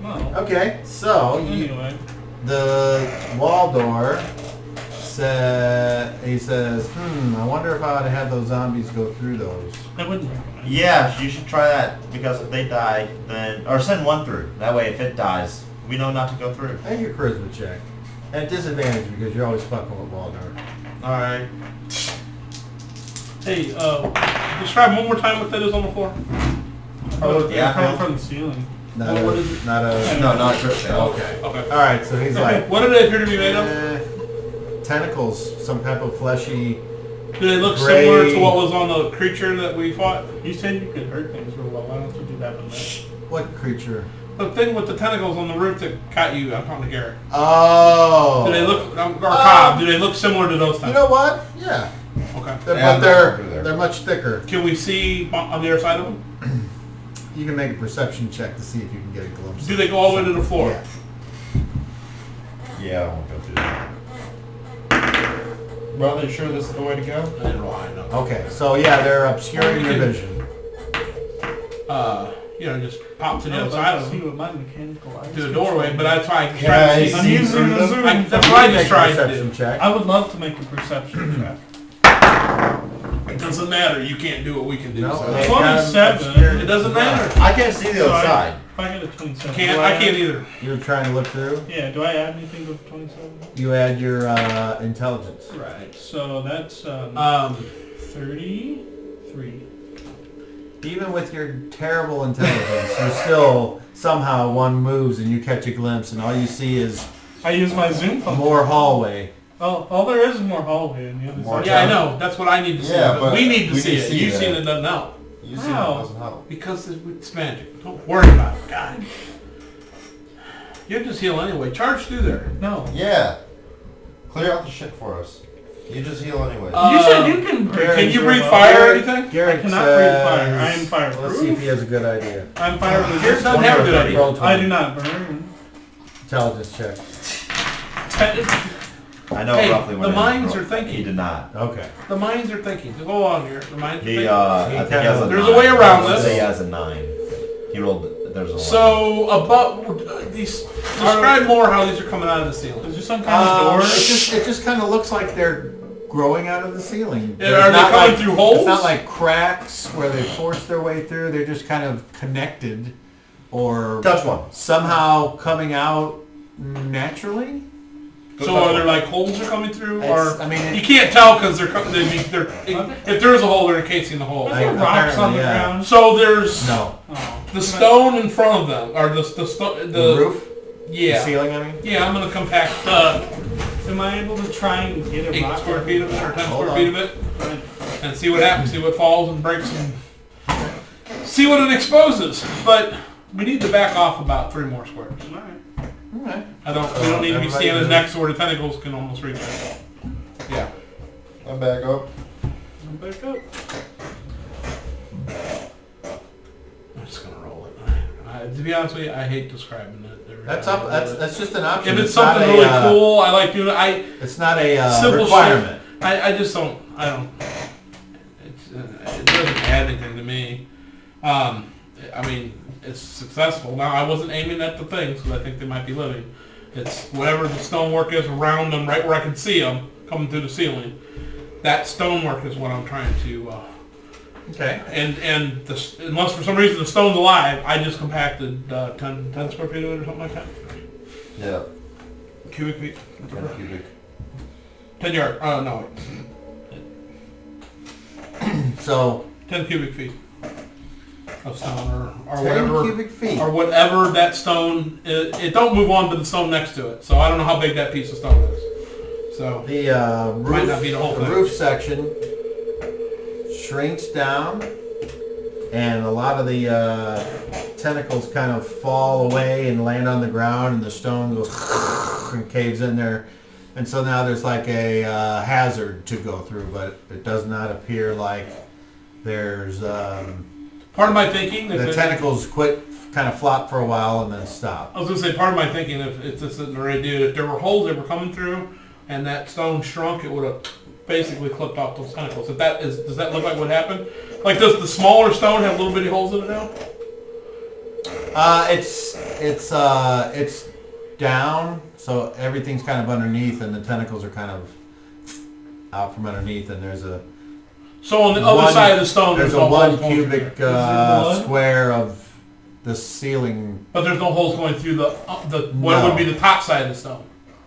Well, Okay, so anyway. the Waldor he says, I wonder if I ought to have those zombies go through those. I wouldn't recommend it. Yeah, you should try that because if they die, then or send one through. That way, if it dies, we know not to go through. And your charisma check. At disadvantage because you're always fucking with Waldor. All right. Hey, describe one more time what that is on the floor. Oh, yeah, coming Phil. from the ceiling. Not Well, a, what is it? not a. No, not a crit fail. Okay. Okay. All right. So he's like, What do they appear to be made of? tentacles, some type of fleshy. Do they look Gray. similar to what was on the creature that we fought? You said you could hurt things real well. Why don't you do that with me? What creature? The thing with the tentacles on the roof that caught you, I'm talking to Garrett. Oh. Do they look, or Cobb, do they look similar to those You tentacles? know what? Yeah. Okay. Yeah, They're much thicker. Can we see on the other side of them? You can make a perception check to see if you can get a glimpse. Do they go all the way to the floor? Yeah. Yeah, I won't go through that. Well, they sure this is the way to go? I didn't roll high enough. Okay, so yeah, they're obscuring your vision. Just pop to the I other would side like of to see them what my mechanical eyes to the can doorway, show but me. that's why I can Can try I to see. I'm see using through the them? zoom. That's what I Make just a tried to perception do. check. I would love to make a perception check. It doesn't matter. You can't do what we can do. No, so. they 27. obscured- It doesn't matter. I can't see the So other side. If I get a 27. Can't. do I add- can't either. You're trying to look through. Yeah, do I add anything to 27? You add your intelligence. Right, so that's 33. Even with your terrible intelligence, you're still somehow one moves and you catch a glimpse, and all you see is I use my zoom function. more hallway. Oh, all there is more hallway in the other More side. Yeah, I know. That's what I need to see. Yeah, but but we need to we see need to it. see You've that. seen it, doesn't help. You see How? it doesn't help. Because it's magic. Don't worry about it. God. You just heal anyway. Charge through there. No. Yeah. Clear out the shit for us. You just heal anyway. You said you can breathe. Can you real breathe well. fire or anything? Garrett I cannot breathe says- fire. I am fireproof. Let's see if he has a good idea. I'm fire Garrett resistant. doesn't have a good idea. Roll 20. I do not burn. Intelligence check. I know Hey, roughly the what it is, minds bro. are thinking. He did not. Okay. The minds are thinking. So go on here. The minds are The thinking. I think he has a There's 9. a way around Let's this. say he has a 9. He rolled. There's a 11. So about these. Describe more how these are coming out of the ceiling. Is there some kind of door? It just kind of looks like they're growing out of the ceiling. Yeah, are they not coming through holes? It's not like cracks where they force their way through. They're just kind of connected, or touch one. somehow coming out naturally. So are there like holes are coming through, or I mean, you can't tell because they're if there is a hole, they're encasing the hole. Are there rocks apparently, on the yeah. ground? So there's No. Oh. the stone in front of them, or The roof, the Yeah, ceiling. I mean. yeah. I'm gonna compact Am I able to try and get a 8 rock? square feet of it or 10 Hold square feet of it, and see what happens. See what falls and breaks, and see what it exposes. But we need to back off about 3 more squares. Alright. Okay. We don't need to be Everybody standing good? next where the tentacles can almost reach it. Yeah. I'm back up. I'm back up. I'm just gonna roll it. To be honest with you, I hate describing it. That's up. That's just an option. If it's not something a, really cool, I like doing it. It's not a Simple requirement. I just don't. I don't. It doesn't add anything to me. I mean, it's successful. Now, I wasn't aiming at the things because I think they might be living. It's whatever the stonework is around them, right where I can see them coming through the ceiling. That stonework is what I'm trying to. Okay. And unless for some reason the stone's alive, I just compacted 10 square feet of it or something like that. Yeah. Cubic feet. 10 cubic. 10 yard. No, wait. So 10 cubic feet of stone or 10 whatever. cubic feet. Or whatever that stone is. It don't move on to the stone next to it. So I don't know how big that piece of stone is. So The might not be the whole thing. roof section shrinks down and a lot of the tentacles kind of fall away and land on the ground, and the stone goes and caves in there. And so now there's like a hazard to go through, but it does not appear like there's... part of my thinking... the tentacles quit, kind of flop for a while and then stop. I was going to say, part of my thinking, if it's just sitting there, dude, if there were holes that were coming through and that stone shrunk, it would have basically clipped off those tentacles. If that is, does that look like what happened? Like, does the smaller stone have little bitty holes in it now? It's down, so everything's kind of underneath, and the tentacles are kind of out from underneath, and there's a... So on the other side of the stone, there's no a 1 holes going cubic through. square of the ceiling. But there's no holes going through the what No. would be the top side of the stone.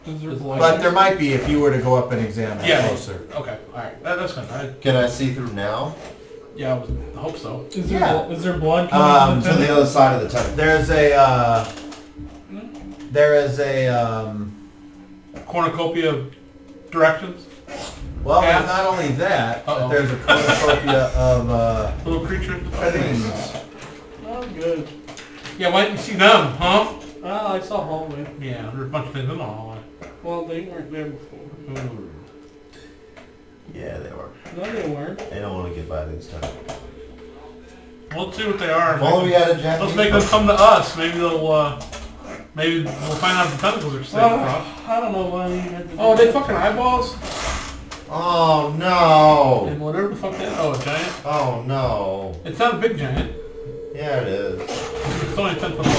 But there might be if you were to go up and examine Yeah. closer. Okay, alright. That's good. Can I see through now? I hope so. Is there, Yeah. is there blood coming from the To the tentacle? other side of the tentacle. There is a Cornucopia of directions. well, Yeah. there's not only that, but Uh-oh. there's a cornucopia of Little creatures. things. Oh, good. Yeah, why didn't you see them, huh? Oh, I saw hallway. Yeah, there's a bunch of things in the hallway. Well, they weren't there before. Yeah, they were. No, they weren't. They don't want to get by these tentacles. Well, let's see what they are. If only we had a Japanese Let's make them come to us. Maybe they'll, maybe we'll find out if the tentacles are safe. I don't know why you had to do Oh, they that. fucking eyeballs? Oh no! And whatever the fuck that, oh, a giant? Oh no! It's not a big giant. Yeah, it is. It's only 10 foot long.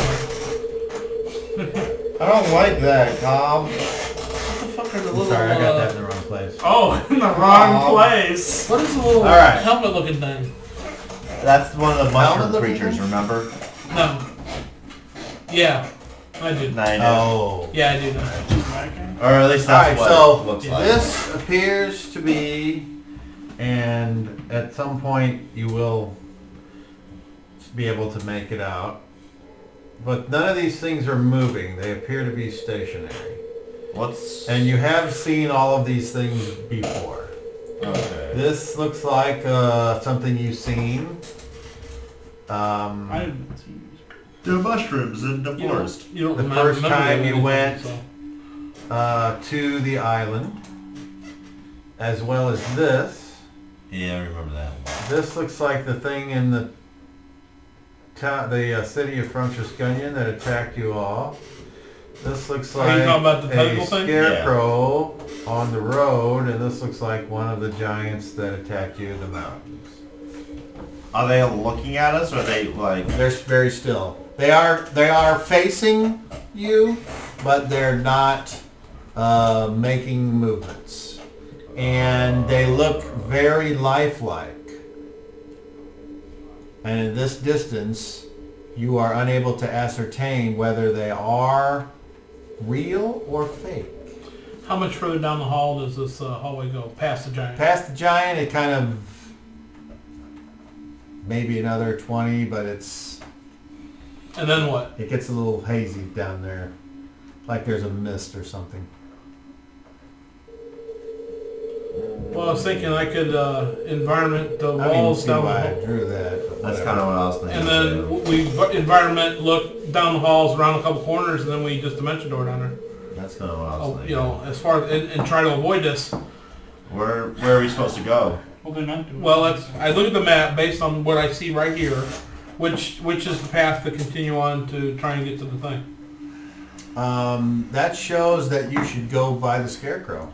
I don't like that, Cobb. What the fuck are the I'm little, sorry, I got that in the wrong place. Oh, In the wrong place. what is the little Alright. helmet looking thing? That's one of the mushroom Helmet-looking creatures, thing? remember? No. Yeah, I do. I know. Oh. Yeah, I do know. Or at least that's Alright, what so it looks like. this appears to be, and at some point you will be able to make it out, but none of these things are moving. They appear to be stationary. What's... And you have seen all of these things before. Okay. This looks like something you've seen. I haven't seen these. They're mushrooms in the forest. You don't The remember first time them, you went- so. To the island, as well as this. Yeah, I remember that one. This looks like the thing in the city of Franciscanian that attacked you all. This looks Are you like talking about the a tentacle thing? scarecrow on the road, and this looks like one of the giants that attacked you in the mountains. Are they looking at us, or are they like... They're very still. They are facing you, but they're not making movements. And they look very lifelike. And in this distance, you are unable to ascertain whether they are real or fake. How much further down the hall does this hallway go? Past the giant? Past the giant, it kind of maybe another 20, but And then what? it gets a little hazy down there, like there's a mist or something. Well, I was thinking I could environment the I don't even walls see down the why I hall. drew that. but That's whatever. kind of what I was thinking. And then too. we environment look down the halls around a couple corners, and then we just dimension door down there. That's kind of what I was Oh, thinking. you know, as far as and try to avoid this. Where are we supposed to go? Well, they're not doing Well, it. I look at the map based on what I see right here, which is the path to continue on to try and get to the thing. That shows that you should go by the scarecrow,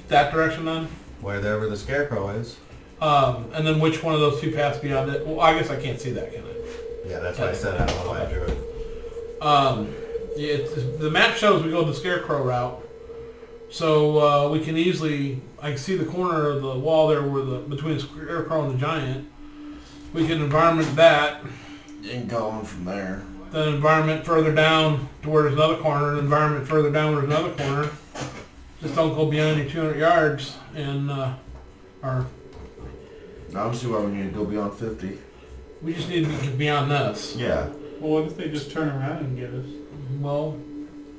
That direction then. wherever the scarecrow is. And then which one of those two paths beyond it? Well, I guess I can't see that, can I? Yeah, that's why I said I don't know why I drew it. Yeah, the map shows we go the scarecrow route, so we can easily. I can see the corner of the wall there, where between the scarecrow and the giant. We can environment that, And going from there. then environment further down to where there's another corner, and environment further down where there's another corner. Just don't go beyond your 200 yards, and Obviously, why we need to go beyond 50. we just need to be beyond this. Yeah. Well, what if they just turn around and get us? Well,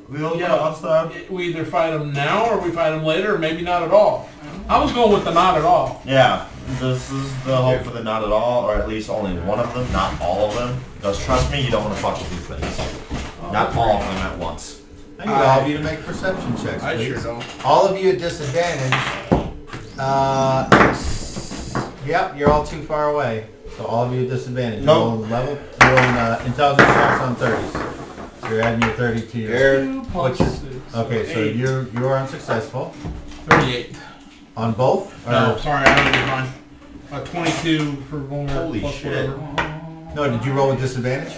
We don't Yeah. cross them. we either fight them now or we fight them later, or maybe not at all. I was going with the not at all. Yeah. this is the hope for the not at all, or at least only one of them, not all of them. Because trust me, you don't want to fuck with these things. Not all of them at once. I need all of you to make perception checks, I please. sure don't. All of you at disadvantage. Yep, you're all too far away. So all of you at disadvantage. You're Nope. rolling level. You're rolling intelligence checks on 30s. So you're adding your 30 to your. 2 What's plus your- 6. Okay, so 8. you are unsuccessful 38. on both. No, sorry, I don't get mine. 22 for vulnerable. Holy plus shit. whatever. No, did you roll with disadvantage?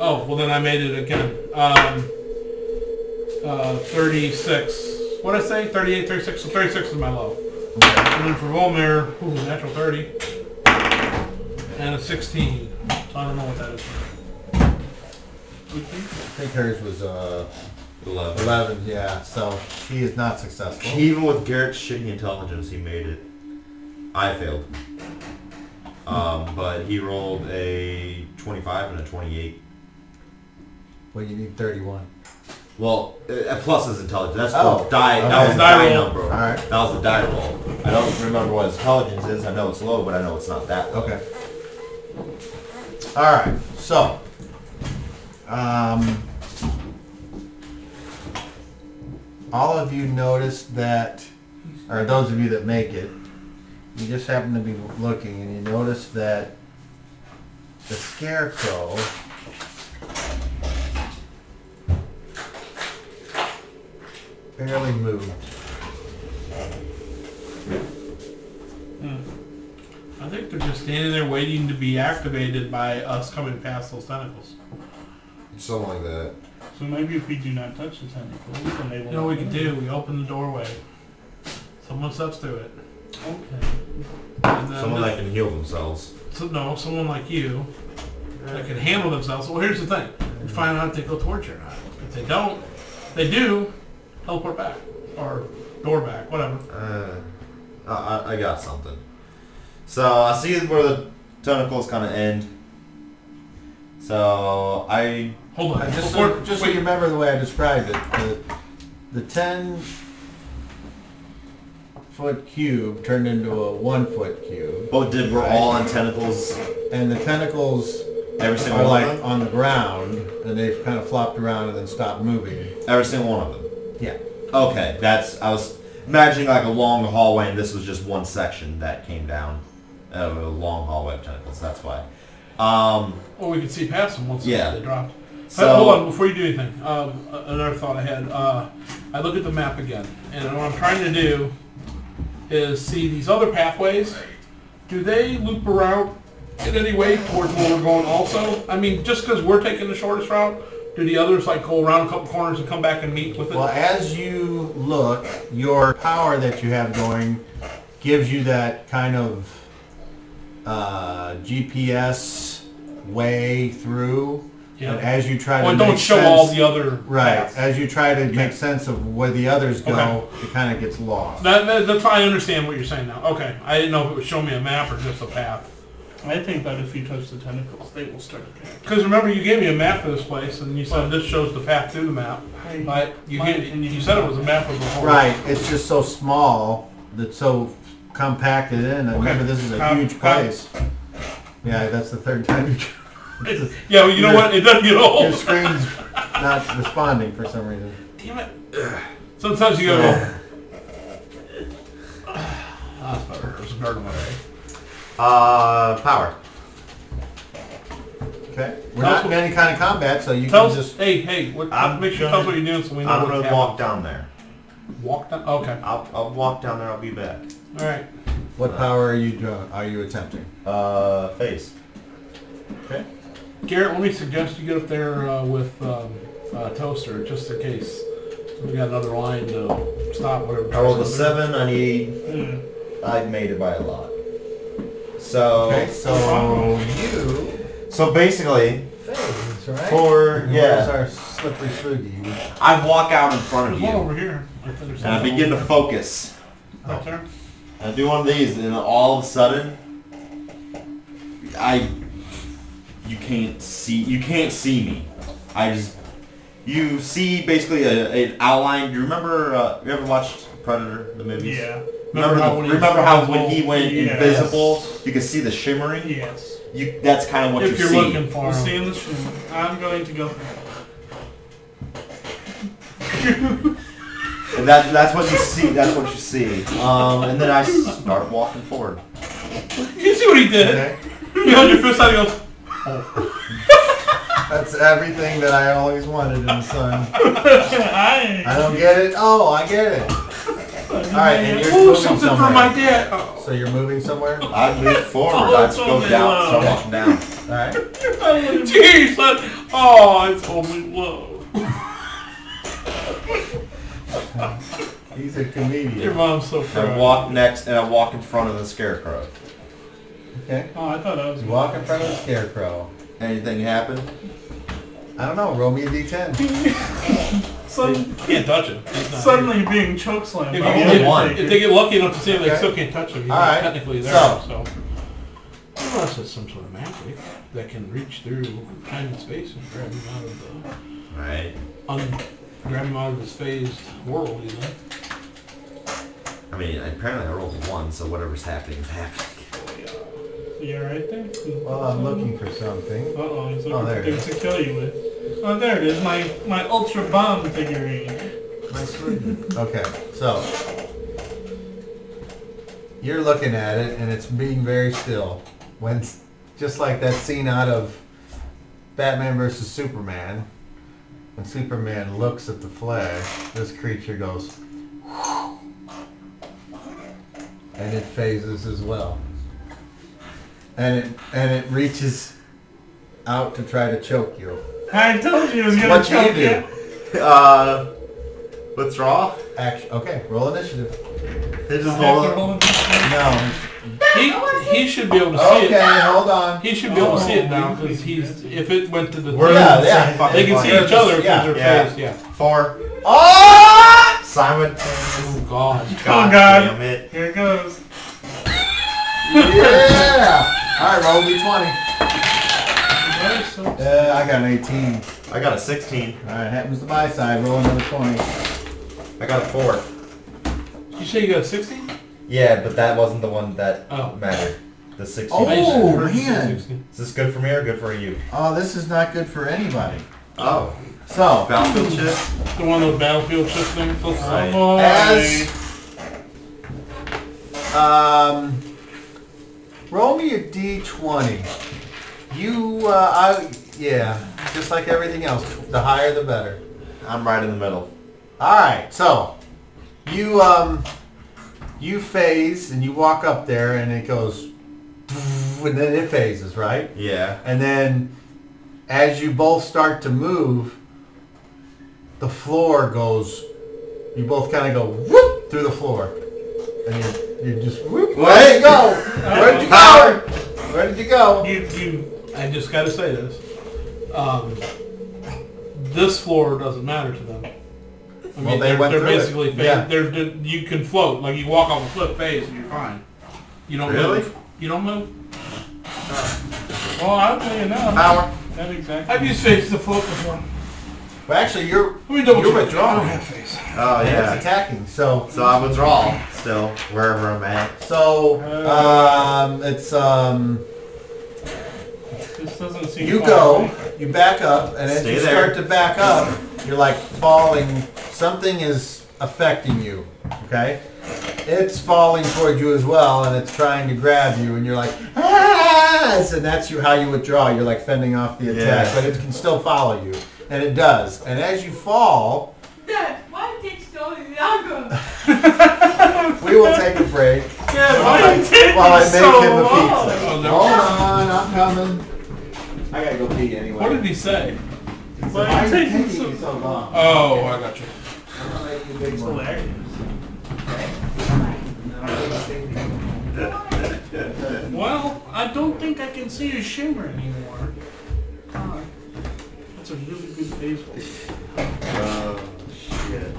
Oh, well then I made it again. 36. What did I say? 38, 36. So 36 is my low. Okay. And then for Volmir, natural 30. And a 16. So I don't know what that is. I think hers was 11. Yeah. So she is not successful. Even with Garrett's shitty intelligence, he made it. I failed. But he rolled a 25 and a 28. Well, you need 31. Well, plus his intelligence. That's Oh. the die. Okay. That was the Die die roll. number. All right. That was the die roll. I don't remember what his intelligence is. I know it's low, but I know it's not that low. Okay. All right. So, all of you noticed that, or those of you that make it, you just happen to be looking and you notice that the scarecrow barely moved. I think they're just standing there waiting to be activated by us coming past those tentacles. Something like that. So maybe if we do not touch the tentacles, then they will. You know what we not can move. do? We open the doorway. Someone steps through it. Okay. And then Someone that can heal themselves. no, someone like you that can handle themselves. Well, here's the thing. We find out if they go towards you or not. If they don't, they do, teleport back. Or door back, whatever. I got something. So I see where the tentacles kind of end. So I Hold on. Just Before- so, just so wait. you remember the way I described it, the 10-foot cube turned into a 1-foot cube, we're all on tentacles. and the tentacles Every single are one like of them. on the ground, and they've kind of flopped around and then stopped moving. Every single one of them. Yeah. Okay, I was imagining like a long hallway, and this was just one section that came down. A long hallway of tentacles. That's why. Well, we can see past them once Yeah. they dropped. So Hold on, before you do anything, another thought I had. I look at the map again, and what I'm trying to do is see these other pathways. Do they loop around in any way towards where we're going also? I mean, just because we're taking the shortest route, do the others like go around a couple corners and come back and meet with it? Well, as you look, your power that you have going gives you that kind of GPS way through. Yeah. And as you try Well, to don't make show sense, all the other right, paths. as you try to make sense of where the others go, Okay. it kind of gets lost. That's why I understand what you're saying now. Okay, I didn't know if it would show me a map or just a path. I think that if you touch the tentacles, they will start attacking. Because remember, you gave me a map for this place, and you said this shows the path to the map. But you said it was a map of the whole. Right, it's just so small, that's so compacted in, and remember this is a huge place. Yeah, that's the third time you Yeah, well, you know what? It doesn't get your old. screen's not responding for some reason. Damn it. Sometimes you go. That's better. It was a garden one day. power. Okay, we're not in any kind of combat, so you Tell can us, just... hey, I'm make sure you tell us what you're doing so we know I'm what's gonna happening. walk down there. Walk down? Okay. I'll walk down there. I'll be back. All right. What power are you doing? Are you attempting? Face. Okay. Garrett, let me suggest you get up there with Toaster, just in case. We got another line to stop whatever. I rolled a 7. I need. I made it by a lot. So. Okay, so you... So basically, Phase, right? for Where's our slippery spooky? I walk out in front of There's one you over here. and I begin to focus. Right there. I do one of these, and all of a sudden, you can't see me. You see basically an outline. Do you remember? You ever watched Predator, the movies? Yeah. Remember how when he went Yes. invisible, you could see the shimmering? Yes. That's kind of what If you you're see. looking for We'll him. see in the shimmer. I'm going to go. And that's what you see. That's what you see. And then I start walking forward. You see what he did? Okay. You held your fist out and he goes, That's everything that I always wanted in the sun. I I don't get it. Oh, I get it. Alright, and you're oh, moving something somewhere. for my dad. Oh. So you're moving somewhere? I move forward. Oh, I it's just go only down. low. Start walking down. Alright. Jeez, son. Oh, it's only low. He's a Your comedian. mom's so I proud. walk next, and I walk in front of the scarecrow. Okay. Oh, I thought I was. You walk in front of the scarecrow. Anything happen? I don't know, roll me a d10. Can't touch him. He's not Suddenly being chokeslammed. here. by you If, get they- one. if they get lucky enough to see him, they Okay. still can't touch him. He's All not right. technically there. So- Unless it's some sort of magic that can reach through time and space and grab him out of Right. grab him out of his phased world, you know. I mean, apparently I rolled a 1, so whatever's happening is happening. You're right there. Well, I'm looking for something. Uh-oh, he's Oh, looking there for it things to kill you with. Oh, there it is. My Ultra Bomb figurine. Okay, so you're looking at it and it's being very still. When, just like that scene out of Batman vs. Superman, when Superman looks at the Flash, this creature goes, and it phases as well. And it reaches out to try to choke you. I told you it was gonna What do choke you you. do? Withdraw? Action. Okay, roll initiative. They just Have hold to it. roll it. No. He should be able to see Okay, it. hold on. He should be able to see it now because if it went to the We're Yeah, in the yeah. same fucking they can see plane. each other because Yeah. they're Yeah. phased. Yeah. 4. Oh! Simultaneous. Oh God. God God. damn it. Here it goes. Yeah! Alright, roll d20. So I got an 18. I got a 16. Alright, happens to my side. Roll another 20. I got a 4. You say you got a 60? Yeah, but that wasn't the one that Oh. mattered. The 16. Oh, I just heard you say man. 60. Is this good for me or good for you? Oh, this is not good for anybody. Oh. So, Battlefield shit? The one with battlefield ship thing. Right. Oh, as roll me a d20. Yeah, just like everything else. The higher, the better. I'm right in the middle. All right, so you phase and you walk up there and it goes, and then it phases, right? Yeah. And then as you both start to move, the floor goes. You both kind of go whoop through the floor, and you just whoop. Where did you go? Where did you go? Where did you go? I just got to say this. This floor doesn't matter to them. I Well, mean, they went they're through it. basically phased. Yeah. You can float. Like you walk off a cliff phase and you're fine. You don't Really? move. You don't move. well, I'll tell you now. Power. That exactly. I've used phase to float before. Well, actually, you're Let me double You're check. withdrawing. I don't have phase. Oh, and it's yeah. attacking. So So I withdraw still, wherever I'm at. it's This doesn't seem. you far go, away. you back up, and as Stay you there. start to back up, you're like falling. Something is affecting you. Okay, it's falling towards you as well, and it's trying to grab you, and you're like, ah! And that's how you withdraw. You're like fending off the attack, Yeah. but it can still follow you, and it does. And as you fall, Dad, why did it so longer? we will take a break Yeah, while why I you taking while I make so him the long? pizza. Oh, no. Hold on, I'm coming. I gotta go pee anyway. What did he say? So Why why are are you you taking taking so- so long? Oh, I got you. I'm gonna make you a big It's one. hilarious. Well, I don't think I can see your shimmer anymore. That's a really good phase hold. Oh, shit.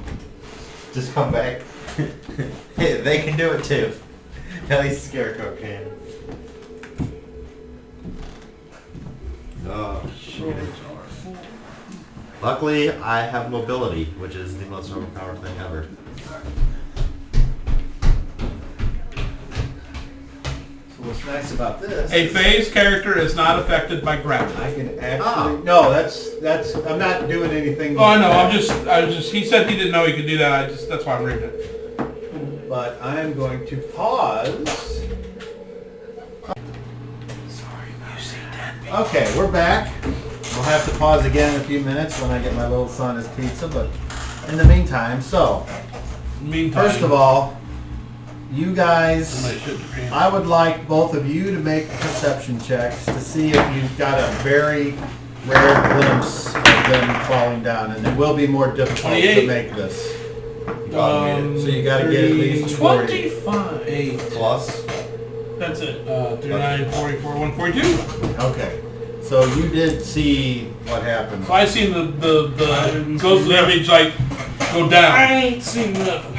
Just come back. They can do it too. At least Scarecrow can. Oh, shit. Luckily, I have mobility, which is the most overpowered thing ever. what's nice about this? A phase character is not affected by gravity. I can actually. No, that's. I'm not doing anything. Oh, I know. I was just. He said he didn't know he could do that. That's why I'm reading it. But I'm going to pause. Okay, we're back. We'll have to pause again in a few minutes when I get my little son his pizza, but in the meantime, first of all, you guys, I would like both of you to make perception checks to see if you've got a very rare glimpse of them falling down, and it will be more difficult to 28. make this. So you got to get at least 40. 25. Plus. That's it. 39, 44, 142. Okay. So you did see what happened. So I seen the ghost image like go down. I ain't seen nothing.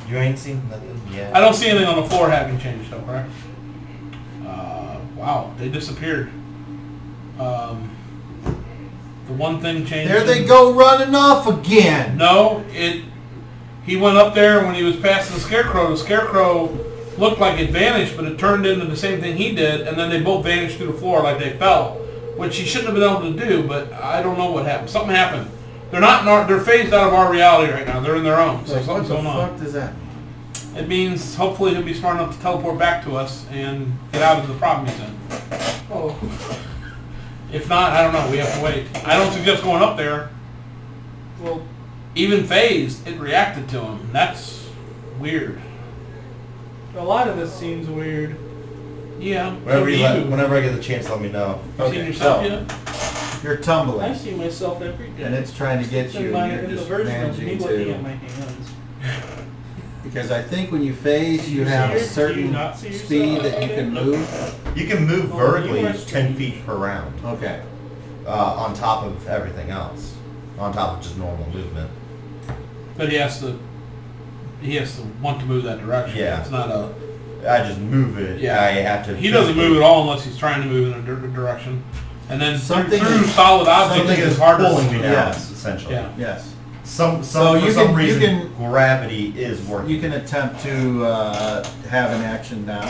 You ain't seen nothing yet. I don't see anything on the floor having changed though, correct? Wow, they disappeared. The one thing changed. There they go running off again. No, he went up there when he was past the scarecrow looked like it vanished, but it turned into the same thing he did, and then they both vanished through the floor like they fell, which he shouldn't have been able to do, but I don't know what happened. Something happened. They're phased out of our reality right now. They're in their own. So Like, what something's the going on. fuck does that mean? It means hopefully he'll be smart enough to teleport back to us and get out of the problem he's in. Oh. If not, I don't know. We have to wait. I don't suggest going up there. Well, Even phased, it reacted to him. That's weird. a lot of this seems weird. Yeah. Whenever I get the chance, let me know. You seen yourself yet? You're I tumbling, see myself every day. and it's trying to get you, and you're just version of me managing looking at to. my hands. Because I think when you phase, you have a Do you certain not see yourself? speed that you can move. You can move Oh, vertically you are 10 feet per round. Okay. On top of everything else. On top of just normal movement. But he has to want to move that direction. Yeah. It's not a... I just move it. Yeah. I have to. He doesn't move at all unless he's trying to move in a direction. And then Something through is- solid objects Something is is harder. pulling me down, Yes. essentially. Yeah. Yes. For you some can- reason, you can- gravity is working. You can attempt to have an action now.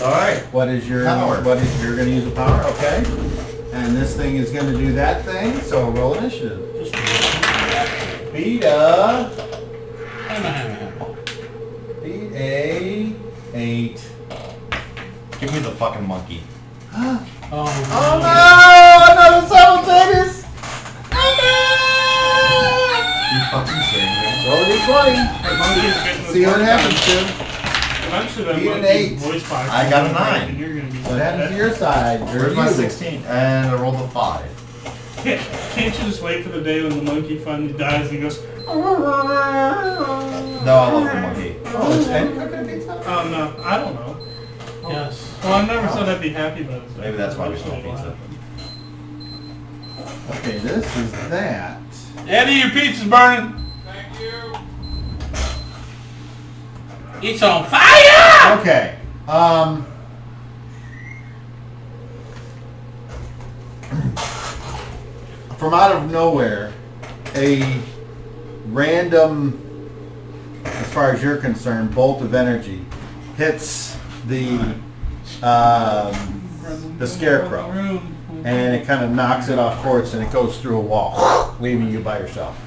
All right. What is your Power. You're going to use a power? Okay. And this thing is going to do that thing. So roll initiative. Beat a 8. Give me the fucking monkey. Oh, Oh no! Another simultaneous! You fucking kidding me? Roll a d20. See what happens to him. Eventually that Beat an monkey's 8. voice box I got a is 9. and you're gonna be What happens to your side? Where's my 16? And I rolled a 5. Can't you just wait for the day when the monkey finally dies and he goes, No, I love the monkey. Oh, is Andy cooking pizza? oh no, I don't know. yes. Well, I've never said I'd be happy about it. Maybe that's why we smell Eventually it'll pizza. happen. Okay, this is that. Eddie, your pizza's burning. Thank you. It's on fire! Okay. From out of nowhere, a random, as far as you're concerned, bolt of energy hits the scarecrow, and it kind of knocks it off course, and it goes through a wall, leaving you by yourself.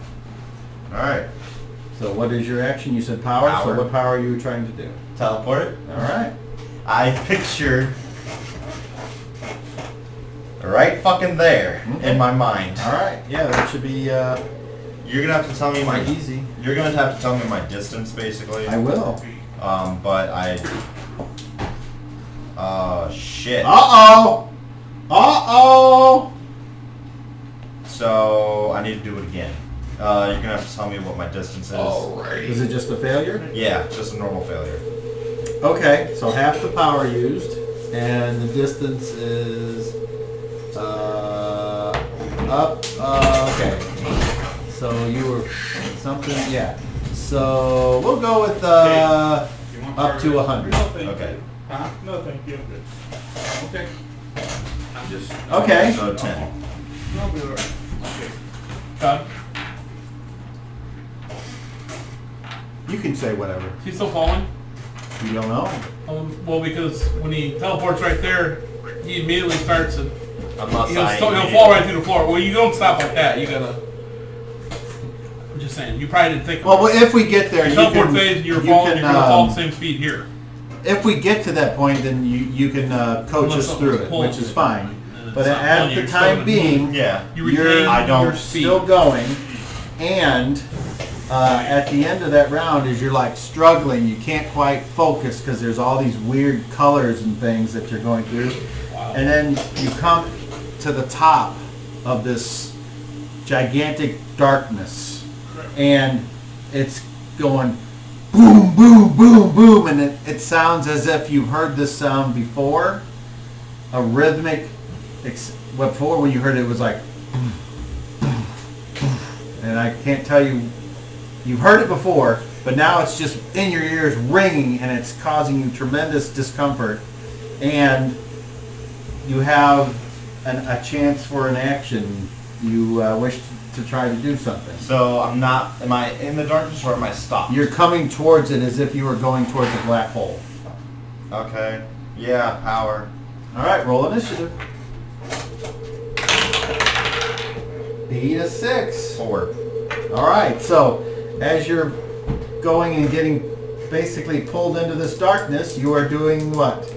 All right. So what is your action? You said power. So Power. what power are you trying to do? Teleport it. All right. I picture right fucking there in my mind. All right. Yeah, that should be You're gonna have to tell me quite easy. You're gonna have to tell me my distance, basically. I will. But I. Shit. Uh-oh! Uh-oh! So I need to do it again. You're gonna have to tell me what my distance is. Is it just a failure? Yeah, just a normal failure. Okay, so half the power used, and the distance is up. Okay, so you were something, yeah. So we'll go with up to 100. No, thank Okay. you. Huh? No, thank you. Okay. I'm just. Okay. So 10. I'll be alright. God. You can say whatever. Is he still falling? You don't know. Well, because when he teleports right there, he immediately starts to. Unless He'll fall right through the floor. Well, you don't stop like that. You gotta. I'm just saying. You probably didn't think. Of Well, it. if we get there, Your you teleport can, phase, you're you falling. can, You're gonna fall at the same speed here. if we get to that point, then you can coach Unless us through something's it, pulling which is you. fine. And But it's not at pulling you, the you're still time gonna being, move. Yeah. You you're retain I don't your speed. still going, and at the end of that round, is you're like struggling. You can't quite focus because there's all these weird colors and things that you're going through, and then you come to the top of this gigantic darkness, and it's going boom, boom, boom, boom, and it sounds as if you've heard this sound before, a rhythmic. Before when you heard it, it was like, and I can't tell you, you've heard it before, but now it's just in your ears ringing, and it's causing you tremendous discomfort, and you have a chance for an action. You wish to try to do something. So I'm not. Am I in the darkness or am I stopped? You're coming towards it as if you were going towards a black hole. Okay. Yeah. Power. All right, roll initiative. Beat a 6. 4. All right, so as you're going and getting basically pulled into this darkness, you are doing what?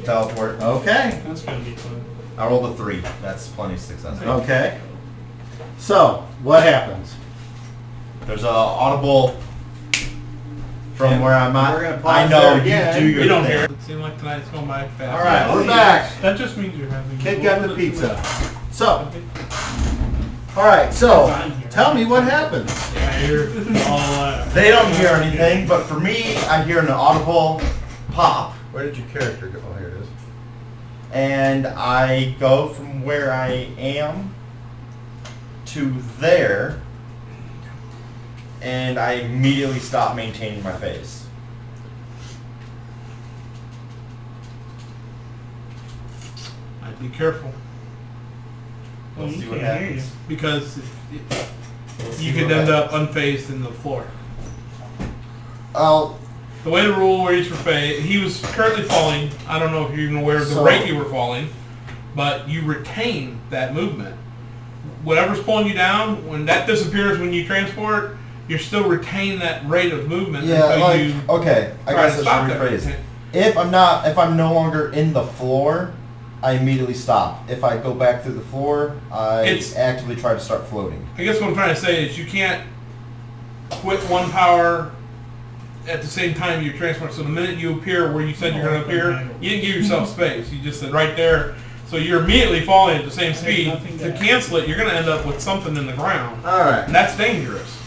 Teleport. Okay. That's gonna be fun. I rolled a 3. That's plenty of success. Okay. So, what happens? There's a audible from And where I'm at. we're gonna pause I know there you again. do your You don't thing. hear it. It seemed like tonight's going by fast. All right, we're back. That just means you're having. Kid got the pizza. So, all right, so tell me what happens. Yeah, you're all. They don't hear anything, but for me, I hear an audible pop, Where did your character go? Oh, here it is. and I go from where I am to there, and I immediately stop maintaining my phase. I'd be careful Well, Let's you see what can't hear you. happens. because We'll see you what could end up happens. unfazed in the floor. I'll The way the rule reads for Faye, he was currently falling. I don't know if you're even aware of the So- rate you were falling, but you retain that movement. Whatever's pulling you down, when that disappears when you transport, you're still retaining that rate of movement yeah, until like you okay. I try guess to I stop should that. rephrase. If I'm no longer in the floor, I immediately stop. If I go back through the floor, I It's- actively try to start floating. I guess what I'm trying to say is you can't quit one power at the same time you transport. So the minute you appear where you said you're going to appear, you didn't give yourself space. You just said right there. So you're immediately falling at the same speed. nothing To to- cancel it, you're going to end up with something in the ground. All right. And that's dangerous.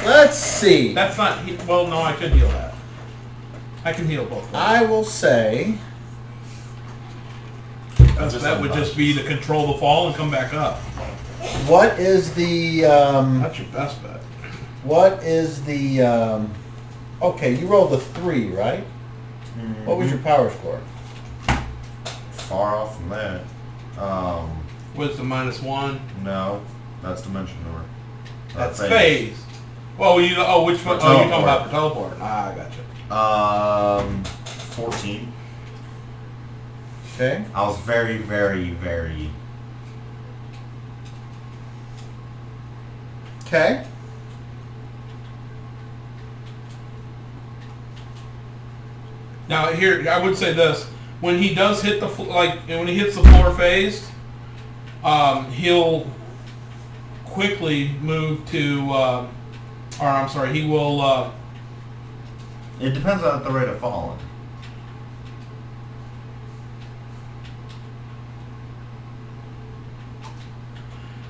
Let's see. That's not, well, no, I should heal that. I can heal both ways. I will say, That would just be to control the fall and come back up. what is the That's your best bet. what is the okay, you rolled a 3, right? What was your power score? Far off from that. Wisdom -1. No, that's dimension door. That's phase. Well, which one? For Oh, you're talking teleport. about for teleport. Ah, I gotcha. 14. Okay. I was very, very, very. Okay. Now here, I would say this: when he does hit the when he hits the floor phase, he'll quickly move to, or I'm sorry, he will. It depends on the rate of falling.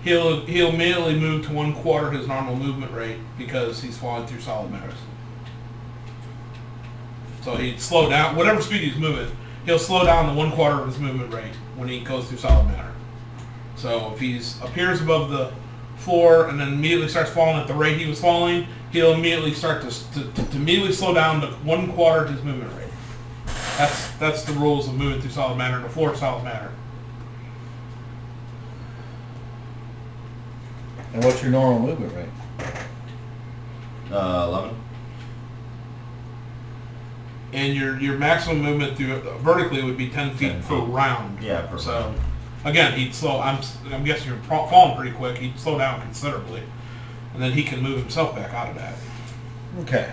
He'll immediately move to 1/4 his normal movement rate because he's falling through solid matter. So he'd slow down whatever speed he's moving. He'll slow down to 1/4 of his movement rate when he goes through solid matter. So if he appears above the floor and then immediately starts falling at the rate he was falling, he'll immediately start to immediately slow down to 1/4 his movement rate. That's the rules of moving through solid matter and the floor of solid matter. And what's your normal movement rate? 11. and your maximum movement through vertically would be 10 feet 10 per feet. round. Yeah, per So, round. again, he'd slow. I'm guessing you're falling pretty quick. He'd slow down considerably, and then he can move himself back out of that. Okay.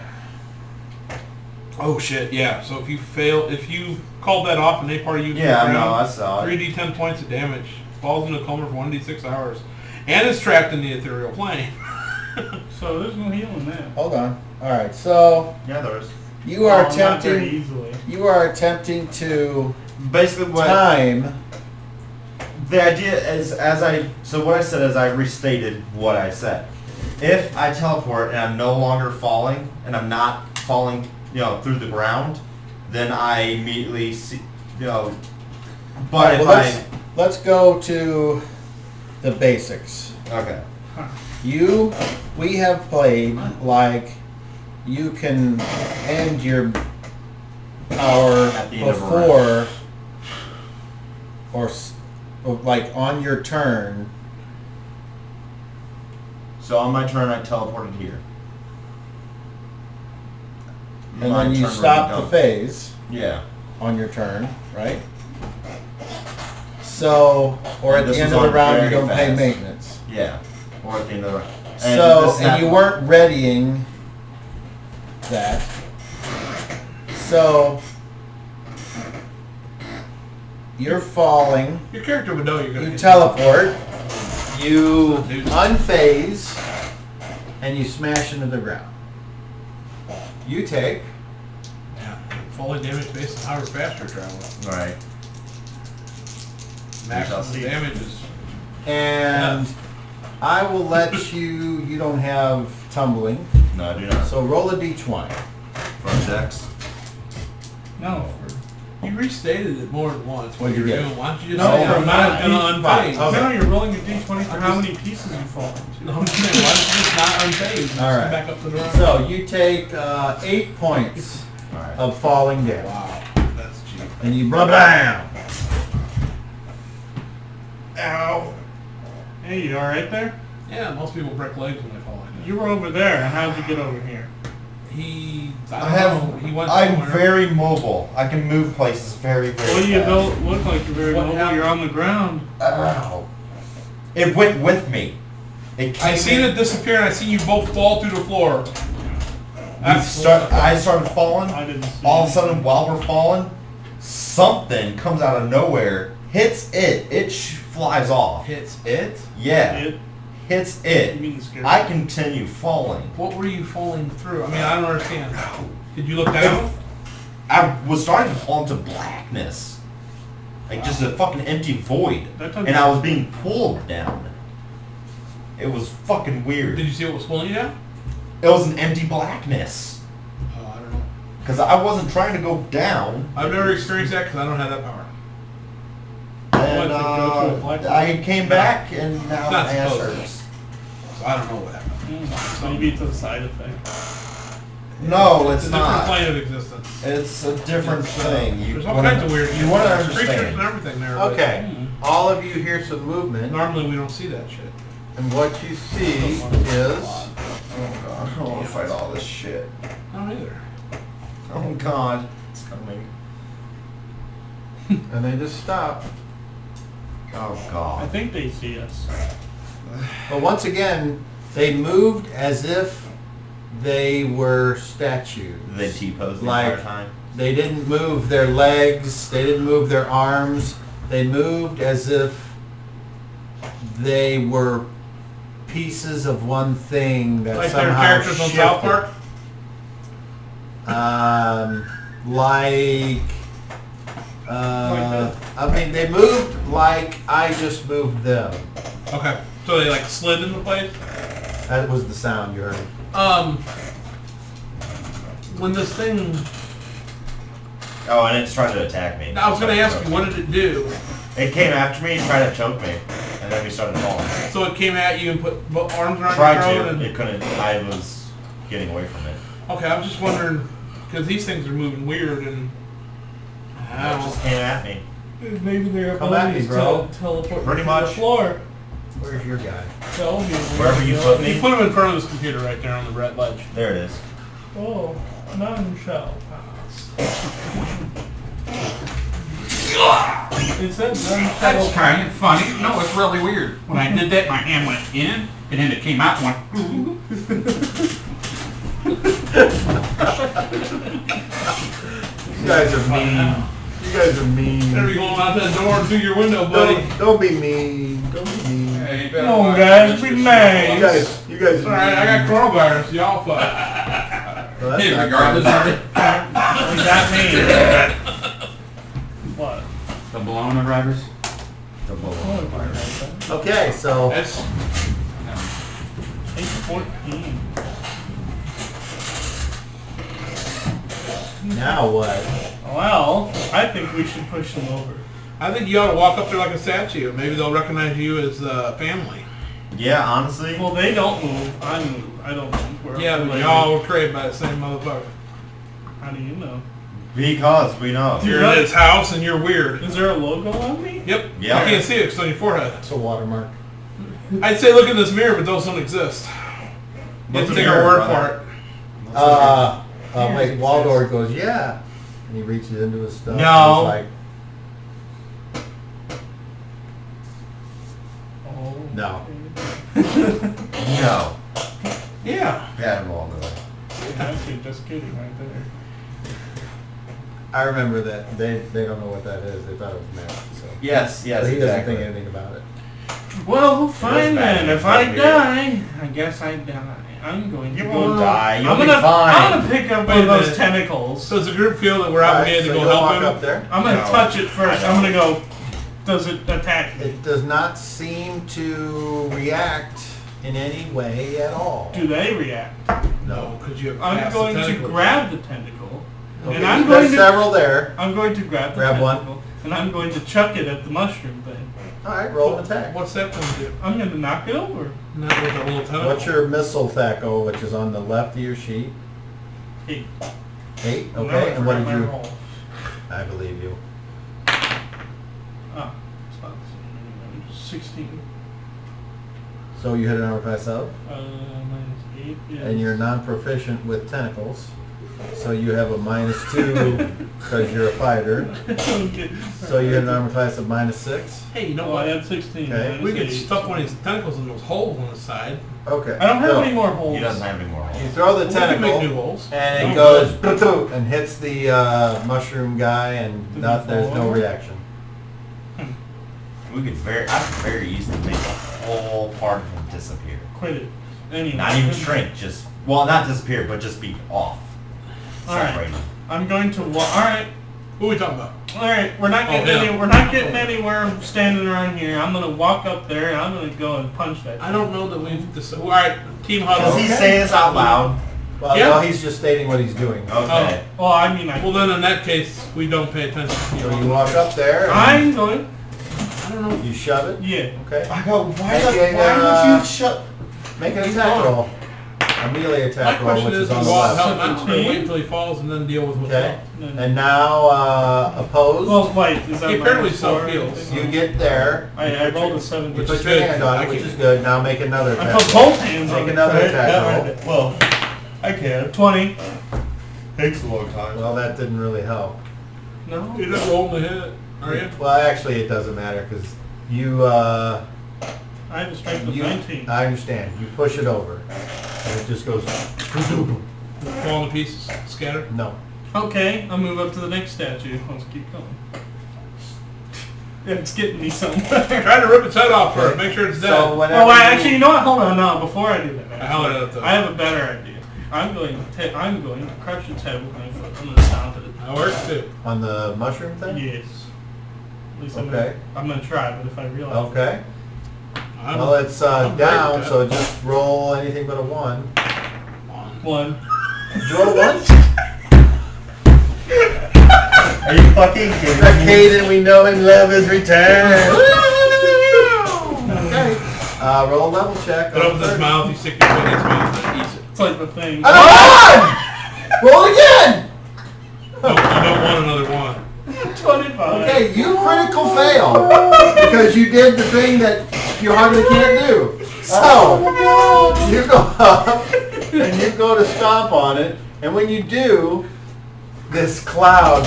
Oh shit! Yeah. So if you called that off and they part of you, Yeah, I know, I saw it. 3d10 points of damage. Falls in a coma for 1d6 hours, and is trapped in the ethereal plane. So there's no healing there. Hold on. All right. So Yeah, there is. you are Not very attempting. easily. You are attempting to Basically, what time. the idea is, so what I said is I restated what I said. If I teleport and I'm no longer falling, and I'm not falling, through the ground, then I immediately see, But if Well, let's go to the basics. okay. We have played like you can end your power At the end of a before or like on your turn. So on my turn, I teleported here. And My then you turn stop really the done. phase Yeah. on your turn, right? So, or at This the end was of the on round, you very don't pay fast. maintenance. Yeah. Or at the end of the round. So, and you weren't readying that. So, you're falling, Your character would know you're gonna. you hit teleport, you Dude. unphase, and you smash into the ground. You take Yeah. Falling damage based on how fast you're traveling. Right. Maximum see. damage is. and I will let you don't have tumbling, No, I do not. so roll a d20. From Dex. No. You restated it more than once. What'd you you're get? doing. Why don't you just No, say I'm not I'm gonna unphase? Okay. No, you're rolling a d20 for I'm how just- many pieces you fall into. No, I'm saying, why don't you just not unphase? And All just right. come back up to the round. So you take 8 points Alright. of falling damage, Wow, that's cheap. and you blah blam. Ow. Hey, you alright there? Yeah, most people break legs when they fall like that. You were over there. How'd you get over here? He went I'm somewhere. very mobile. I can move places very, very Well, you fast. don't look like you're very What mobile. happened? You're on the ground. Ow. It went with me. It came I seen in- it disappear, and I seen you both fall through the floor. I started falling. I didn't see All of a it. sudden, while we're falling, something comes out of nowhere, hits it. It flies off. Hits it? Yeah, It? hits You it. mean the scary? I continue falling. What were you falling through? I mean, I don't understand. Did you look down? I was starting to fall into blackness, like just a fucking empty void, That took- and I was being pulled down. It was fucking weird. Did you see what was pulling you down? It was an empty blackness. Oh, I don't know. Because I wasn't trying to go down. I've never experienced that because I don't have that power. And What, to go through a black I came back and now Not my ass supposed to. hurts. So I don't know what happened. Maybe it's a side effect. No, It's it's a different not. plane of existence. It's a different thing. There's all kinds of weird You shit. want to There's creatures understand. and everything there. but Okay, all of you hear some movement, Normally we don't see that shit. and what you see is, Oh god, I don't want to fight all this shit. I don't either. Oh god, it's coming. and they just stop. Oh I god. think they see us. But once again, they moved as if they were statues. They T-posed the Like- entire time. They didn't move their legs, they didn't move their arms, they moved as if they were pieces of one thing that Like their somehow characters on shifted. South Park? Like, I mean, they moved like I just moved them. Okay. So they like slid into place? That was the sound you heard. When this thing... Oh, and it's trying to attack me. I was going to ask you, what did it do? It came after me and tried to choke me, and then we started falling. So it came at you and put arms around Tried your throat to, and... it couldn't. I was getting away from it. Okay, I was just wondering, because these things are moving weird and... It just came at me. Maybe their Come at me, bro. teleport Pretty to much. the floor. Where's your guy? Tell me. Wherever you put You me, put him in front of his computer right there on the red ledge. there it is. Oh, none shall pass. It said That's kind of funny. No, it's really weird. When I did that, my hand went in, and then it came out and went. You guys are mean. You guys are mean. Better be going out that door and through your window, buddy. Don't be mean. Don't be mean. Hey, Come on, guys, be nice. You guys It's are alright, I got coronavirus. Y'all fuck. Well, that's Hey, not regardless fun. of it, You got me. What? the Bologna drivers. Okay, so That's 8:14. now what? Well, I think we should push them over. I think you ought to walk up there like a statue. Maybe they'll recognize you as family. Yeah, honestly. Well, they don't move. I move. I don't move. We're Yeah, but related. y'all were traded by the same motherfucker. How do you know? Because we know. Dude, You're in his house and you're weird. Is there a logo on me? Yep. Yeah. I can't see it 'cause it's on your forehead. It's a watermark. I'd say look in this mirror, but those don't exist. You have to What's a take our mirror, word brother? for it. Wait, Waldorf goes, yeah. And he reaches into his stuff. No. And Oh. he's like, no. No. Yeah. Bad wall, really. Actually, just kidding right there. I remember that. They don't know what that is. They thought it was math. So. Yes, yes, But he doesn't exactly. think anything about it. Well, fine bad. then. If It's I weird. die, I guess I die. I'm going to You go. won't die. You'll I'm be gonna fine. pick up Wait one a of those minute. tentacles. So does the group feel that we're Alright, obligated so to go you'll help walk him? up there. I'm gonna No. touch it first. I I'm know. gonna go. Does it attack me? It does not seem to react in any way at all. Do they react? No, because you have I'm passed going the to tentacle. grab the tentacle, Okay, and I'm there's going to. several there. I'm going to grab the Grab one. tentacle, and I'm going to chuck it at the mushroom thing. All right, roll an attack. What's that going to do? I'm going to knock it over. Not with a little tentacle. What's your missile tackle, which is on the left of your sheet? 8. 8. Now I Okay, and what forgot did my you? roll. I believe you. Ah, it's not the same anyway. 16. So you hit an armor class up, Minus 8. Yes. and you're non-proficient with tentacles. So you have a -2 because you're a fighter. Okay. So you hit an armor class of -6. Hey, you know Oh, I what? had 16. Okay. minus We could 8. stuff one of these tentacles in those holes on the side. Okay. I don't have so any more holes. He doesn't have any more You holes. throw the We can make new tentacle, holes. and it Oh, goes and hits the mushroom guy, and Did not, it there's fall no over? reaction. I could very easily make the whole part of him disappear. Quit it. Anyway. Not even shrink, just, well, not disappear, but just be off. Alright. Separated. I'm going to walk. Alright. Who are we talking about? Alright, we're not getting yeah. we're not getting anywhere standing around here. I'm gonna walk up there and I'm gonna go and punch that. I don't know that we've decided. All right, team huddle. Does he say this out loud? Well, Yeah. no, he's just stating what he's doing. Okay. Well, I mean, Well, then in that case, we don't pay attention. So you walk up there, and I'm going. I don't know. you shove it. Yeah. Okay. I go, why Okay, would you shut? Make an attack roll. A melee My attack roll, question which is, is do on we the walk left. help out or 17? wait until he falls and then deal with what's Okay. left? And now opposed. Well, wait. Is that He apparently minus 4 or self-heals. anything? You get there. I rolled a 7. You Which put is your good. hand on I it, which can- is good. Now make another I attack put roll. both hands on Make it. another attack roll. Well, I can. 20. Takes a long time. Well, that didn't really help. No. You're not rolling the hit, are you? Well, actually, it doesn't matter because you. I have a strength of 19. I understand. You push it over, and it just goes. Falling to pieces, scattered. No. Okay, I'll move up to the next statue. Let's keep going. It's getting me somewhere. Try to rip its head off first. Make sure it's dead. So whenever Oh, wait, you- actually, you know what? Hold on, no. Before I do that, Hell, actually, that's a- I have a better idea. I'm going to crush its head with my foot. I'm going to stomp it. That works too. on the mushroom thing. Yes. At least Okay. I'm gonna try, but if I realize. Okay. I'm Well, it's I'm great down, with so just roll anything but a 1. One. Did you roll a 1? Are you fucking kidding The me? Caden we know and love is returned. Okay. Roll a level check. It opens its mouth, you stick your foot in its mouth and it eats it. It's like the thing. Another 1! Roll again! No, you don't want another one. 25. Okay, you critical fail because you did the thing that you hardly can't do. So you go up and you go to stomp on it, and when you do, this cloud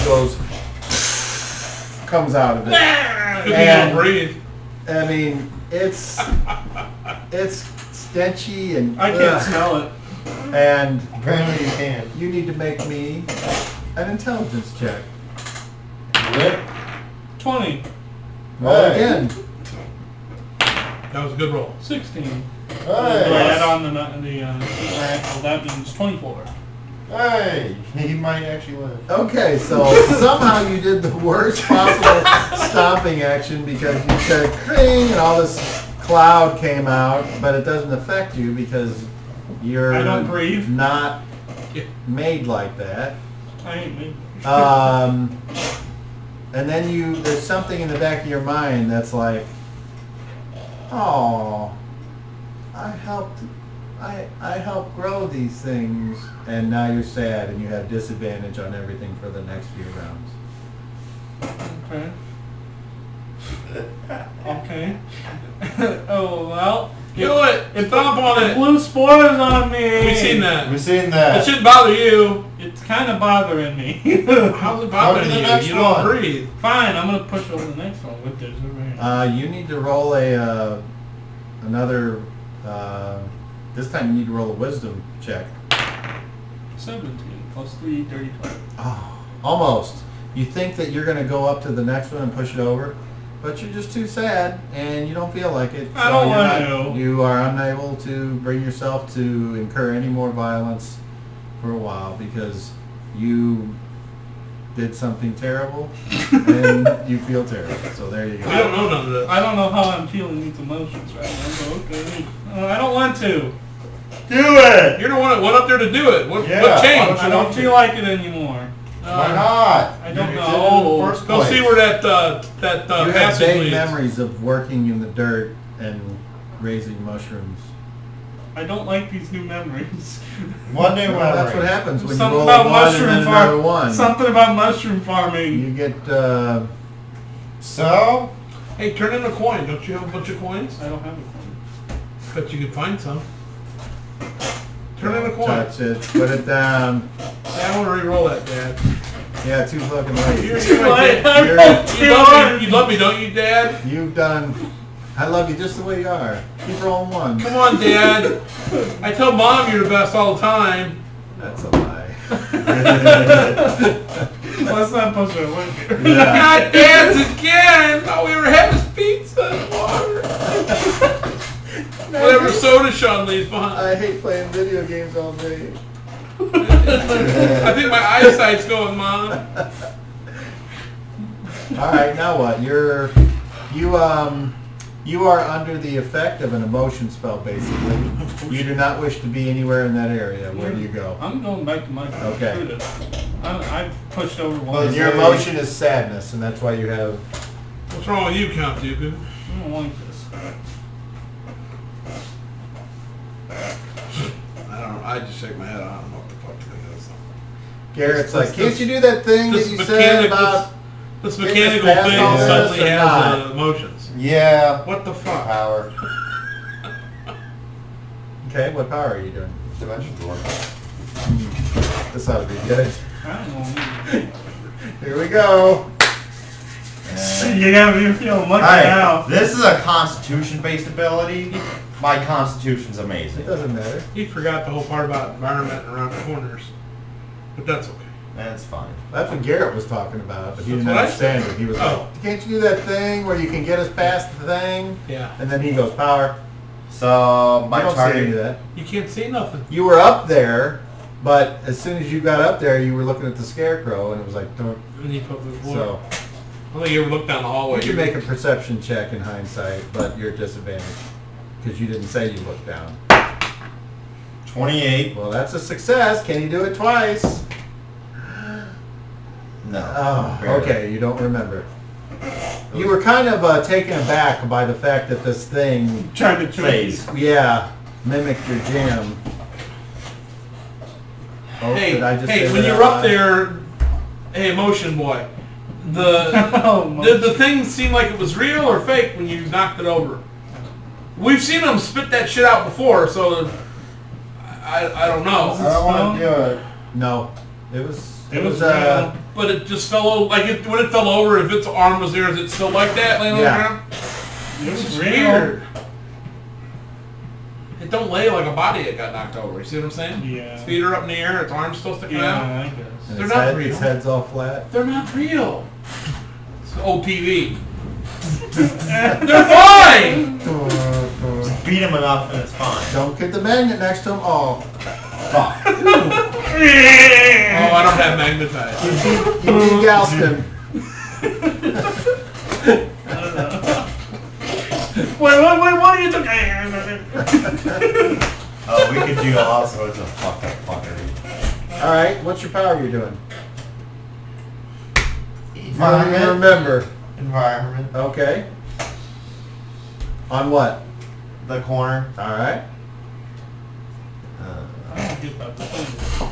comes out of it. Because you And- don't breathe. I mean, it's stenchy and I can't smell it. And Apparently you can. you need to make me an intelligence check. Rip. 20. Roll Hey. again. That was a good roll. 16. Hey. Do I add on well, that means 24. Hey. He might actually live. Okay, so somehow you did the worst possible stomping action because you said "cring" and all this cloud came out, but it doesn't affect you because you're I don't breathe. not made like that. I ain't me. And then there's something in the back of your mind that's like, oh, I helped grow these things, and now you're sad and you have disadvantage on everything for the next few rounds. Okay. Oh, well. Do it! Stomp on it! Blue spores on me! We've seen that. We've seen It that. shouldn't bother you. It's kind of bothering me. How's it bothering the you? next You don't one. breathe. Fine, I'm going to push over the next one with this over here. You need to roll another. This time you need to roll a wisdom check. 17 plus 3, 32. Oh, almost. You think that you're going to go up to the next one and push it over, but you're just too sad and you don't feel like it. I don't you're want not- to. You are unable to bring yourself to incur any more violence for a while because you did something terrible and you feel terrible. So there you We go. don't know none of this. I don't know how I'm feeling these emotions right now, so okay. I don't want to. Do it. You're the one that went up there to do it. What Yeah, changed? I don't feel like it anymore. Why not? I don't You know. did it in the first Go place. see where that You have passage vague leads. memories of working in the dirt and raising mushrooms. I don't like these new memories. One day Well, that's what happens when Something you roll a about one and mushroom then another farm. one. Something about mushroom farming. You get So? Hey, turn in a coin. Don't you have a bunch of coins? I don't have a coin. Bet you could find some. Turn in a coin. touch it, put it down. Yeah, I want to re-roll that, Dad. Yeah, too fucking late. You're Too my late. dad. I You're- rolled too You love hard. me. You love me, don't you, Dad? You've done. I love you just the way you are. Keep rolling one. Come on, Dad. I tell Mom you're the best all the time. That's a lie. Let's not push it. Wait. Yeah. God, Dad's again. Thought we were having pizza and water. Whatever soda Sean leaves behind. I hate playing video games all day. I think my eyesight's going, Mom. All right, now what? You are under the effect of an emotion spell, basically. You do not wish to be anywhere in that area. Where do you go? I'm going back to my Okay. computer. I pushed over And one. your emotion is sadness, and that's why you have. What's wrong with you, Count Dooku? I don't like this. I don't know. I just shake my head. I don't know what the fuck to think of this. Garrett's like, This- can't you do that thing that this you mechanic- said about? This Getting mechanical us past thing all this suddenly or has not? emotions. Yeah. What the fuck? Power. Okay, what power are you doing? Dimension door. This ought to be good. I don't know. Here we go. You got me feeling lucky Alright, now. this is a constitution-based ability. My constitution's It amazing. doesn't matter. He forgot the whole part about environment around the corners. But that's okay. That's fine. That's what Garrett was talking about, but he That's didn't what I understand said. it. He was Oh. like, can't you do that thing where you can get us past the thing? Yeah. And then he goes, power. So my I don't see any of target. that. You can't see nothing. You were up there, but as soon as you got up there, you were looking at the scarecrow, and it was like, don't. And he put the floor. So I don't think you ever looked down the hallway. you can make a perception check in hindsight, but you're disadvantaged because you didn't say you looked down. 28. Well, that's a success. Can you do it twice? No. Oh, Barely. okay. You don't remember. You were kind of taken aback by the fact that this thing, Trying to Phase. yeah, mimicked your jam. Oh, Hey, did I just hey, say when that you're out up loud? there, hey, motion boy, Oh, did the thing seem like it was real or fake when you knocked it over? We've seen them spit that shit out before, so I don't know. I don't want to do it. No, it was It was uh. But it just fell over. Like when it fell over, if its arm was there, is it still like that laying on the ground? It was It's real. weird. It don't lay like a body that got knocked over. You see what I'm saying? Yeah. Its feet are up in the air. Its arm's still sticking out. Yeah, I guess. And They're its not head, real. Its head's all flat. They're not real. It's old TV. They're fine. Beat him enough and it's fine. Don't get the magnet next to them. Oh, Fuck. Oh, I don't have magnetized. you gouged him. Wait, what are you doing? Oh, we could do all sorts of fucked up fuckery. All right, what's your power you're doing? I don't even Environment. remember. Environment. Okay. On what? The corner. All right. I don't get about the thing.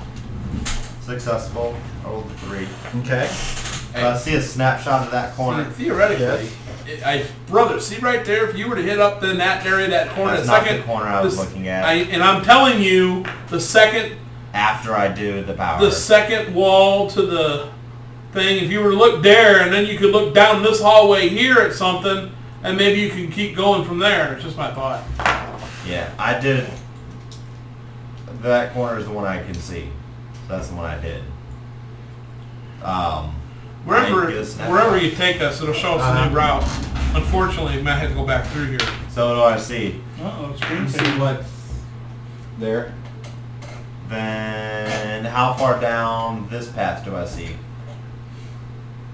Successful. I rolled a 3. Okay. See a snapshot of that corner. Theoretically, brother, see right there, if you were to hit up in that area, that corner, That's the not second, the corner I was looking at. and I'm telling you, the second After I do the power. wall to the thing, if you were to look there, and then you could look down this hallway here at something, and maybe you can keep going from there. It's just my thought. Yeah, I did. That corner is the one I can see. So that's the one I did. I Wherever get a snapshot. wherever you take us, it'll show us a new route. Unfortunately, we might have to go back through here. So what do I see? Uh-oh, You screen see saver. what's there? Then how far down this path do I see?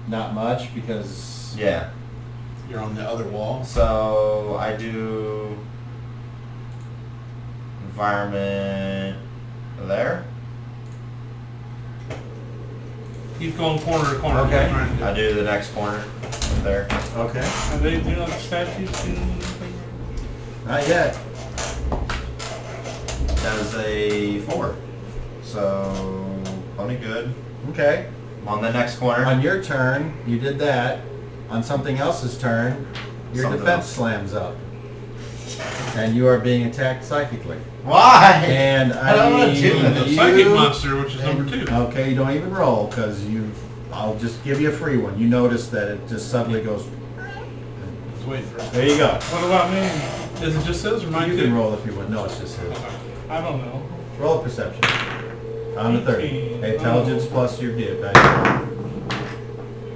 Not much because Yeah. You're on the other wall. So I do environment there. He's going corner to corner. Okay. Trying to- I do the next corner there. okay. Are they doing like statues and Not yet. That is a 4. So plenty good. Okay. On the next corner. On your turn, you did that. On something else's turn, your Something defense else. slams up, and you are being attacked psychically. Why? And I don't wanna need do that. The you- psychic monster, which is number 2. Okay, you don't even roll because you. I'll just give you a free one. You notice that it just suddenly goes. Just waiting for it. There you go. what about me? Is it just his or mine You can too? roll if you want. No, it's just his. I don't know. Roll a perception. On the 30. 18. Intelligence plus your div.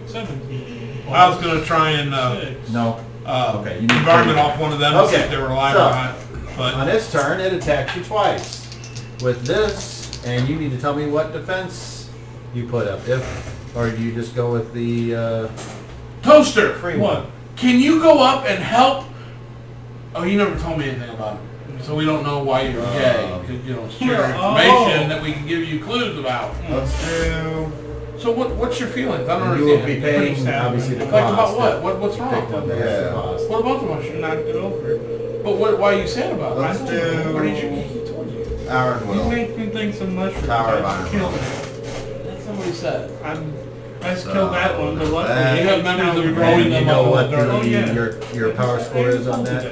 17. I was gonna try and 6. No. Okay, you need environment to- off one of them to see Okay, if they were alive so- or not. But On its turn, it attacks you twice with this, and you need to tell me what defense you put up. Or do you just go with the Toaster, free What? one? can you go up and help? Oh, you never told me anything about it, so we don't know why you're gay. Because you know, share information that we can give you clues about. Let's do. So what's your feelings? I don't And you will understand. be paying, Pretty sad. obviously, the Like cost. about what? that What's you wrong? picked up, that's the Yeah. cost. What about the mushroom? Knocked it over. But why are you sad about it? Let's I don't know. do- Where did you? He told you. Our You will. make me think some mushrooms. Tower I environment. just killed it. That's not what he said. I just killed that one, but luckily that- You have memories of And growing you them know up what in the dirt. Oh, yeah. your power score is on that? You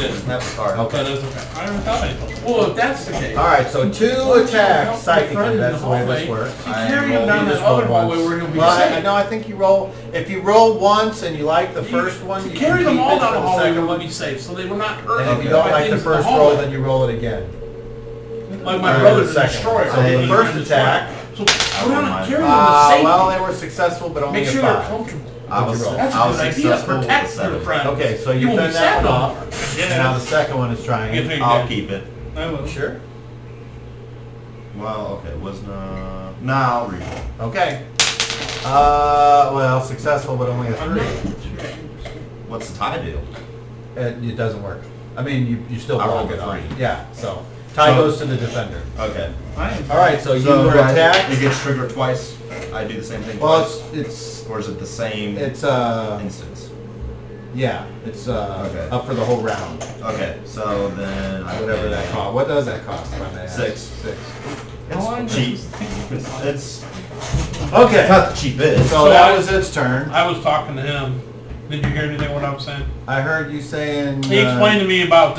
didn't. That's a card. Okay. But it's okay. I already thought I told you. Well, if that's the case, All right, so 2 attacks psychically. That's the way this works. You carry him roll- down You that just roll other hallway once. where he'll be Well, I safe. know. I think you roll. If you roll once and you like the first one, you Carry can them keep all it down for the the hallway second where one. we'll be safe, so they will not hurt. And if you by don't like the things in first hallway. roll, then you roll it again. Like my Or brother's the a second destroyer. one. So the first attack. So go down and carry them to safety. Well, they were successful, but only Make a sure they're 5. comfortable. I was, That's a That's I a was good idea. successful with the Protect your 7. friends. Okay, so you won't be fend sad that one no off. more. And now the second one is trying. You think I'll that- keep it. I will. Sure. Well, okay, was no. Nah, I'll read it. Okay. Well, successful, but only a 3. What's the tie do? It doesn't work. I mean, you still I block rolled it a off. 3. Yeah. So tie So- goes to the defender. Okay. I am. All right. So you So were attacked. It gets triggered twice. I do the same thing Well, twice. it's Or is it the same instance? yeah, it's Okay. up for the whole round. Okay, so then I Whatever that pay cost. What does that cost? If I may ask? 6. 6. How long It's does cheap. this thing- It's Okay. not the cheapest. So that was its turn. I was talking to him. Did you hear anything what I was saying? I heard you saying. He explained to me about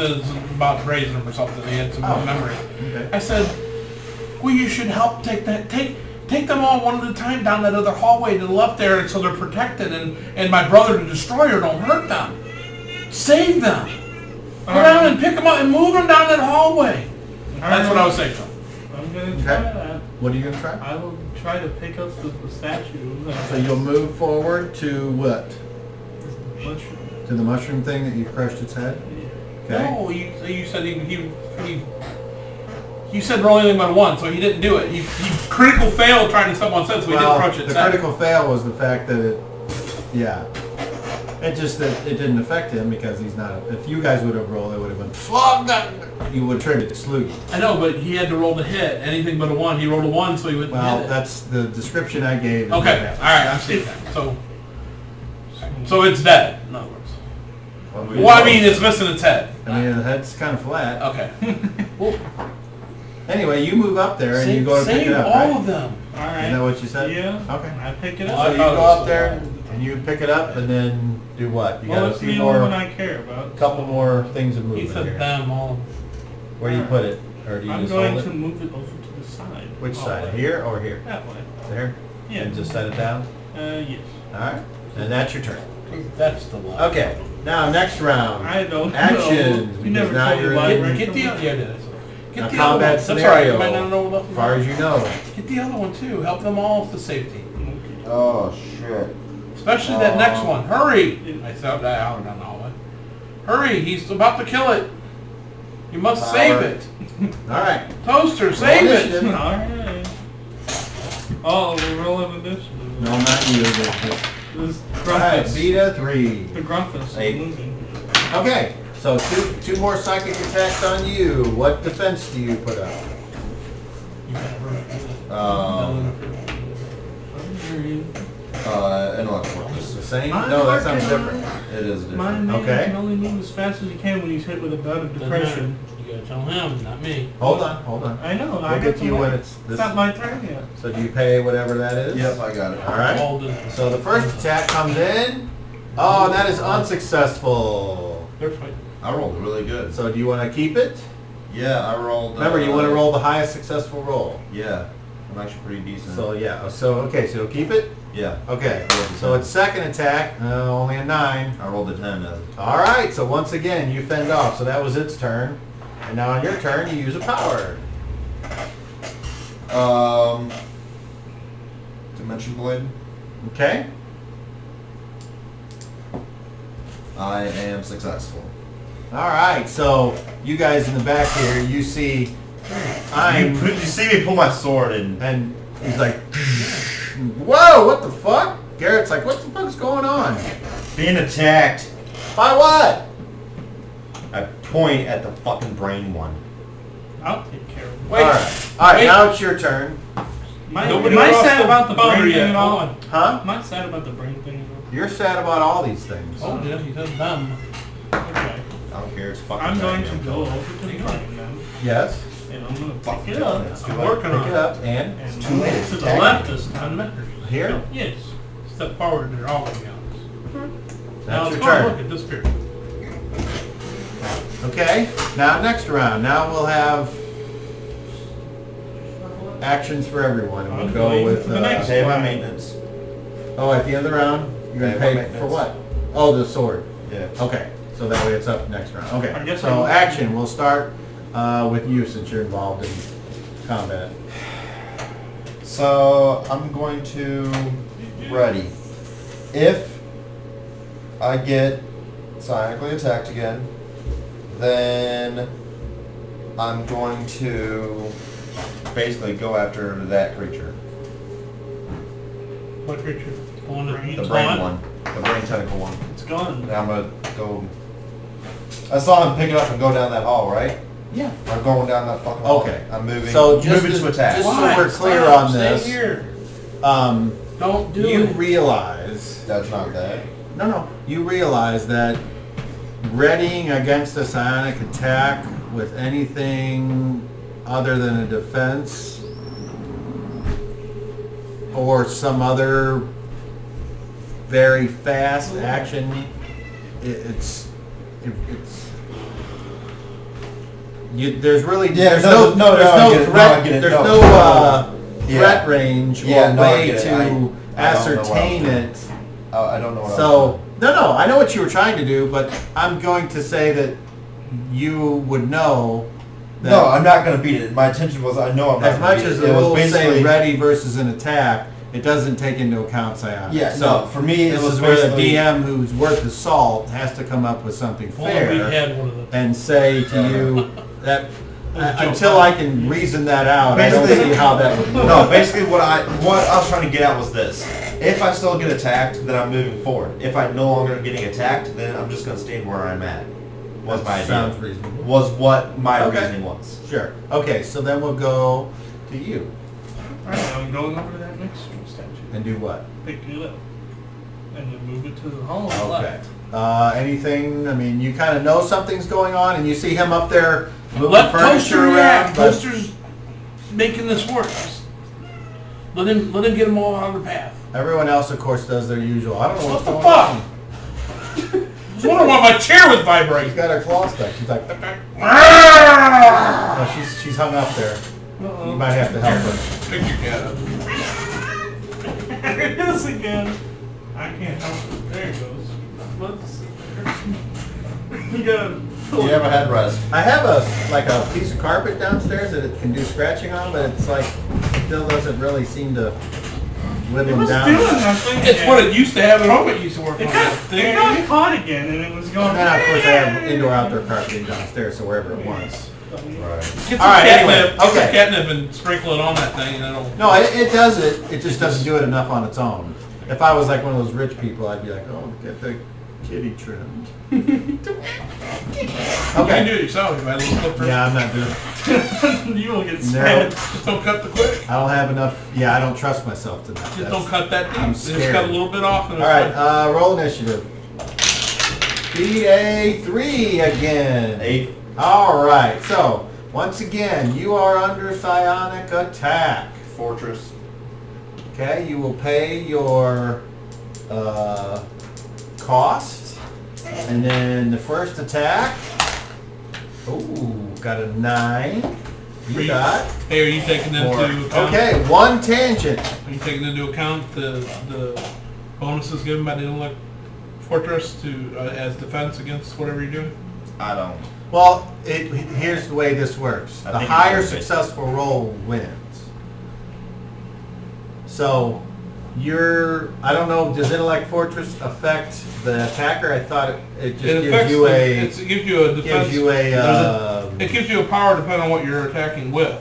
raising him or something. He had some Oh. memory. Okay. I said, well, you should help take take them all one at a time down that other hallway to the left there so they're protected and my brother the destroyer don't hurt them. Save them. Go down and pick them up and move them down that hallway. That's what I was saying to him. I'm gonna Okay. try that. What are you gonna try? I will try to pick up the statue. So you'll move forward to what? Mushroom. To the mushroom thing that you crushed its head? Okay. No, you said he you said roll anything but a 1, so he didn't do it. He critical failed trying to step on set, so he didn't crush it. The critical fail was the fact that it, yeah. It just that it didn't affect him because he's not. If you guys would have rolled, it would have been fuck that. You would have tried to slew you. I know, but he had to roll to hit anything but a 1. He rolled a 1, so he wouldn't Well, hit it. that's the description I gave. is Okay, what all right, I'm seeing that. So it's dead. In other words. Well, I mean, it's missing its head. I mean, the head's kind of flat. Okay. Well, Anyway, you move up there and you go to pick it up, all right? of them. Alright. Isn't that what you said? Yeah. Okay. I pick it Well, up. So you thought it go was up there and you pick it up and then do what? You Well, got a it's few the only one more, I care about. couple more things of He movement said here. them all. Where do you put it? Or do you I'm just going hold to it? move it over to the side. Which Oh, side? wait. Here or here? That way. There? Yeah. And just set it down? Yes. Alright. And that's your turn. That's the one. Okay. Now, next round. I don't Actions, know. You because never now told me you're why in- I Get the ran other. from Yeah, I did. Get A the combat other one. That's all right. scenario. You might not know about As far as you know. Get the other one too. Help them all to safety. Okay. Oh shit. Especially that next one. Hurry! I said that out down the hallway. Hurry! He's about to kill it. You must save it. Alright. Toaster, save it. initiative. Alright. Oh, we're rolling this. No, not you. This Alright, Grumpus. Vita 3. The Grumpus is 8. moving. Okay, so two more psychic attacks on you. What defense do you put up? Intellectual. It's the same? I'm No, that sounds working on different. It is My different. man Okay. can only move as fast as he can when he's hit with a bout of depression. You gotta tell him, not me. Hold on. I know. We'll I get got to you the when right. it's It's this. not my turn yet. So do you pay whatever that is? Yep, I got it. Alright. All the- So the first attack comes in. Oh, that is unsuccessful. They're fine. I rolled really good. So do you want to keep it? Yeah, I rolled. Remember, you want to roll the highest successful roll. Yeah, I'm actually pretty decent. So yeah, okay, so you'll keep it? yeah. Okay, I rolled a so 10. its second attack, only a 9. I rolled a 10. Alright, so once again, you fend off. So that was its turn. And now on your turn, you use a power. Dimension Blade. Okay? I am successful. Alright, so you guys in the back here, you see You see me pull my sword and and he's like, whoa, what the fuck? Garrett's like, what the fuck's going on? being attacked. By what? I point at the fucking brain one. I'll take care of it. Wait. Alright, Wait. now it's your turn. Nobody Am I crossed sad the about the brain boundary thing yet. at Hold all? on. Huh? Am I sad about the brain thing at all? You're sad about all these things. Oh, yeah, he said them. Okay. I don't care. It's fucking. I'm going to giant. go over to the brain then, Yes. and I'm going to Fuck pick it it up. It's I'm too late. working Pick on it it. up and And too late. move to the Attack. left this time. here. Yes. Step forward, they're all gonna be on this. Now That's it's your fun, turn. look at this period. Okay. Now next round. Now we'll have actions for everyone. And we'll I'm go going with to the next Pay my one. maintenance. oh, at the end of the round, you're gonna Pay my pay for maintenance. what? Oh, the sword. Yeah. Okay. So that way it's up next round. I Okay. guess So I- action. We'll start with you since you're involved in combat. So I'm going to ready. If I get psionically attacked again, then I'm going to basically go after that creature, What creature? The one that the eats brain on? one, the brain tentacle one. It's gone. And I'm gonna go. I saw him pick it up and go down that hall, right? Yeah. I'm going down that fucking hall. Okay. I'm moving. So just moving to to attack. just so Why? we're clear Stop, on stay this, here. um, Don't do you it. realize That's not that. no. You realize that readying against a psionic attack with anything other than a defense or some other very fast action, it's you. There's really Yeah, there's no, no I get it, threat. I get it, There's no. no threat range Yeah, or no, I way get it. to I don't know what ascertain I'm it. I don't know what So, no, I know what you were trying to do, but I'm going to say that you would know that No, I'm not going to beat it. My intention was, I know I'm not as going to much beat as it. the It was rules say basically- ready versus an attack, it doesn't take into account psionics. Yeah, so no, for me, it this was is where the basically- DM who's worth the salt has to come up with something Only fair we had one of them. and say to you that Joke. until I can reason that out, I don't Basically- see how that would work. No, basically what I was trying to get at was this. If I still get attacked, then I'm moving forward. If I'm no longer getting attacked, then I'm just going to stay where I'm at. Was my idea. Sounds reasonable. Was what my Okay. reasoning was. Sure. Okay, so then we'll go to you Alright, I'm going over to that next statue. and do what? Pick it up. And then move it to the hall on the Okay. left. Anything? I mean, you kind of know something's going on, and you see him up there moving Let furniture Toaster around. react. but- Toaster's making this work. Just let him get them all out of the path. Everyone else, of course, does their usual. I don't know what's What the going fuck? on. I was wondering why my chair was She's vibrating. got her claw stuck. She's like, Ah! no, she's hung up there. You might have to help her. Pick your cat up. There it is again. I can't help it. There it goes. Let's. You gotta. You have a headrest. I have a piece of carpet downstairs that it can do scratching on, but it's like it still doesn't really seem to whittle It them was down. doing nothing. It's what it used to have at home. It used to work on It that got, thing. it got caught again, and it was going. And then, of course, I have indoor-outdoor carpeting downstairs, so wherever it wants. Right. Get some All right, catnip, anyway, get some okay. catnip and sprinkle it on that thing, and it'll. No, it does it. It just doesn't do it enough on its own. If I was like one of those rich people, I'd be like, oh, get the kitty trimmed. You can Okay. do it yourself. You buy a little clipper. Yeah, I'm not doing it. You will get No. smacked. Just don't cut the quick. I don't have enough. Yeah, I don't trust myself to that. Just That's- don't cut that deep. I'm Just scared. cut a little bit off. And All right, roll initiative. Beat a 3 again. 8. All right, so once again, you are under psionic attack. Fortress. Okay, you will pay your cost, and then the first attack. Ooh, got a 9. You got. Hey, are you taking into account? Okay, 1 tangent. Are you taking into account the bonuses given by the intellect fortress to as defense against whatever you're doing? I don't. Well, here's the way this works. I The think higher it's okay. successful roll wins. So, I don't know, does Intellect Fortress affect the attacker? I thought it just It gives affects you it gives you a defense. It gives you a power depending on what you're attacking with.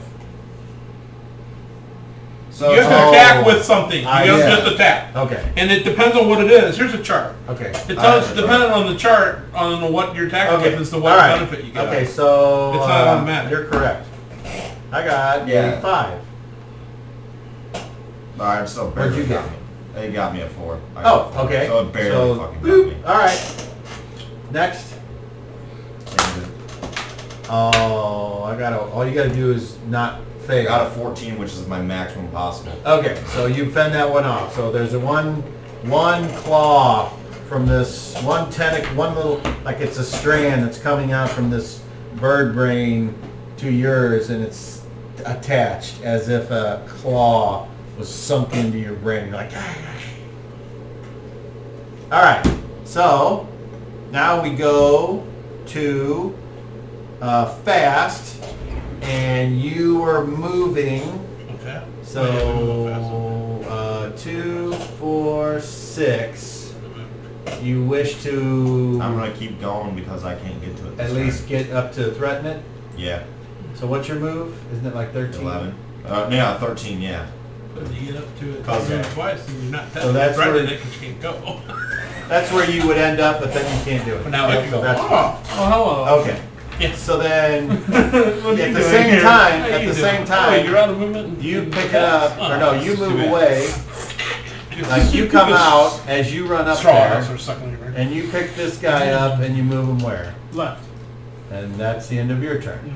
So You have to attack with something. You don't yeah. just attack. Okay, And it depends on what it is. Here's a chart. okay. It tells, depending on the chart, on what you're attacking Okay, with, is the all what right. benefit you get. Okay, so It's not automatic. you're correct. I got Yeah. a 5. Alright, still What'd barely you get? got me. It got me at 4. Oh, okay. So it barely So, fucking boop. got me. All right. Next. Oh, all you gotta do is not I fail. got a 14, which is my maximum possible. Okay, so you fend that one off. So there's a one claw from this, one tentacle, one little, like it's a strand that's coming out from this bird brain to yours, and it's attached as if a claw was sunk into your brain. You're like, all right. So now we go to fast, and you are moving. Okay. So 2, 4, 6. You wish to I'm gonna keep going because I can't get to it. at this least get up to threaten it. time. Yeah. So what's your move? Isn't it like 13? 11. Yeah, 13. Yeah. But you get up to it Okay. twice, and you're not So that's threatening where- it because you can't go. That's where you would end up, but then you can't do it. But now I can go. That's Oh, Oh, hello. okay. Yes. So then, What are at you the doing same here? time, How at you the doing? same Oh, time, you're out of movement. you pick it up, or no, you it's too move bad. away. Like you come out as you run up Straw there, or suckling your brain. and you pick this guy up and you move him where? Left. And that's the end of your turn.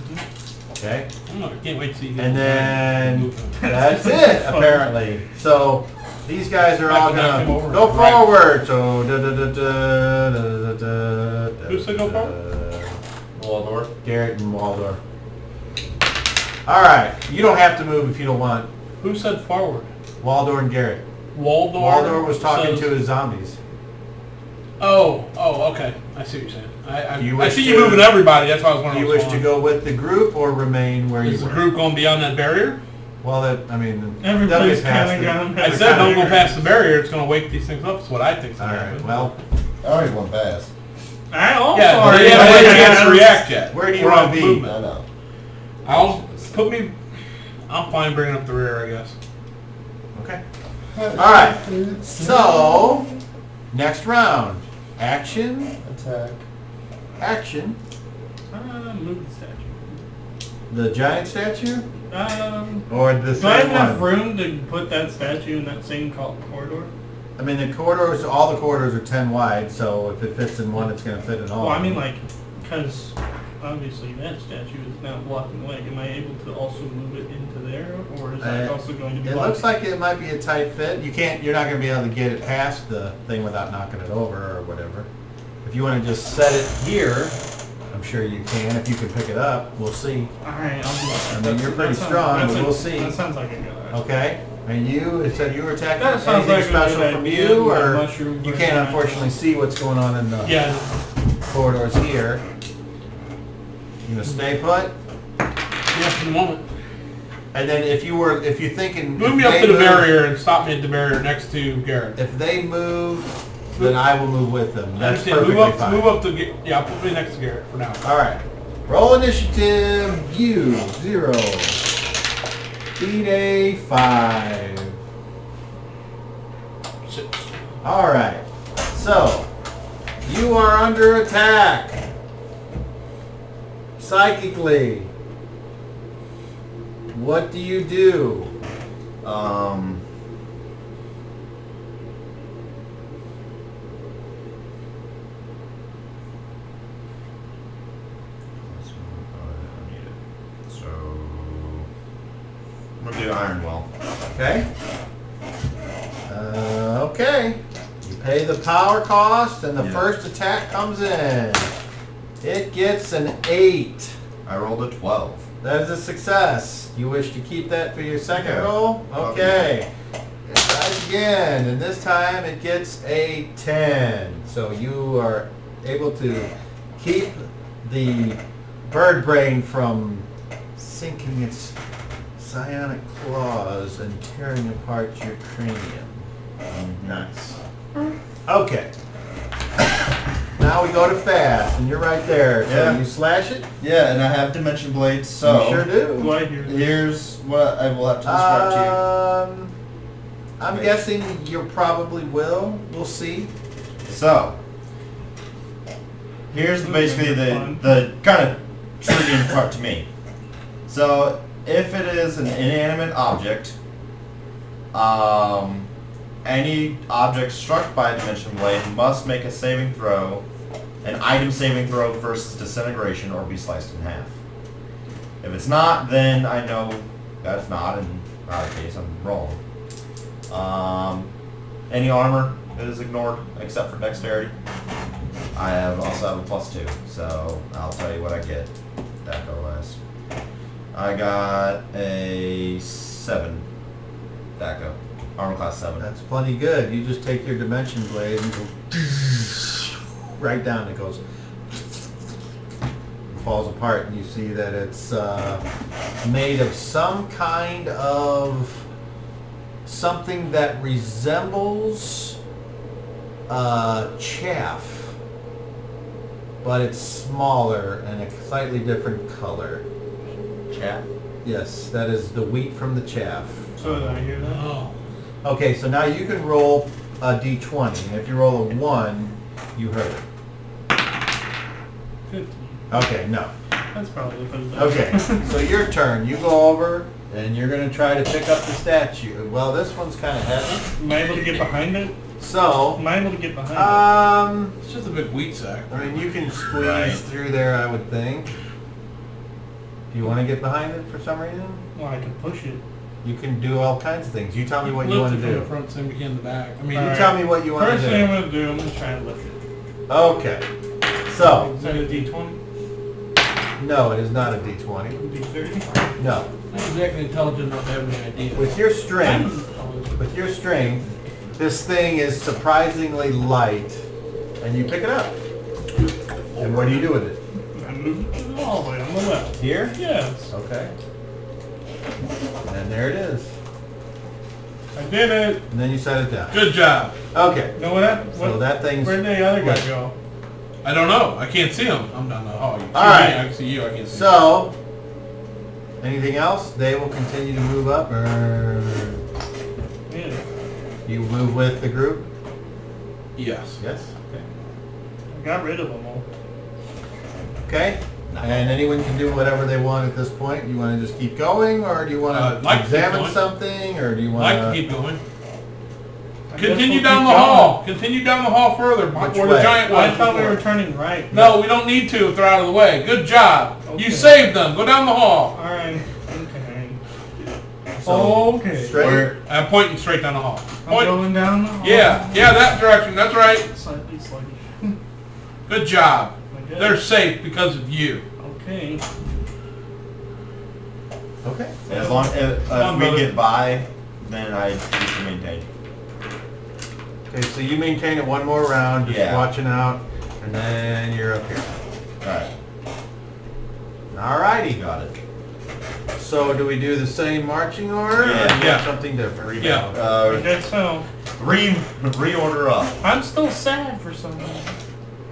Okay? Oh, I can't wait to see you. And then that's it, apparently. So these guys are all I can knock gonna him over. go Right. forward. So da. Who said go forward? Waldorf. Garrett and Waldorf. All right, you don't have to move if you don't want. Who said forward? Waldor and Garrett. Waldor. Waldor was talking says- to his zombies. Oh, okay. I see what you're saying. Do you I wish see to- you moving everybody. That's why I was Do wondering. you wish to go with the group or remain where Is you the were? group going beyond that barrier? Well, I mean, Everybody's they'll get past kind it. of gone. I said don't go past the barrier. It's going to wake these things up. That's what I think's All going to right. happen. Well, I already went past. I also Yeah, but already they haven't had a had chance to hands. react yet. where do you We're want on to be? movement. I know. I'm fine bringing up the rear, I guess. Okay. All right. So, next round. Action. Attack. Action. Move the statue. The giant statue Do or the I have third enough one? room to put that statue in that same corridor? I mean, the corridors. All the corridors are 10 wide. So if it fits in one, it's going to fit in all. Well, I of mean, them. like, because obviously that statue is now blocking the way. Am I able to also move it into there, or is that also going to be It blocking? looks like it might be a tight fit. You're not going to be able to get it past the thing without knocking it over or whatever. If you want to just set it here, I'm sure you can. If you can pick it up, we'll see. Alright, I'll do that. I mean, you're pretty strong, but we'll see. That sounds like a good idea. Okay. And it said you were attacking. That sounds Anything like a special good from idea. you, My or mushroom you version. can't unfortunately see what's going on in the Yeah. corridors here. You gonna stay put? Yeah, for the moment. And then if you're thinking, Move if me up they to the move- barrier and stop me at the barrier next to Garrett. If they move, then I will move with them. I That's understand. perfectly fine. Move up to yeah. Put me next to Garrett for now. All right. Roll initiative. U 0. Beat a 5. 6. All right. So you are under attack. Psychically. What do you do? So I'm gonna do Iron Will. Okay. Okay. You pay the power cost, and the Yeah. first attack comes in. It gets an 8. I rolled a 12. That is a success. You wish to keep that for your second Yeah. roll? Okay. It tries again, and this time it gets a 10. So you are able to keep the bird brain from sinking its psionic claws and tearing apart your cranium. Nice. Okay. Now we go to fast, and you're right there. So Yeah. you slash it? Yeah, and I have Dimension Blades, so You sure do. Do I hear this? here's what I will have to describe to I'm Wait. guessing you probably will. We'll see. you. So, here's basically Fun. the kind of triggering part to me. So, if it is an inanimate object, any object struck by a Dimension Blade must make a saving throw, an item saving throw versus disintegration, or be sliced in half. If it's not, then I know that's not, in our case, I'm wrong. Any armor is ignored except for dexterity. I also have a +2, so I'll tell you what I get. That go last. I got a 7. That go. Armor class 7. That's plenty good. You just take your dimension blade and go right down. It goes, falls apart, and you see that it's made of some kind of something that resembles chaff, but it's smaller and a slightly different color. Chaff. Yes, that is the wheat from the chaff. So did I hear that? Oh. Okay, so now you can roll a d20, and if you roll a 1, you hurt it. 15. Okay, no. That's probably the first. Okay, so your turn. You go over, and you're going to try to pick up the statue. Well, this one's kind of heavy. Am I able to get behind it? So, Am I able to get behind It's just a big wheat sack. I mean, you can squeeze Right. through there, I would think. Do you want to get behind it for some reason? it? Well, I can push it. You can do all kinds of things. You tell me what you Lift want it to from the do. front, same in the back. I mean, You Alright. tell me what you want First to thing I'm do. going to do, I'm going to try and lift it. Okay. So, Is that a D20? no, it is not a d20. D30? No. Not exactly intelligent enough to have any idea. With your strength, this thing is surprisingly light, and you pick it up. And what do you do with it? I moved it to the hallway on the left. Here? Yes. Okay. And there it is. I did it. And then you set it down. Good job. Okay. You know what happened? So that thing's... Where'd the other guy go? I don't know. I can't see him. I'm down the hall. You can see Alright. me, I can see you. I can't see So, anything else? They will continue to move up, or Yeah. you move with the group? you. Yes. Yes? Okay. I got rid of them all. Okay. And anyone can do whatever they want at this point. You want to just keep going, or do you want to like to keep examine going. something, or do you I'd want like to keep going. I Continue guess we'll down the keep hall. Continue down the hall further. Which Where way? the giant was. I thought we before. were turning right. No, we don't need to if they're out of the way. Good job. Okay. You saved them. Go down the hall. Alright. Okay. So, Okay. straight? I'm pointing straight down the hall. I'm Point. going down the hall. Yeah, that direction. That's right. Slightly sluggish. Good job. I guess. They're safe because of you. Okay. Okay. As long as on, we brother. get by, then I need to maintain. Okay, so you maintain it one more round, just Yeah. watching out, and then you're up here. Alright, Alrighty. got it. So do we do the same marching order, or do you Yeah. have something different? Yeah. I guess so. Reorder up. I'm still sad for some reason.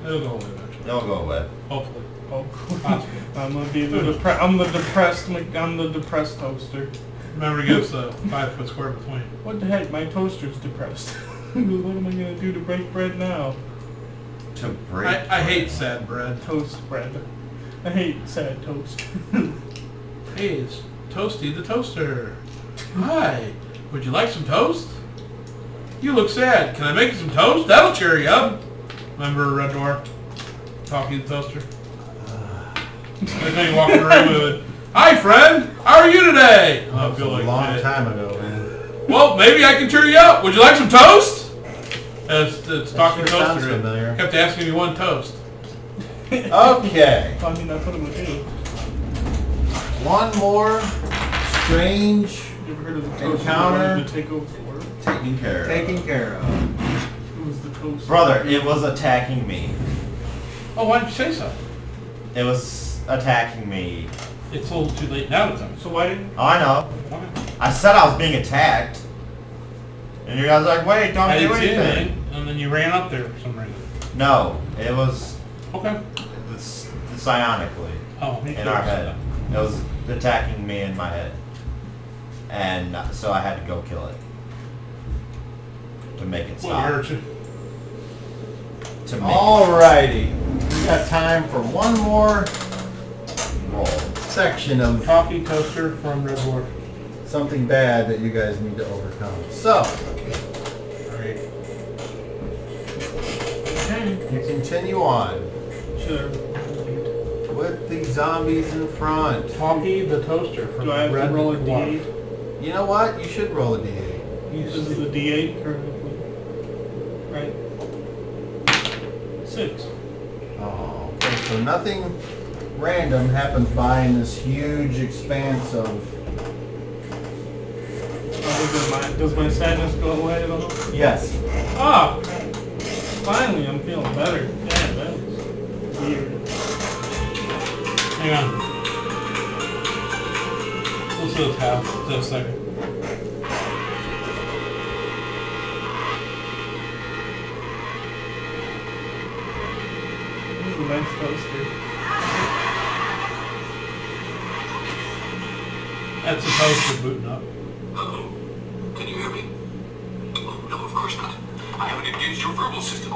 It'll go away eventually. They'll go away. Hopefully. Oh, Possibly. I'm gonna be the depressed toaster. Remember to give us a 5 foot square between. What the heck? My toaster's depressed. What am I gonna do to break bread now? To break. I hate sad bread. Toast bread. I hate sad toast. Hey, it's Toasty the Toaster. Hi. Would you like some toast? You look sad. Can I make you some toast? That'll cheer you up. Remember Red Dwarf? Talkie the Toaster? Every time you walk in the room with it. Hi, friend. How are you today? That was a long time ago, man. Well, maybe I can cheer you up. Would you like some toast? It's Talkie sure sounds Toaster. familiar. Kept asking me one toast. Okay. I mean, that's what I'm gonna do. One more strange You ever heard of the toaster Encounter. that wanted to take over the world? Taking care of. taken care of. Who was the toaster? Brother, it was attacking me. Oh, why didn't you say so? It was attacking me. It's a little too late now to tell me. So why didn't? Oh, I know. Okay. I said I was being attacked. And you guys are like, wait, don't I do didn't see anything. anything, and then you ran up there for some reason. No, it was Okay. psionically Oh, me in too. our head. It was attacking me in my head. And so I had to go kill it. To make it What stop. hurt you? To make Alrighty. We got time for one more it roll. section of Talkie Toaster from Red Dwarf. something bad that you guys need to overcome. So, Alright. Okay. you continue on Sure. with the zombies in front. Talkie the Toaster from Do I have Red to roll a Dwarf. D8? You know what? You should roll a d8. This is the D8 currently. Right. 6. Oh, okay. So nothing random happens by in this huge expanse of... Does my sadness go away at all? Yes. Ah! Finally, I'm feeling better. Yeah, that was weird. Hang on. Let's do this half. Just a second. This is a nice toaster. That's the toaster booting up. Hello? Can you hear me? Oh, no, of course not. I haven't engaged your verbal systems.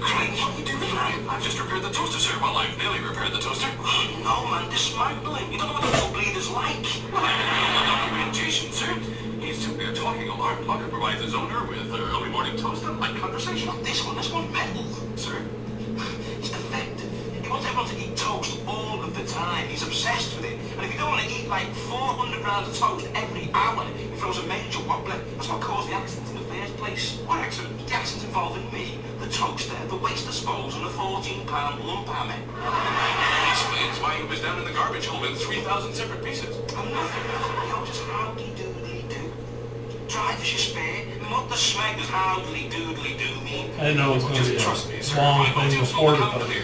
Crane, what are you doing? I've just repaired the toaster, sir. Well, I've nearly repaired the toaster. Oh, no, man, dismantling. You don't know what a full bleed is like. Well, I have the documentation, sir. He's simply a talking alarm clock who provides his owner with early morning toast and light conversation. Not this one's metal, sir. It's defective. He wants everyone to eat toast all of the time. He's obsessed with it. And if you don't want to eat like 400 grams of toast every hour, he throws a major wobbler. That's what caused the accident in the first place. What accident? The accident involving me, the toaster, the waste disposal, and a £14 lump hammer. is down in the garbage hole in 3,000 separate pieces. I'm nothing. You're just howdy-doodly-doo. Drive as you spare. What the smeg does howdy-doodly-doo mean? I didn't know it was going to be a Trust me, sir. long I thing will before the come here.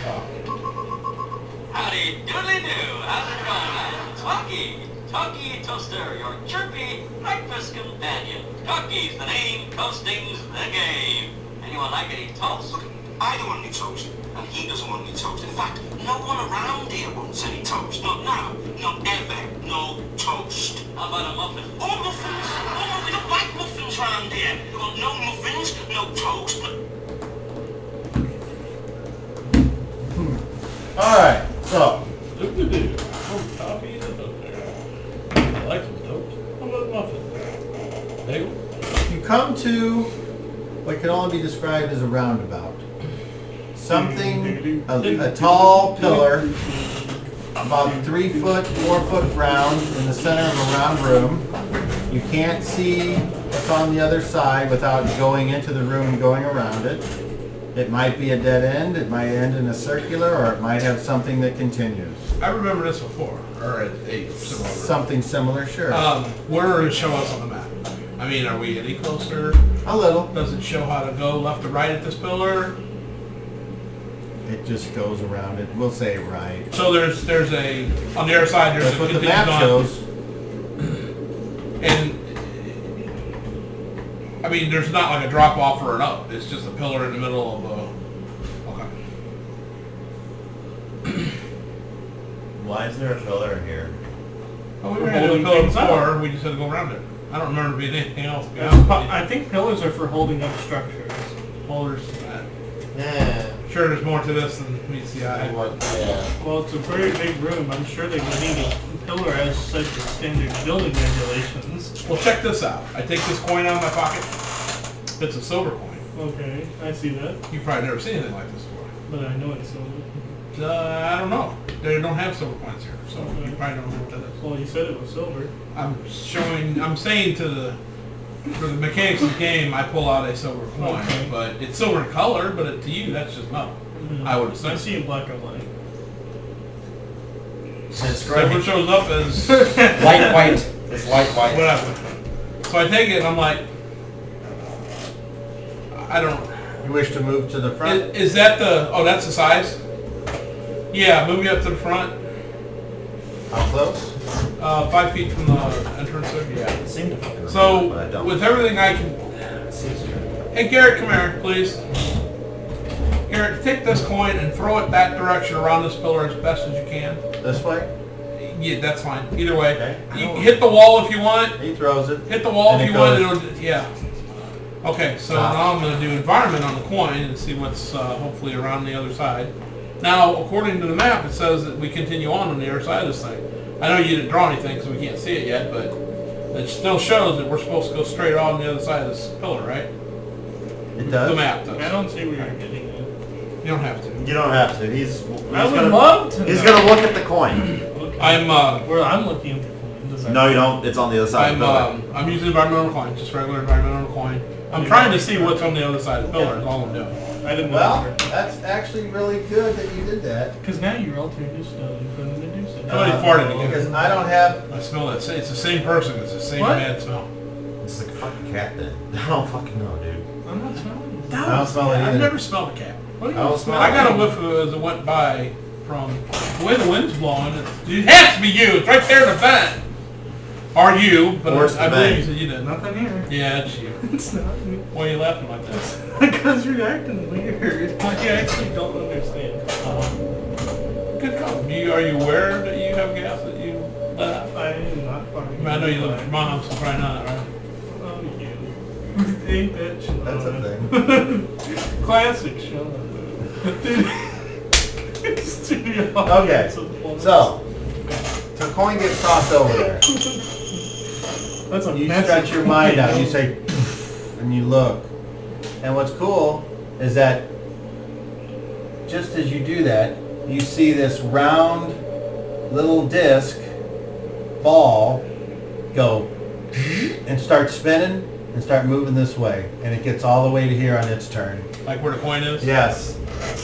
Howdy doodly-doo. How's it going, lads? Tucky Toaster, your chirpy breakfast companion. Tucky's the name, toasting's the game. Anyone like any toast? Look, I don't want any toast, and he doesn't want any toast. In fact, no one around here wants any toast. Not now, not ever. No toast. How about a muffin? Or muffins. Oh, we don't like muffins round here. Well, no muffins, no toast. Alright, so Doodly-doo. Oh, coffee and a toaster. I like some toast. How about a muffin? Bagel? you come to what can only be described as a roundabout. Something, a tall pillar, about 3 foot, 4 foot round in the center of a round room. You can't see what's on the other side without going into the room and going around it. It might be a dead end, it might end in a circular, or it might have something that continues. I remember this before, or a similar. Something similar, sure. Where does it show us on the map? I mean, are we any closer? A little. Does it show how to go left or right at this pillar? It just goes around it. We'll say right. So there's a, on the other side there's That's a what the continued map on. shows. And I mean, there's not like a drop off or an up. It's just a pillar in the middle of a. Okay. Why is there a pillar here? Oh, we For were going to do a holding pillar things up. before. We just had to go around it. I don't remember being anything else. To be honest with you. I think pillars are for holding up structures. Holders. Yeah. Sure, there's more to this than meets the eye. Yeah. Well, it's a very big room. I'm sure they would need a pillar as such as standard building regulations. Well, check this out. I take this coin out of my pocket. It's a silver coin. Okay, I see that, You've probably never seen anything like this before. but I know it's silver. I don't know. They don't have silver coins here, so you probably don't know what that is. Well, you said it was silver. I'm saying for the mechanics of the game, I pull out a silver coin, Okay. but it's silver in color, but to you, that's just metal. I would assume. I see it black and white. Silver shows up as Light white. It's light white. whatever. So I take it and I'm like, I don't. You wish to move to the front? Is that the? Oh, that's the size. Yeah, move me up to the front. How close? 5 feet from the entrance there. Yeah. It seemed to fucking So remember, but I don't. with everything I can. Hey Garrett, come here, please. Garrett, take this coin and throw it that direction around this pillar as best as you can. This way? Yeah, that's fine. Either way. Okay. You can hit the wall if you want. He throws it. Hit the wall And if it you want. goes- It'll, yeah. Okay, so Stop. now I'm going to do environment on the coin and see what's hopefully around the other side. Now, according to the map, it says that we continue on the other side of this thing. I know you didn't draw anything because we can't see it yet, but it still shows that we're supposed to go straight on the other side of this pillar, right? It does? The map I does. don't see where you're getting at. You don't have to. You don't have to. He's I would gonna, love to He's know. gonna look at the coin. Okay. I'm Where I'm looking at the coin. Does that No, you don't. It's on the other side of the building. I'm using environmental coin, just regular environmental coin. I'm trying to see what's on the other side of the pillar. Is all I'm doing. I didn't Well, know. that's actually really good that you did that. Because now you're altering your stone for the Medusa. Somebody farted again. Because I don't have... I smell that. It's the same person. It's the same What? bad smell. It's like a fucking cat then. I don't fucking know, dude. I'm not smelling it. I don't smell it I've either. never smelled a cat. What do I you don't smell? smell I got a whiff of it as it went by from the way the wind's blowing. It has to be you. It's right there in the vent. Or you, but Or it's the I believe vent. you said you didn't. Nothing here. Yeah, it's you. It's not me. Why are you laughing like that? Because you're acting weird. Like you actually don't understand. Good call. Are you aware that you have gas that you let out? I am not I fucking. mean, I know you live with your mom, so probably not, right? Oh, you. Ain't that shit? That's a thing. Classic show. Okay, so the coin gets tossed over there. That's a You message. stretch your mind out. You say, "Poof," and you look. And what's cool is that just as you do that, you see this round little disc ball go and start spinning and start moving this way. And it gets all the way to here on its turn. Like where the coin is? Yes.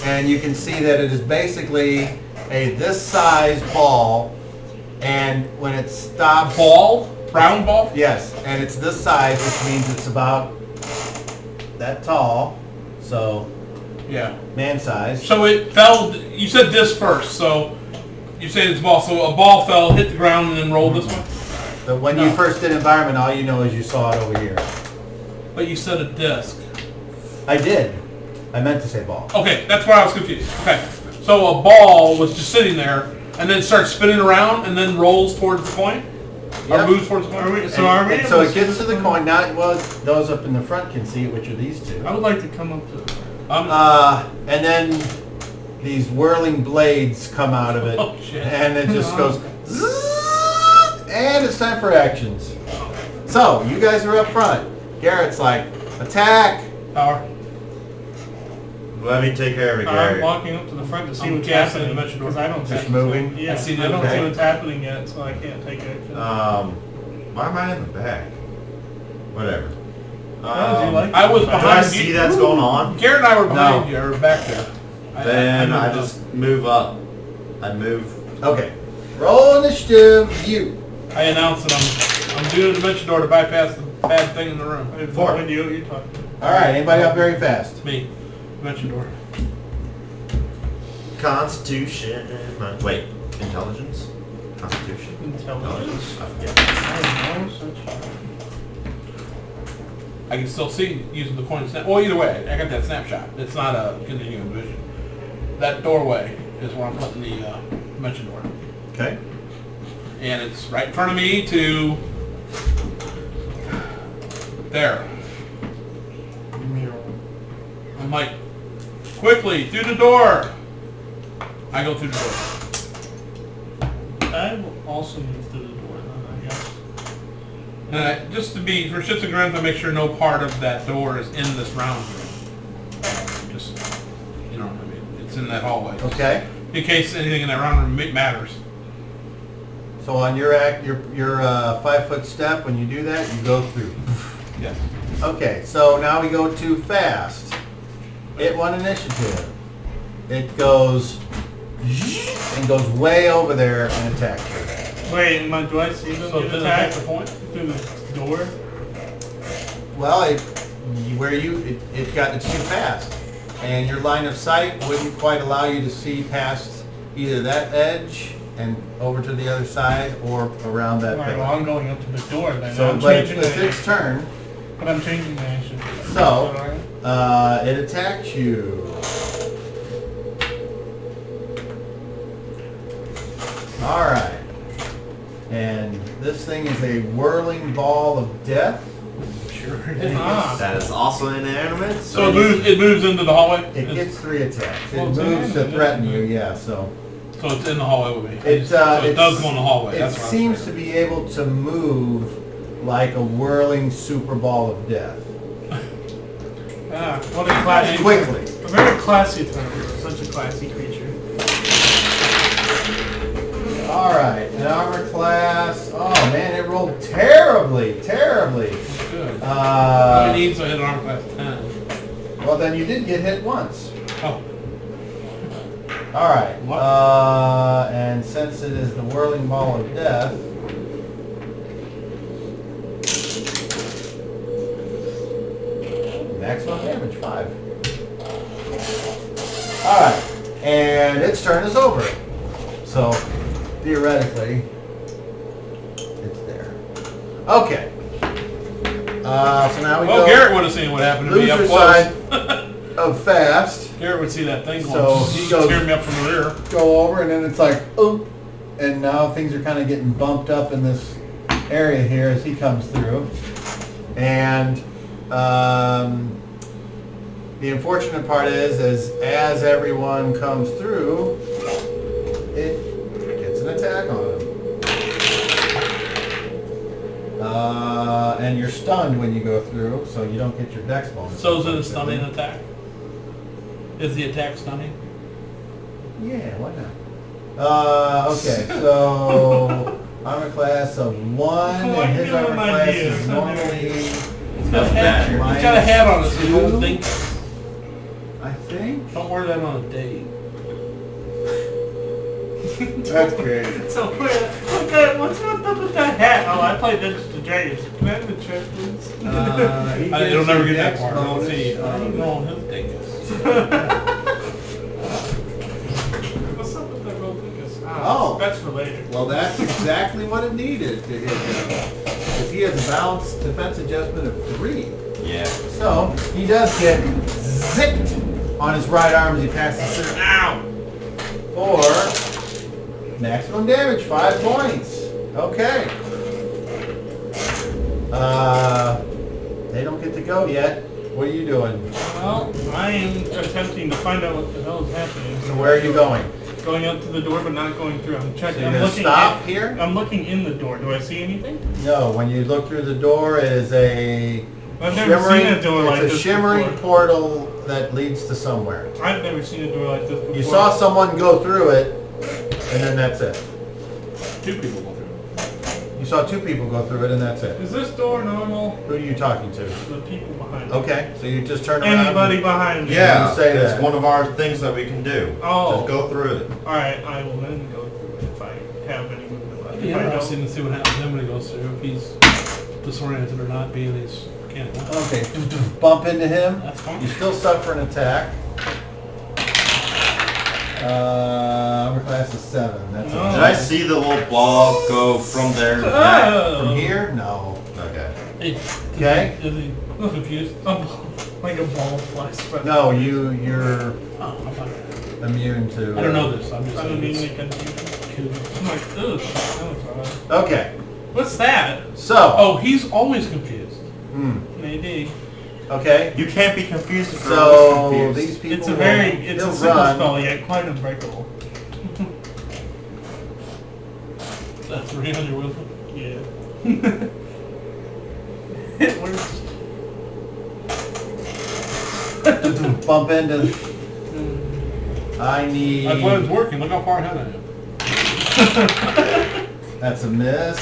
And you can see that it is basically this size ball, and when it stops... Ball? Round ball? Yes, and it's this size, which means it's about that tall, so Yeah. man size. So it fell, you said this first, so you said it's a ball. So a ball fell, hit the ground, and then rolled this way? But when you first did environment, all you know is you saw it over here. But you said a disc. I did. I meant to say ball. Okay, that's where I was confused. Okay, so a ball was just sitting there, and then starts spinning around, and then rolls towards the point? Yep. Or moves towards the point? And so it gets to the coin. Now, well, those up in the front can see it, which are these two. I would like to come up to it. And then these whirling blades come out of it, Oh, shit. and it just goes, zzz, and it's time for actions. So you guys are up front. Garrett's like, attack. Power. Let me take care of it, I'm Gary. walking up to the front to see I'm what's casting happening. dimension door. Because I don't Just see moving? Yeah, I see the I don't okay. see what's happening yet, so I can't take action. Why am I in the back? Whatever. How would you like I was Do I behind see you. that's going on? Garrett and I were behind No. you, or back there. Then moved I up. just move up. I move. Okay. Roll initiative. You. I announced that I'm doing a dimension door to bypass the bad thing in the room. I have Four. no idea what you're talking about. All right. Anybody up very fast? It's me. Dimension door. Constitution. Wait, intelligence? Constitution? Intelligence. I forget. I have no such... I can still see using the coin snap. Well, either way, I got that snapshot. It's not a continuing vision. That doorway is where I'm putting the dimension door. Okay. And it's right in front of me to there. I'm like, quickly, through the door. I go through the door. I will also move through the door then, I guess. And just to be, for shits and grins, I make sure no part of that door is in this round room. Just, you know what I mean? It's in that hallway. Okay. In case anything in that round room matters. So on your 5 foot step, when you do that, you go through. Yes. Okay. So now we go to fast. It won initiative. It goes and goes way over there and attacks you. Wait, do I see them So get does it attacked attack the point? through the door? Well, it's too fast, and your line of sight wouldn't quite allow you to see past either that edge and over to the other side or around that Alright, pillar. well I'm going up to the door then. So, I'm but changing it's my its turn. But I'm changing my action. So, Alright. it attacks you. All right. And this thing is a whirling ball of death. Sure it is. Ah. That is also inanimate. So it moves into the hallway? It gets 3 attacks. It Well, it's moves to in there, threaten isn't you, it? yeah, so. So it's in the hallway with me. It, So it it's- does go in the hallway. It That's what I was seems saying. to be able to move like a whirling super ball of death. Ah, what a classy... Quickly. A very classy term for such a classy creature. All right, an armor class. Oh man, it rolled terribly, terribly. Good. All it needs to hit an armor class 10. Well, then you did get hit once. Oh. All right. What? And since it is the whirling ball of death, maximum damage 5. All right, and its turn is over. So theoretically, it's there. Okay. So now we Well, go Garrett would have seen what happened to me up loser close. side of fast. Garrett would see that thing going. So he goes- Tear me up from the rear. Go over, and then it's like, oop, and now things are kind of getting bumped up in this area here as he comes through. And the unfortunate part is as everyone comes through, it gets an attack on him. And you're stunned when you go through, so you don't get your dex bonus. So is it a stunning attack? Is the attack stunning? Yeah, why not? Okay, so armor class of 1, and his armor class is normally He's got a hat on it, so you won't think. I think. Don't wear that on a date. That's great. So what's up with that hat? Oh, I played Dungeons and Dragons. Can I have the check, please? It'll never get that far. bonus. Let's see. Roll his dingus. What's up with that roll dingus? Oh. That's for later. Well, that's exactly what it needed to hit him. Because he has a balanced defense adjustment of 3. Yeah. So, he does get zipped on his right arm as he passes through. Ow! For maximum damage, 5 points. Okay. They don't get to go yet. What are you doing? Well, I am attempting to find out what the hell is happening. So where are you going? Going up to the door, but not going through. I'm So checking. you're I'm gonna looking. stop here? I'm looking in the door. Do I see anything? No, when you look through the door, it is a I've never seen a door like it's a this shimmering before. portal that leads to somewhere. I've never seen a door like this before. You saw someone go through it, and then that's it. 2 people go through. You saw 2 people go through it, and that's it. Is this door normal? Who are you talking to? The people behind me. Okay, so you just turn around. Anybody behind me? Yeah, You say it's that. one of our things that we can do. Oh. Just go through it. Alright, I will then go through it if I have any movement left. It'd be If I don't, interesting to see what happens then when he goes through. If he's disoriented or not, being he's can't. Okay, bump into him. That's fine. You still suffer an attack. Armor class is 7. That's No. Did I see the little ball go from there? Oh. from here. No. Okay. Hey, Okay. Is he confused? like a ball flies. But No, you're Oh, I'm fine. immune to. I don't know this. I'm just I don't saying need it's any confusion. cool. I'm like, ugh, that was odd. Okay, What's that? so. Oh, he's always confused. Maybe. Okay. You can't be confused if you're So always confused. these people. It's a very, it's a will simple run. spell yet quite unbreakable. That's 300 wisdom. Yeah. It works. Bump into. I need. That's why it's working. Look how far ahead I am. That's a miss.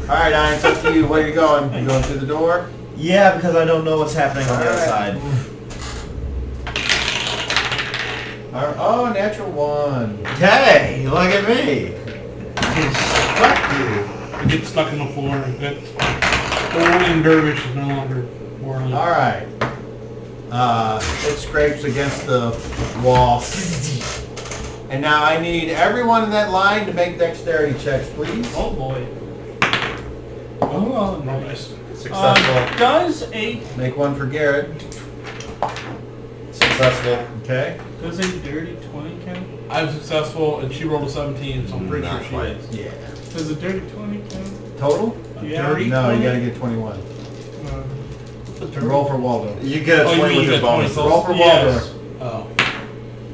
All right, Ian, it's up to you. Where are you going? You going through the door? Yeah, because I don't know what's happening on the other Alright. side. Oh, natural 1. Hey, look at me. Fuck you. I get stuck in the floor. And that the warning dervish is no longer warning. All right. It scrapes against the wall. And now I need everyone in that line to make dexterity checks, please. Oh boy. Oh, nice. Successful. Does a Make one for Garrett. Successful. Okay. does a dirty 20 count? I'm successful, and she rolled a 17, so I'm pretty Not sure quite. she is. Yeah. Does a dirty 20 count? Total? Yeah. dirty? No, you 20? gotta get 21. What's a dirty? Roll for Waldo. You get a Oh, you 20 mean with you your get 20 bonus. total? Roll for Yes. Waldo. Oh.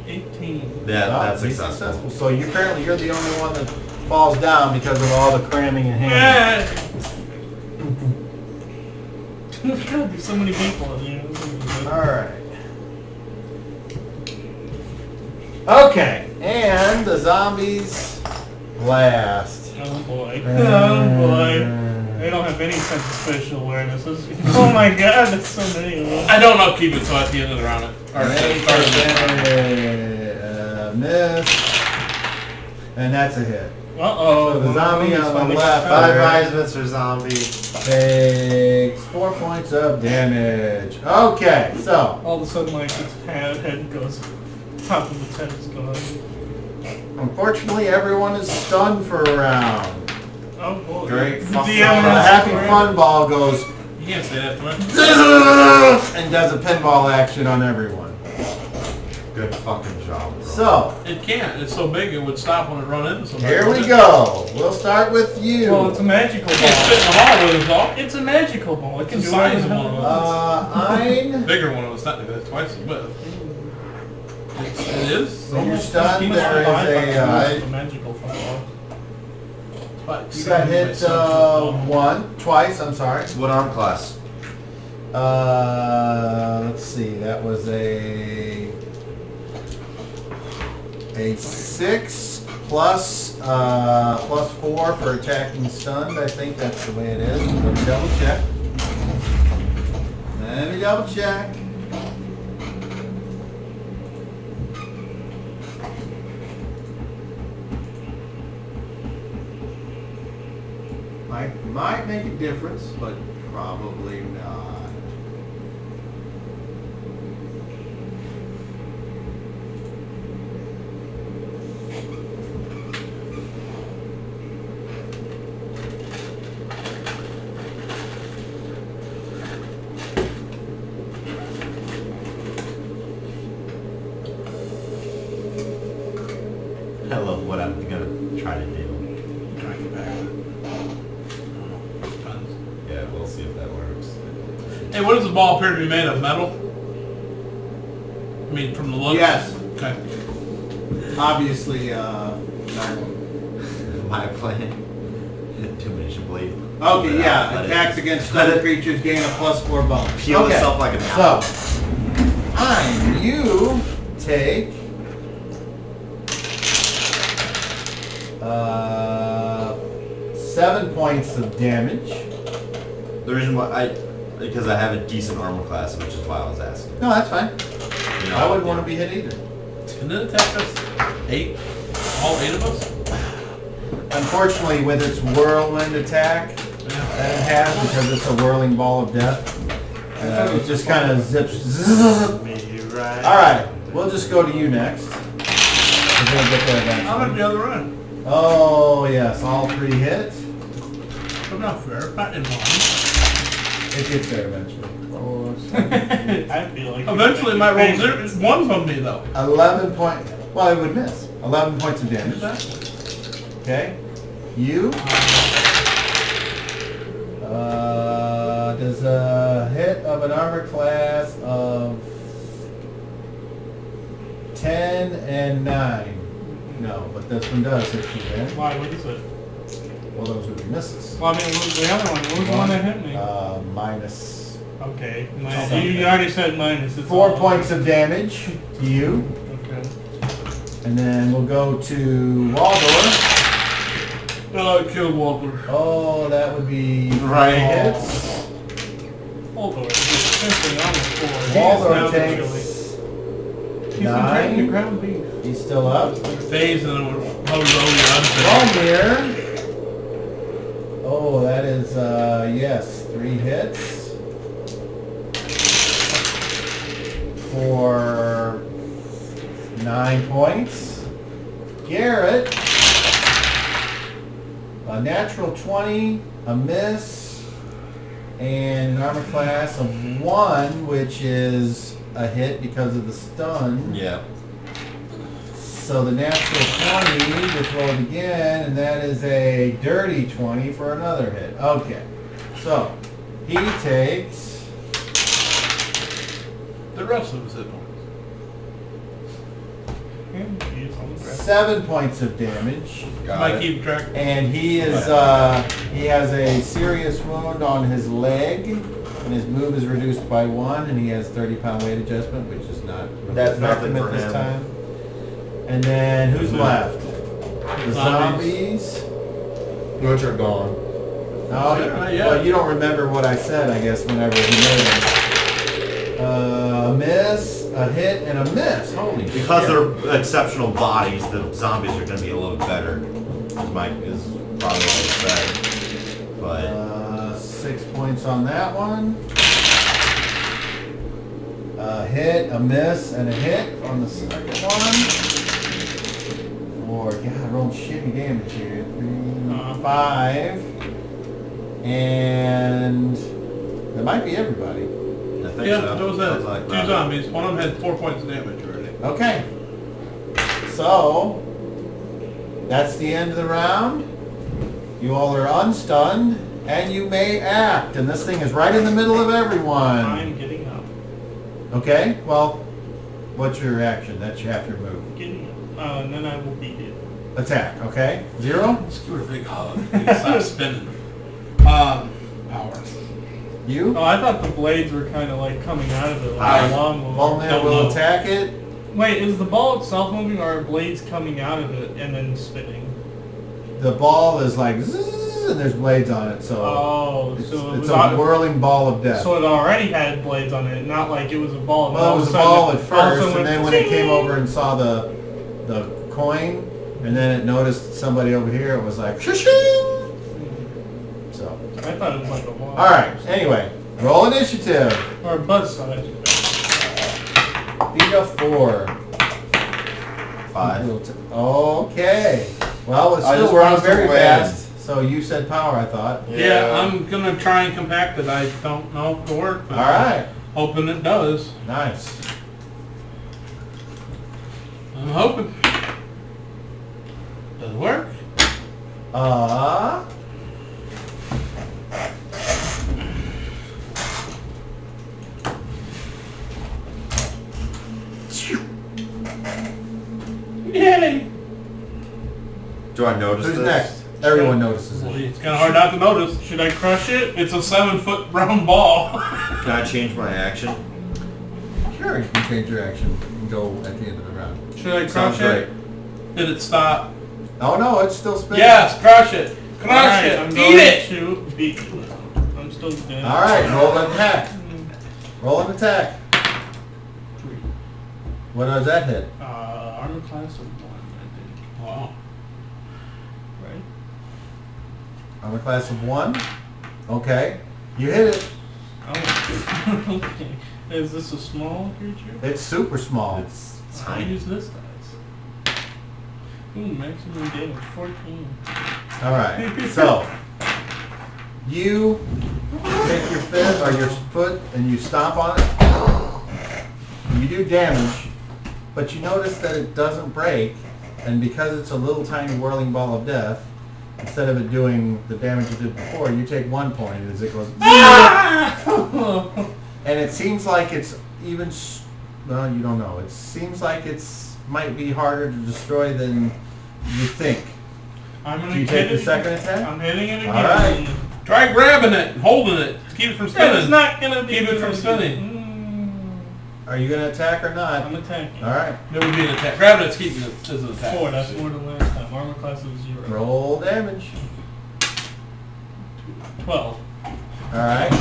18. Yeah, Oh, that's he's successful. So you apparently you're the only one that falls down because of all the cramming and hammering. Yeah. God, there's so many people in here. Alright. Okay, and the zombies last. Oh boy. Oh boy. They don't have any sense of spatial awareness. Oh my god, there's so many of them. I don't upkeep it, so at the end of the round, Miss. And that's a hit. Uh-oh. So the zombie on the left, 5 eyes, Mr. Zombie. takes 4 points of damage. Okay, so All of a sudden, like, its head goes, top of its head is gone. unfortunately everyone is stunned for a round. Oh boy. Great The fuck The DM has happy squared. fun ball goes you can't say that to me. and does a pinball action on everyone. Good fucking job, bro. So, It can't. It's so big it would stop when it run into somebody. here we go. We'll start with you. Well, it's a magical You can't spit in ball. the hall with us all. It's a magical ball. It can It's do the size anything of it one of wants. Ein. Bigger one of us, technically. That's twice as big. It is. So you're Almost stunned. keep it There is alive. a. a magical ball. But You got hit twice. I'm sorry. What arm class? Let's see. That was a 6 plus 4 for attacking stunned. I think that's the way it is. Let me double check. Let me double check. Might make a difference, but probably not. I love what I'm gonna try to do. Trying to get back. I don't know. Depends. Yeah, we'll see if that works. Hey, what does the ball appear to be made of? Metal? I mean, from the looks? Yes. Okay. Obviously, My plan. Diminishing blade. okay, yeah. Let it- Attacks against let stun it creatures gain a +4 bonus. Peel Okay. itself like an apple. So, you take 7 points of damage. The reason why because I have a decent armor class, which is why I was asking. No, that's fine. You know, I wouldn't want to be hit either. Can it attack us? 8? All 8 of us? Unfortunately, with its whirlwind attack that it has, because it's a whirling ball of death, it just kind of zips. All right, we'll just go to you next. We're gonna get there How about eventually. the other end? Oh yes, all 3 hit. But not fair. Not in line. It gets there eventually. I feel like Eventually it might roll 0. It's 1 from me, though. 11 point. Well, it would miss. 11 points of damage. Exactly. Okay. You. Does a hit of an armor class of 10 and 9. No, but this one does hit you then. Why? What is it? Well, those would be misses. Well, I mean, what was the other one? What was the one that hit me? Minus Okay. something. You already said minus. It's 4 all- points of damage to you. Okay. And then we'll go to Waldor. Oh, I killed Walter. Oh, that would be Right. 3 hits. Hold on. It's simply on the floor. He is now Waldor the chili. takes He's been training to 9. ground beef. He's still up. Phase and then we'll hovers over the unfazed. Volmir. Oh, that is, yes, 3 hits. For 9 points. Garrett. A natural 20, a miss, and an armor class of 1, which is a hit because of the stun. Yeah. So the natural 20, just roll it again, and that is a dirty 20 for another hit. Okay. So, he takes The rest of his hit points. He's on the ground. 7 points of damage. Might keep track. And he is, he has a serious wound on his leg, and his move is reduced by 1, and he has 30-pound weight adjustment, which is not That's affecting nothing him for at this him. time. And then who's left? The zombies. Which are gone. No, Yeah. well, you don't remember what I said, I guess, whenever he made it. A miss, a hit, and a miss. Holy Because shit. they're exceptional bodies, the zombies are going to be a little better. Is probably what I said. But 6 points on that one. A hit, a miss, and a hit on the second one. God, rolling shitty damage here. 3, 5. And that might be everybody. I think Yeah, so. that was Sounds it. like 2 that. zombies. One of them had 4 points of damage already. Okay. So, that's the end of the round. You all are unstunned, and you may act. And this thing is right in the middle of everyone. I'm getting up. Okay, well, what's your action? That's half your move. Getting up. And then I will beat it. Attack, okay? 0? Let's give her a big hug. Stop spinning. Power. You? Oh, I thought the blades were kind of like coming out of it, like Alright. a lawnmower. Ballman Don't will know. attack it. Wait, is the ball itself moving, or are blades coming out of it and then spinning? The ball is like zzz, and there's blades on it, so Oh, it's, so it it's was a whirling ball of death. So it already had blades on it, not like it was a ball. and Well, all it of was a sudden ball at all of a first, sudden and then went when it came zing. over and saw the coin, and then it noticed somebody over here, it was like shoo-shoo. I thought it was like a wall. Alright, anyway. Roll initiative. Or a buzz size. Beat a 4. 5. Okay. Well, it's I still just running want to very win. fast. So you said power, I thought. Yeah, I'm gonna try and compact it. I don't know if it'll work, but Alright. hoping it does. Nice. I'm hoping. Does it work? Yay! Do I notice Who's this? next? Everyone notices Well, it. it's kind of hard not to notice. Should I crush it? It's a 7-foot round ball. Can I change my action? Sure, you can change your action and go at the end of the round. Should I Sounds crush it? Did it stop? Oh no, it's still spinning. Yes, crush it. Crush Alright, it. I'm Eat going it. to beat. I'm still dead. Alright, roll an attack. Roll an attack. 3. What does that hit? Armor class of 1, I think. Wow. Right? Armor class of 1. Okay. You hit it. Oh, okay. Is this a small creature? It's super small. It's I'll tiny. use this dice. Ooh, maximum damage 14. Alright, so you take your fist or your foot and you stomp on it. You do damage, but you notice that it doesn't break, and because it's a little tiny whirling ball of death, instead of it doing the damage it did before, you take 1 point as it goes. And it seems like it's even, well, you don't know. It seems like it's might be harder to destroy than you think. I'm gonna Do you hit take the it. second attack? I'm hitting it again. All right. Try grabbing it and holding it. Keep it from Yeah, spinning. it's not gonna be. Keep it from spinning. Are you going to attack or not? I'm attacking. Alright. It would be an attack. Grabbing it's keeping it as an attack. 4. That's more than last time. Armor class of 0. Roll damage. 12. Alright.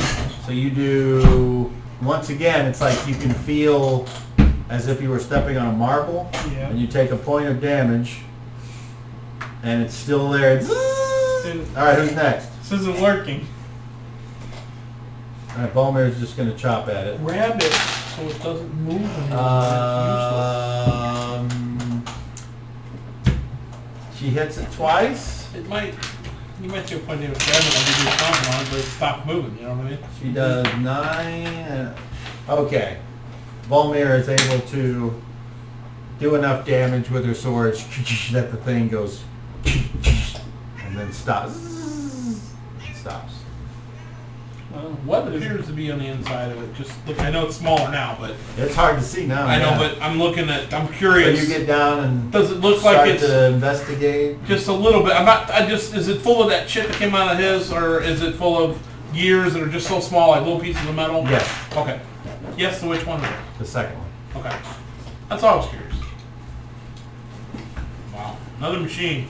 So you do, once again, it's like you can feel as if you were stepping on a marble, Yeah. and you take a point of damage, and it's still there. Alright, who's next? This isn't working. Alright, Balmer's just going to chop at it. Grab it so it doesn't move anymore. She hits it twice. It might. You might see a point of damage grabbing it and you do something on it, but it stopped moving. You know what I mean? She does 9. Okay. Volmir is able to do enough damage with her sword that the thing goes and then stops. Stops. What appears to be on the inside of it? Just look. I know it's smaller now, but It's hard to see now. I know. yeah. But I'm looking at. I'm So curious. you get down and Does it look start like it's to investigate. just a little bit? I'm not. I just. Is it full of that shit that came out of his, or is it full of gears that are just so small, like little pieces of metal? Yes, Okay. Yes. So which one? the second one. Okay. That's all I was curious. Wow. Another machine.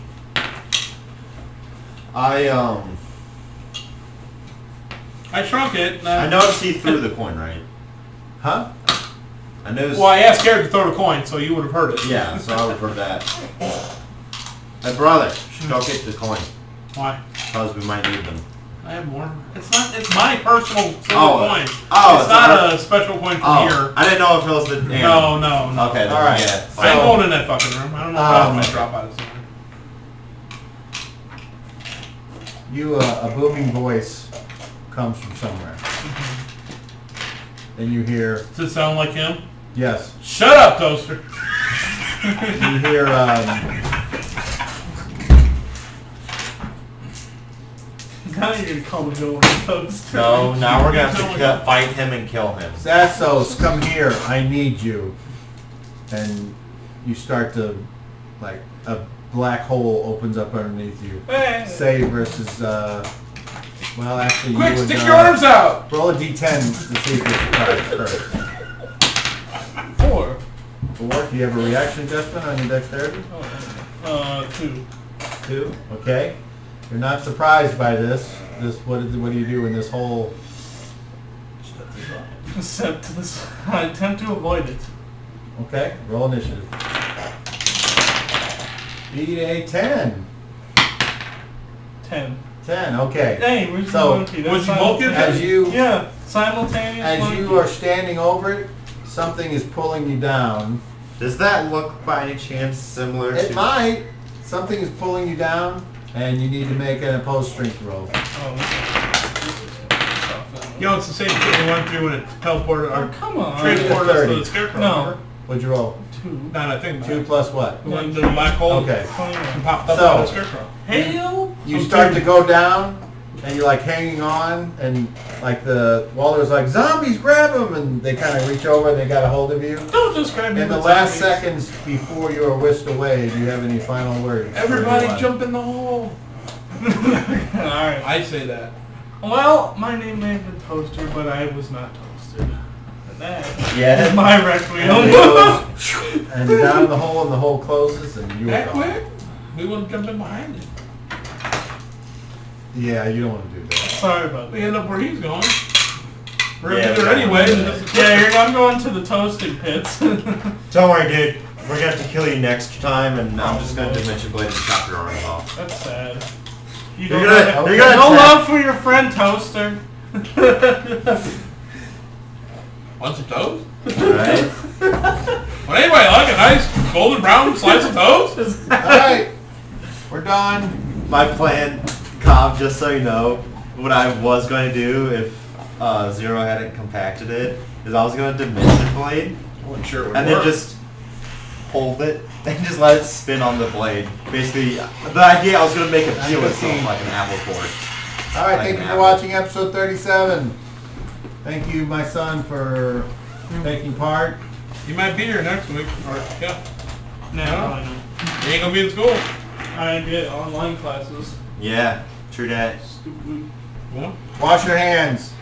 I shrunk it. And I noticed he threw the coin, right? Huh? I noticed. Well, I asked Garrett to throw the coin, so you would have heard it. Yeah, so I would heard that. Hey, brother, go get the coin. Why? Because we might need them. I have more. It's not. It's my personal silver Oh. coin. Oh, it's not a special coin from Oh, here. I didn't know if it was the. No, no, no. Okay, then, All right. yeah. So- I ain't going in that fucking room. I don't know if I might drop out of somewhere. You, a booming voice comes from somewhere. And you hear, Does it sound like him? yes, Shut up, Toaster. you hear, Now you're gonna call the villain toast. No, now we're gonna have to fight him and kill him. Sassos, come here, I need you. And you start to, like, a black hole opens up underneath you. Hey. Say versus, well, actually, Quick, you would, stick your arms out. roll a d10 to see if you're surprised first. 4. 4, do you have a reaction adjustment on your dexterity? 2. 2, okay. You're not surprised by this. What do you do in this whole... Step to this. I attempt to avoid it. Okay, roll initiative. Beat a 10. 10. 10. Okay. Hey, where's So, the monkey? would you both get As you Yeah, simultaneous as monkey. you are standing over it, something is pulling you down. Does that look by any chance similar It to? might. Something is pulling you down, and you need to make an opposed strength roll. You know, it's the same thing we went through when it teleported Oh, or come on. transported us to 30. the scarecrow. No. remember? What'd you roll? 2. Not I think 2 plus what? We went to the black hole Okay. and popped up So- on the scarecrow. Hail! You start to go down, and you're like hanging on, and like the Waller's like, zombies, grab them! And they kind of reach over and they got a hold of you. Don't describe me In the with last zombies. seconds before you are whisked away, do you have any final words? for Everybody everyone? jump in the hole. Alright. I say that. Well, my name may have been Toaster, but I was not toasted. And that Yeah. is my And, requiem. it goes, and down the hole, and the hole closes, and you are That gone. quick? We would have jumped in behind it. Yeah, you don't want to do that. Sorry about We that. end up where he's going. We're Yeah, there we anyway. don't and want this is Yeah, I'm going to the toasting pits. Don't worry, dude. We're gonna have to kill you next time, and I'm just gonna dimension blade and chop your arms off. That's sad. You You're don't gonna, have you're gonna no attack- love for your friend Toaster. Want some toast? Alright. Well, anyway, like a nice golden brown slice of toast. Alright, we're done. My plan, Cobb, just so you know, what I was going to do if Zero hadn't compacted it, is I was going to dimension blade, I wasn't sure it would and work. then just hold it, and just let it spin on the blade. Basically, the idea I was going to make it peel itself like an apple core. Alright, Like thank an you for apple. watching episode 37. Thank you, my son, for taking part. You might be here next week. Or, yeah. Nah, probably not. You ain't gonna be in school. I get online classes. Yeah, true that. Stupid. Well, Wash your hands.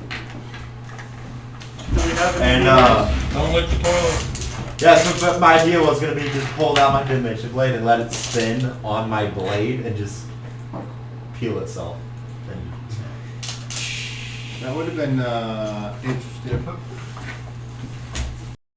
Do we have And any don't lick the toilet. yeah, so but my idea was going to be just hold out my dimension blade and let it spin on my blade and just peel itself. And That would have been interesting.